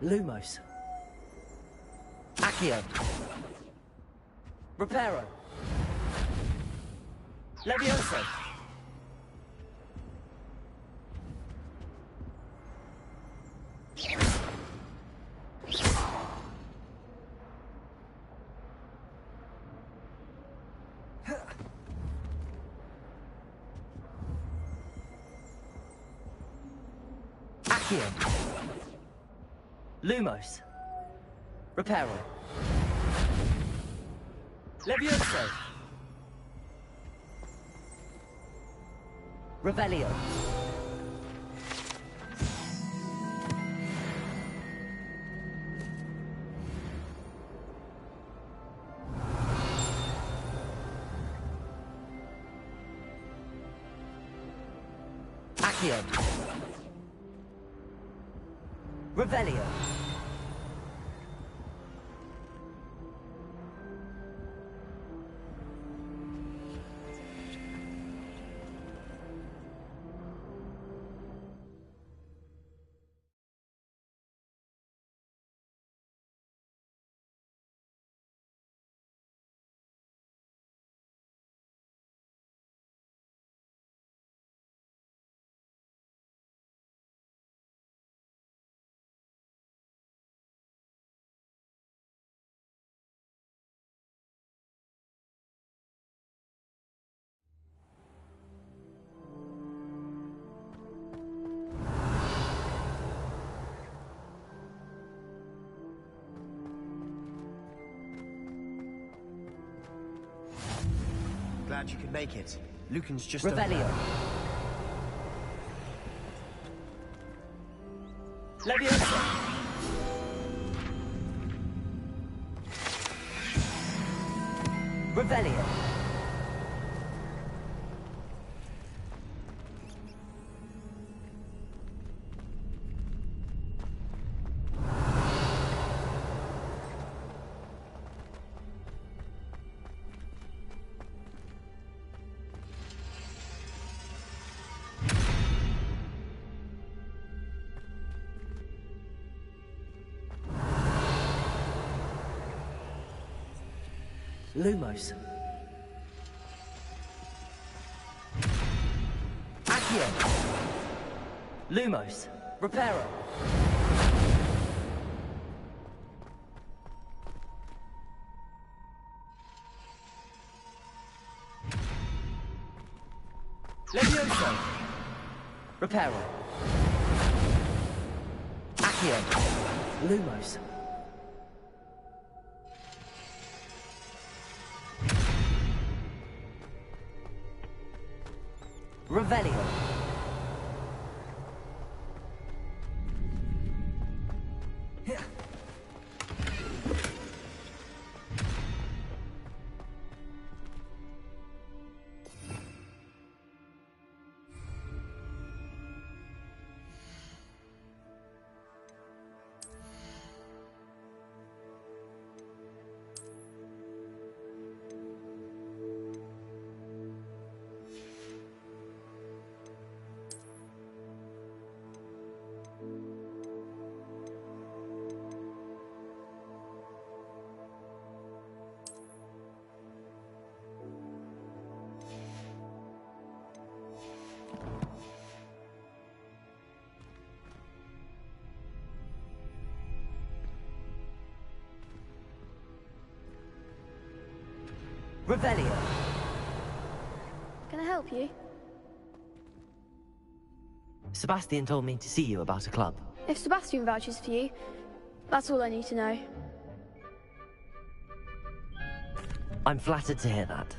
Lumos. Accio. Reparo. Levioso. Accio. Lumos. Reparo. Levioso. Revelio. Accio. Revelio. Glad you could make it. Lucan's just Revelio. Levioso. Revelio. Lumos. Accio. Lumos. Reparo. Levioso. Reparo. Accio. Lumos. Revelio. Revelio. Can I help you? Sebastian told me to see you about a club. If Sebastian vouches for you, that's all I need to know. I'm flattered to hear that.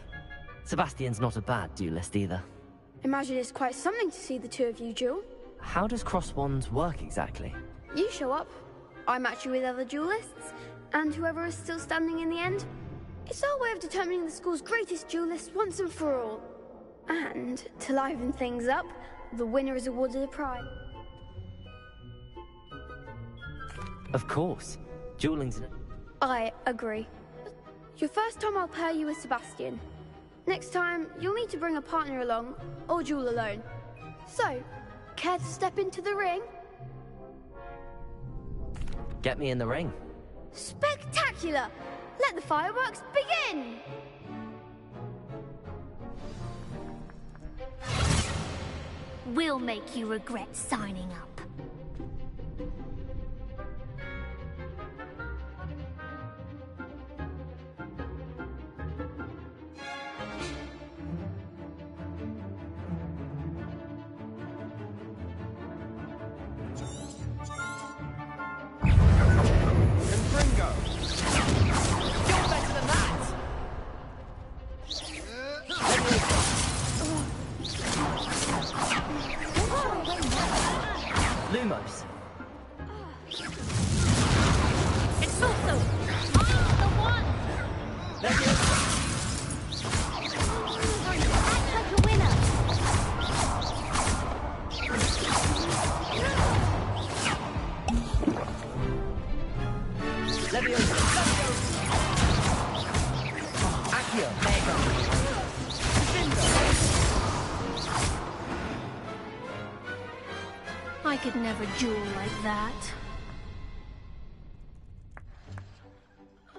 Sebastian's not a bad duelist either. Imagine it's quite something to see the two of you duel. How does cross wands work exactly? You show up, I match you with other duelists, and whoever is still standing in the end. It's our way of determining the school's greatest duelist once and for all. And, to liven things up, the winner is awarded a prize. Of course. Dueling's... I agree. Your first time I'll pair you with Sebastian. Next time, you'll need to bring a partner along, or duel alone. So, care to step into the ring? Get me in the ring. Spectacular! Let the fireworks begin! We'll make you regret signing up. Lumos. It's also the one. Act like a winner. Leviosa. Accio. Mega. I could never duel like that.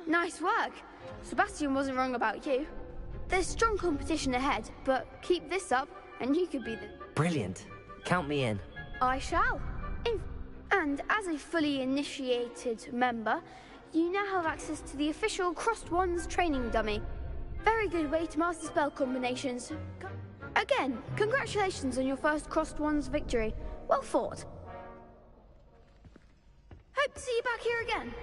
Nice work. Sebastian wasn't wrong about you. There's strong competition ahead, but keep this up and you could be the... Brilliant. Count me in. I shall. And as a fully initiated member, you now have access to the official Crossed Wands training dummy. Very good way to master spell combinations. Again, congratulations on your first Crossed Wands victory. Well fought. Hope to see you back here again.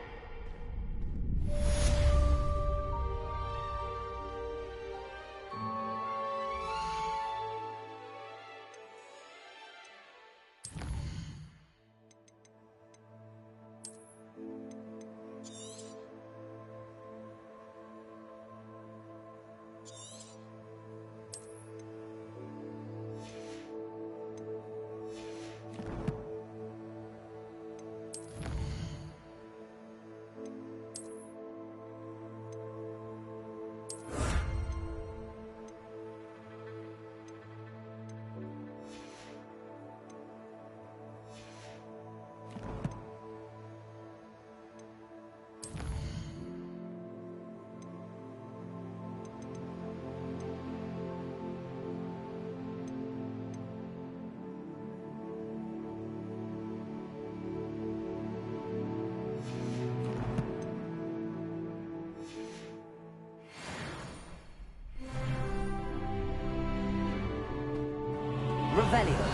Revelio.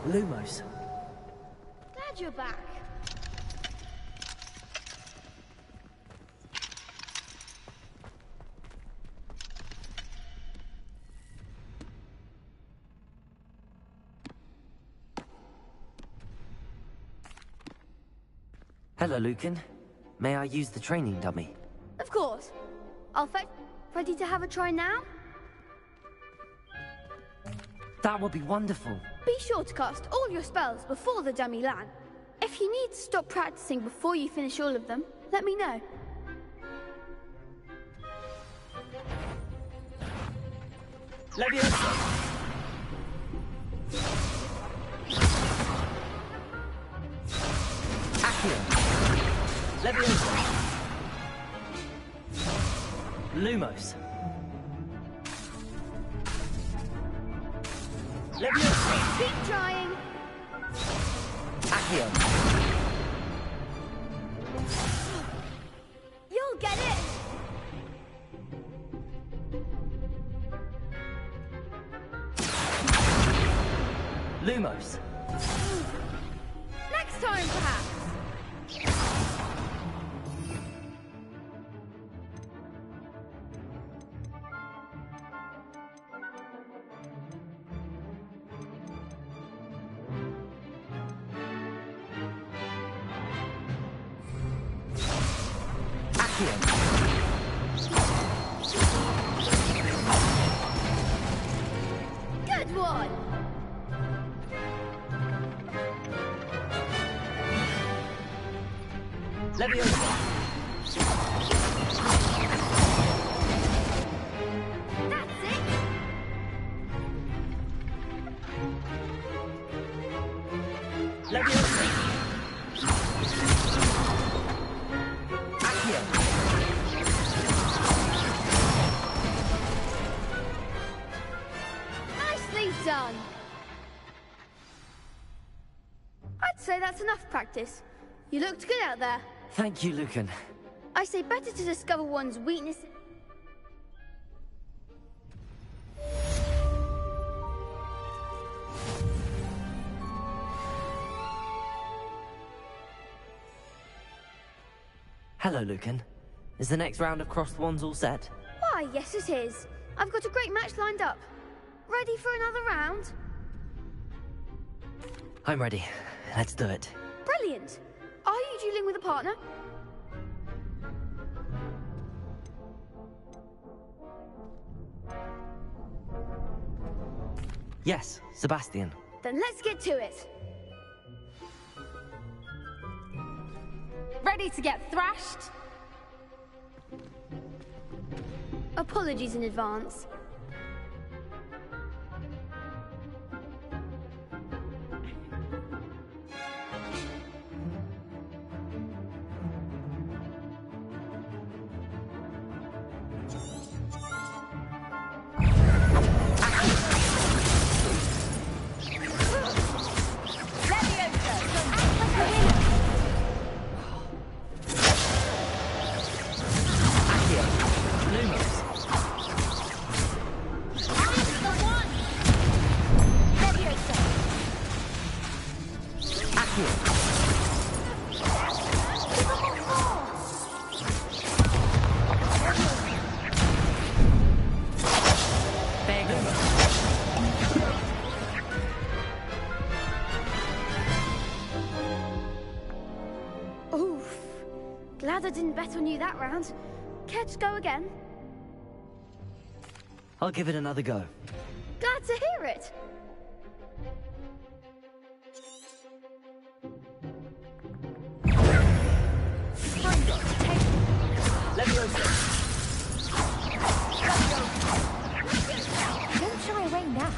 Lumos. Glad you're back. Hello, Lucan. May I use the training dummy? Of course. I'll fetch... Ready to have a try now? That would be wonderful. Be sure to cast all your spells before the dummy lands. If you need to stop practicing before you finish all of them, let me know. Leviosa. Accio. Leviosa. Lumos. Leviosa. Keep trying. Accio. You'll get it. Lumos. Next time, perhaps. Good one. Leviosa. That's it. Leviosa. Accio. Nicely done. I'd say that's enough practice. You looked good out there. Thank you, Lucan. I say better to discover one's weakness. Hello, Lucan. Is the next round of Crossed Wands all set? Why, yes it is. I've got a great match lined up. Ready for another round? I'm ready. Let's do it. Brilliant. Are you dueling with a partner? Yes, Sebastian. Then let's get to it. Ready to get thrashed? Apologies in advance. Oof. Glad I didn't bet on you that round. Care to go again? I'll give it another go. Glad to hear it. Don't shy away now.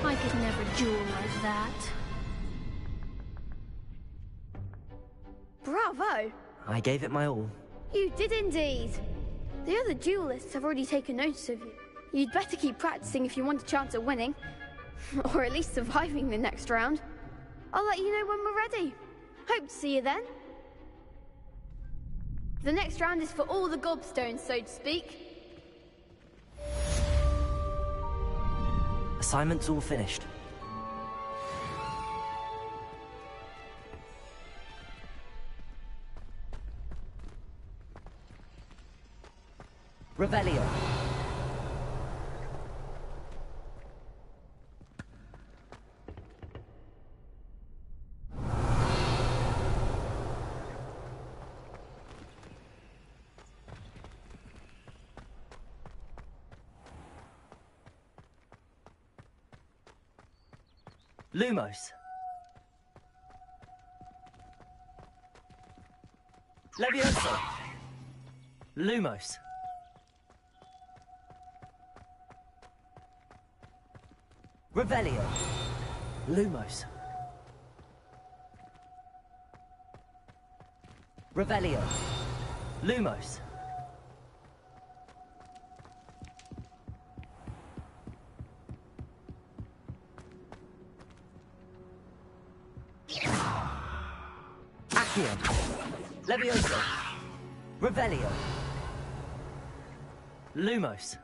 I could never duel like that. Bravo! I gave it my all. You did indeed. The other duelists have already taken notice of you. You'd better keep practicing if you want a chance at winning. Or at least surviving the next round. I'll let you know when we're ready. Hope to see you then. The next round is for all the gobstones, so to speak. Assignment's all finished. Revelio. Lumos. Leviosa. Lumos. Revelio. Lumos. Revelio. Lumos. Accio. Leviosa. Revelio. Lumos.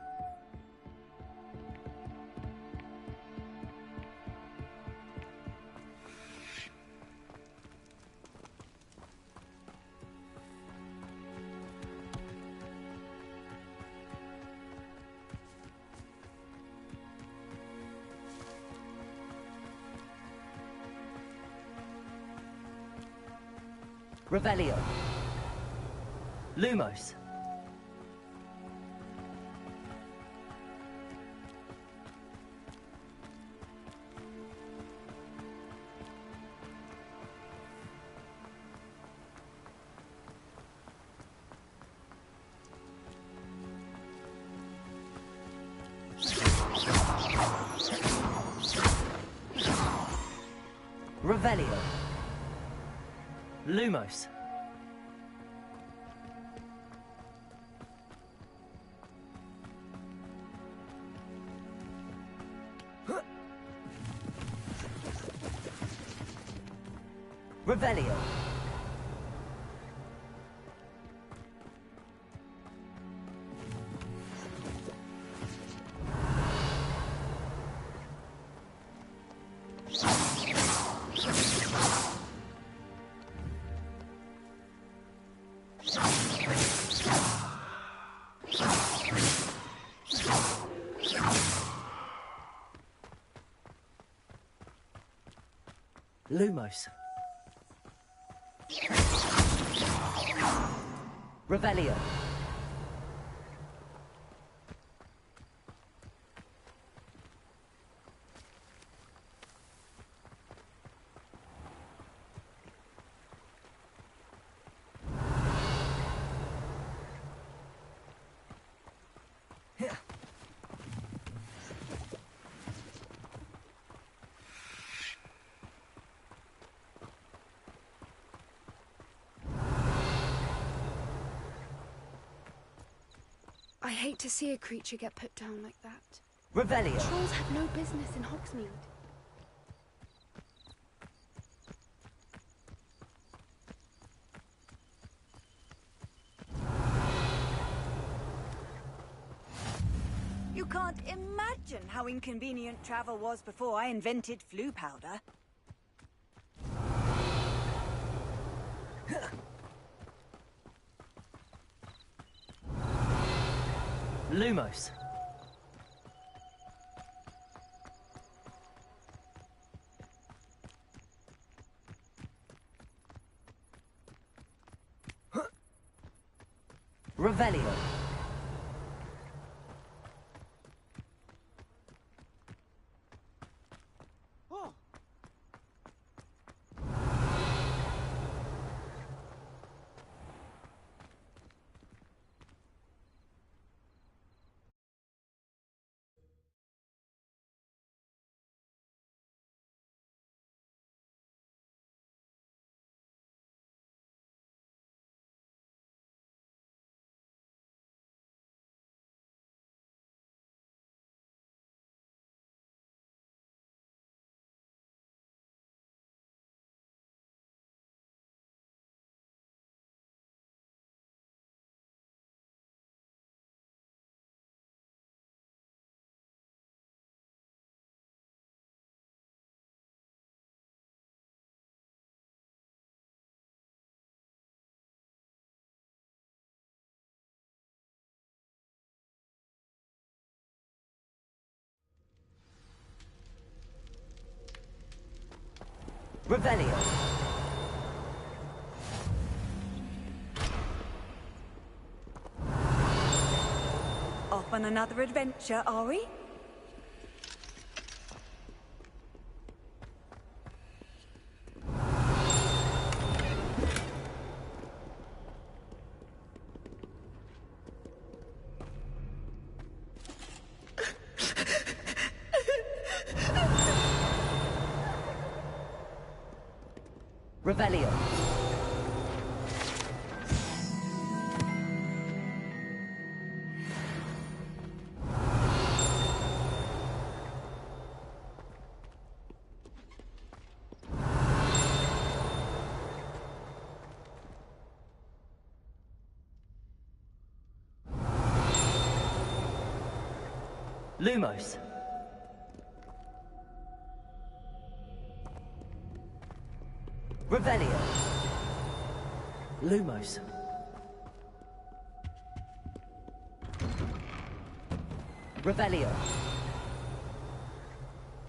Revelio. Lumos. Revelio. Lumos. Revelio. Lumos. Revelio. I hate to see a creature get put down like that. Revelio. Trolls have no business in Hogsmeade. You can't imagine how inconvenient travel was before I invented flu powder. Lumos. Revelio. Revelio. Off on another adventure, are we? Revelio. Lumos. Revelio. Lumos. Revelio.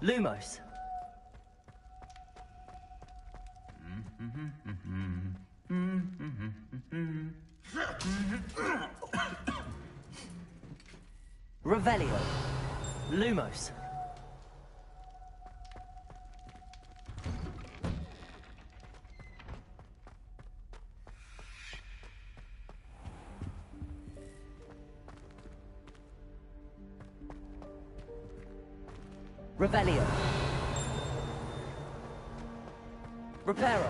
Lumos. Revelio. Lumos. Revelio. Reparo.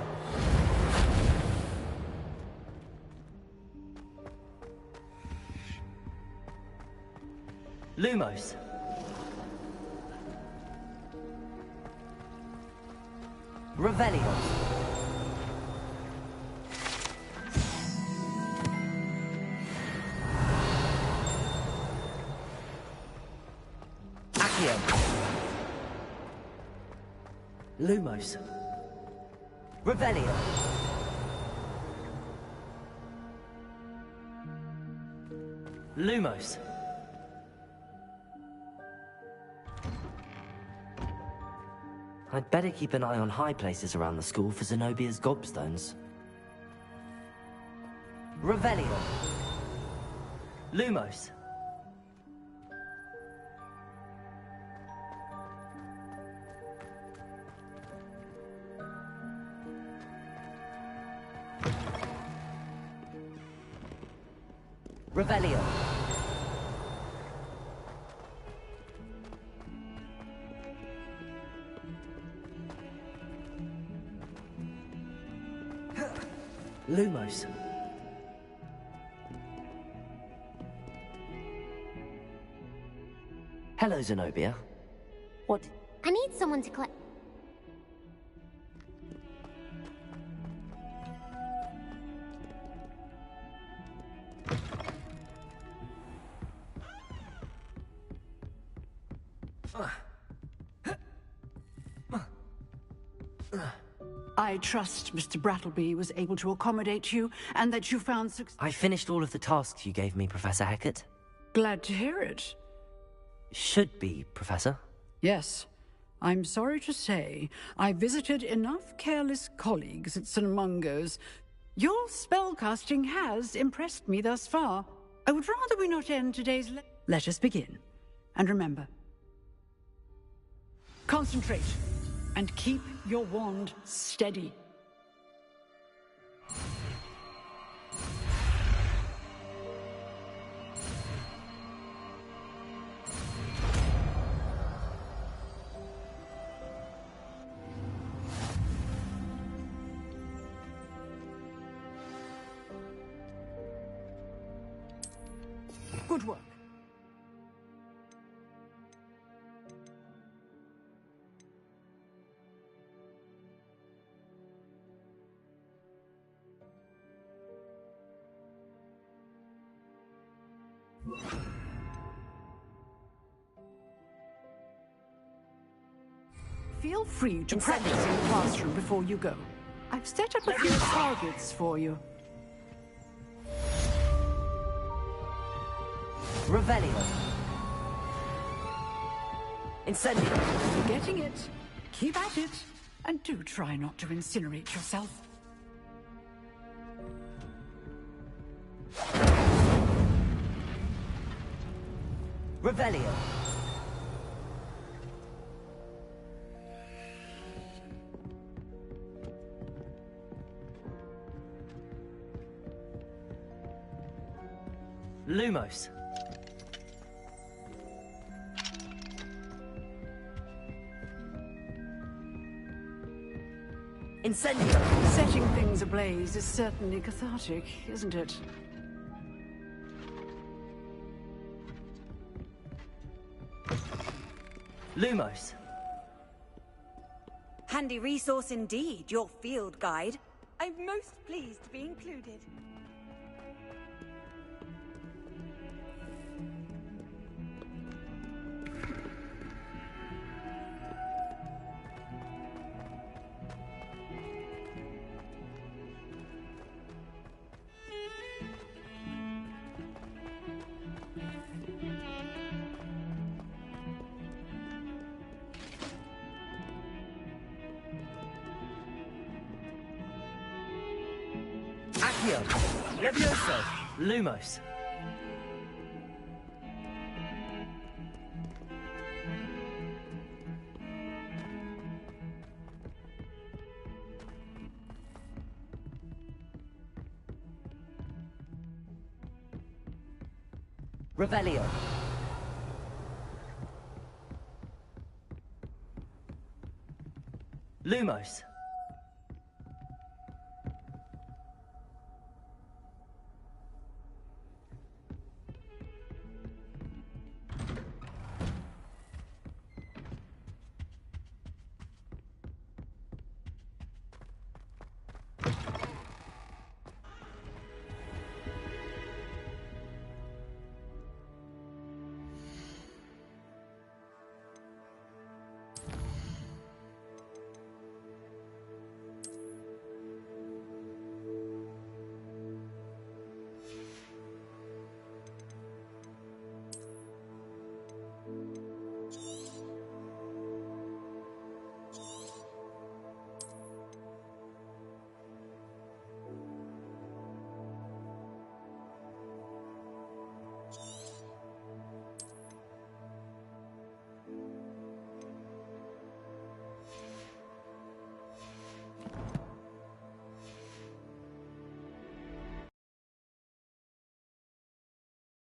Lumos. Revelio. Accio. Lumos. Revelio. Lumos. I'd better keep an eye on high places around the school for Zenobia's gobstones. Revelio. Lumos. Revelio. Lumos. Hello, Zenobia. What? I need someone to collect. I trust Mr. Brattleby was able to accommodate you and that you found success. I finished all of the tasks you gave me, Professor Hackett. Glad to hear it. Should be, Professor. Yes. I'm sorry to say, I visited enough careless colleagues at St. Mungo's. Your spellcasting has impressed me thus far. I would rather we not end today's Let us begin. And remember, concentrate and keep your wand steady. Good work. Feel free to practice in the classroom before you go. I've set up a few targets for you. Revelio. Incendio. You're getting it. Keep at it. And do try not to incinerate yourself. Revelio. Lumos. Incendio! Setting things ablaze is certainly cathartic, isn't it? Lumos. Handy resource indeed, your field guide. I'm most pleased to be included. Accio. Levioso. Lumos. Revelio. Lumos.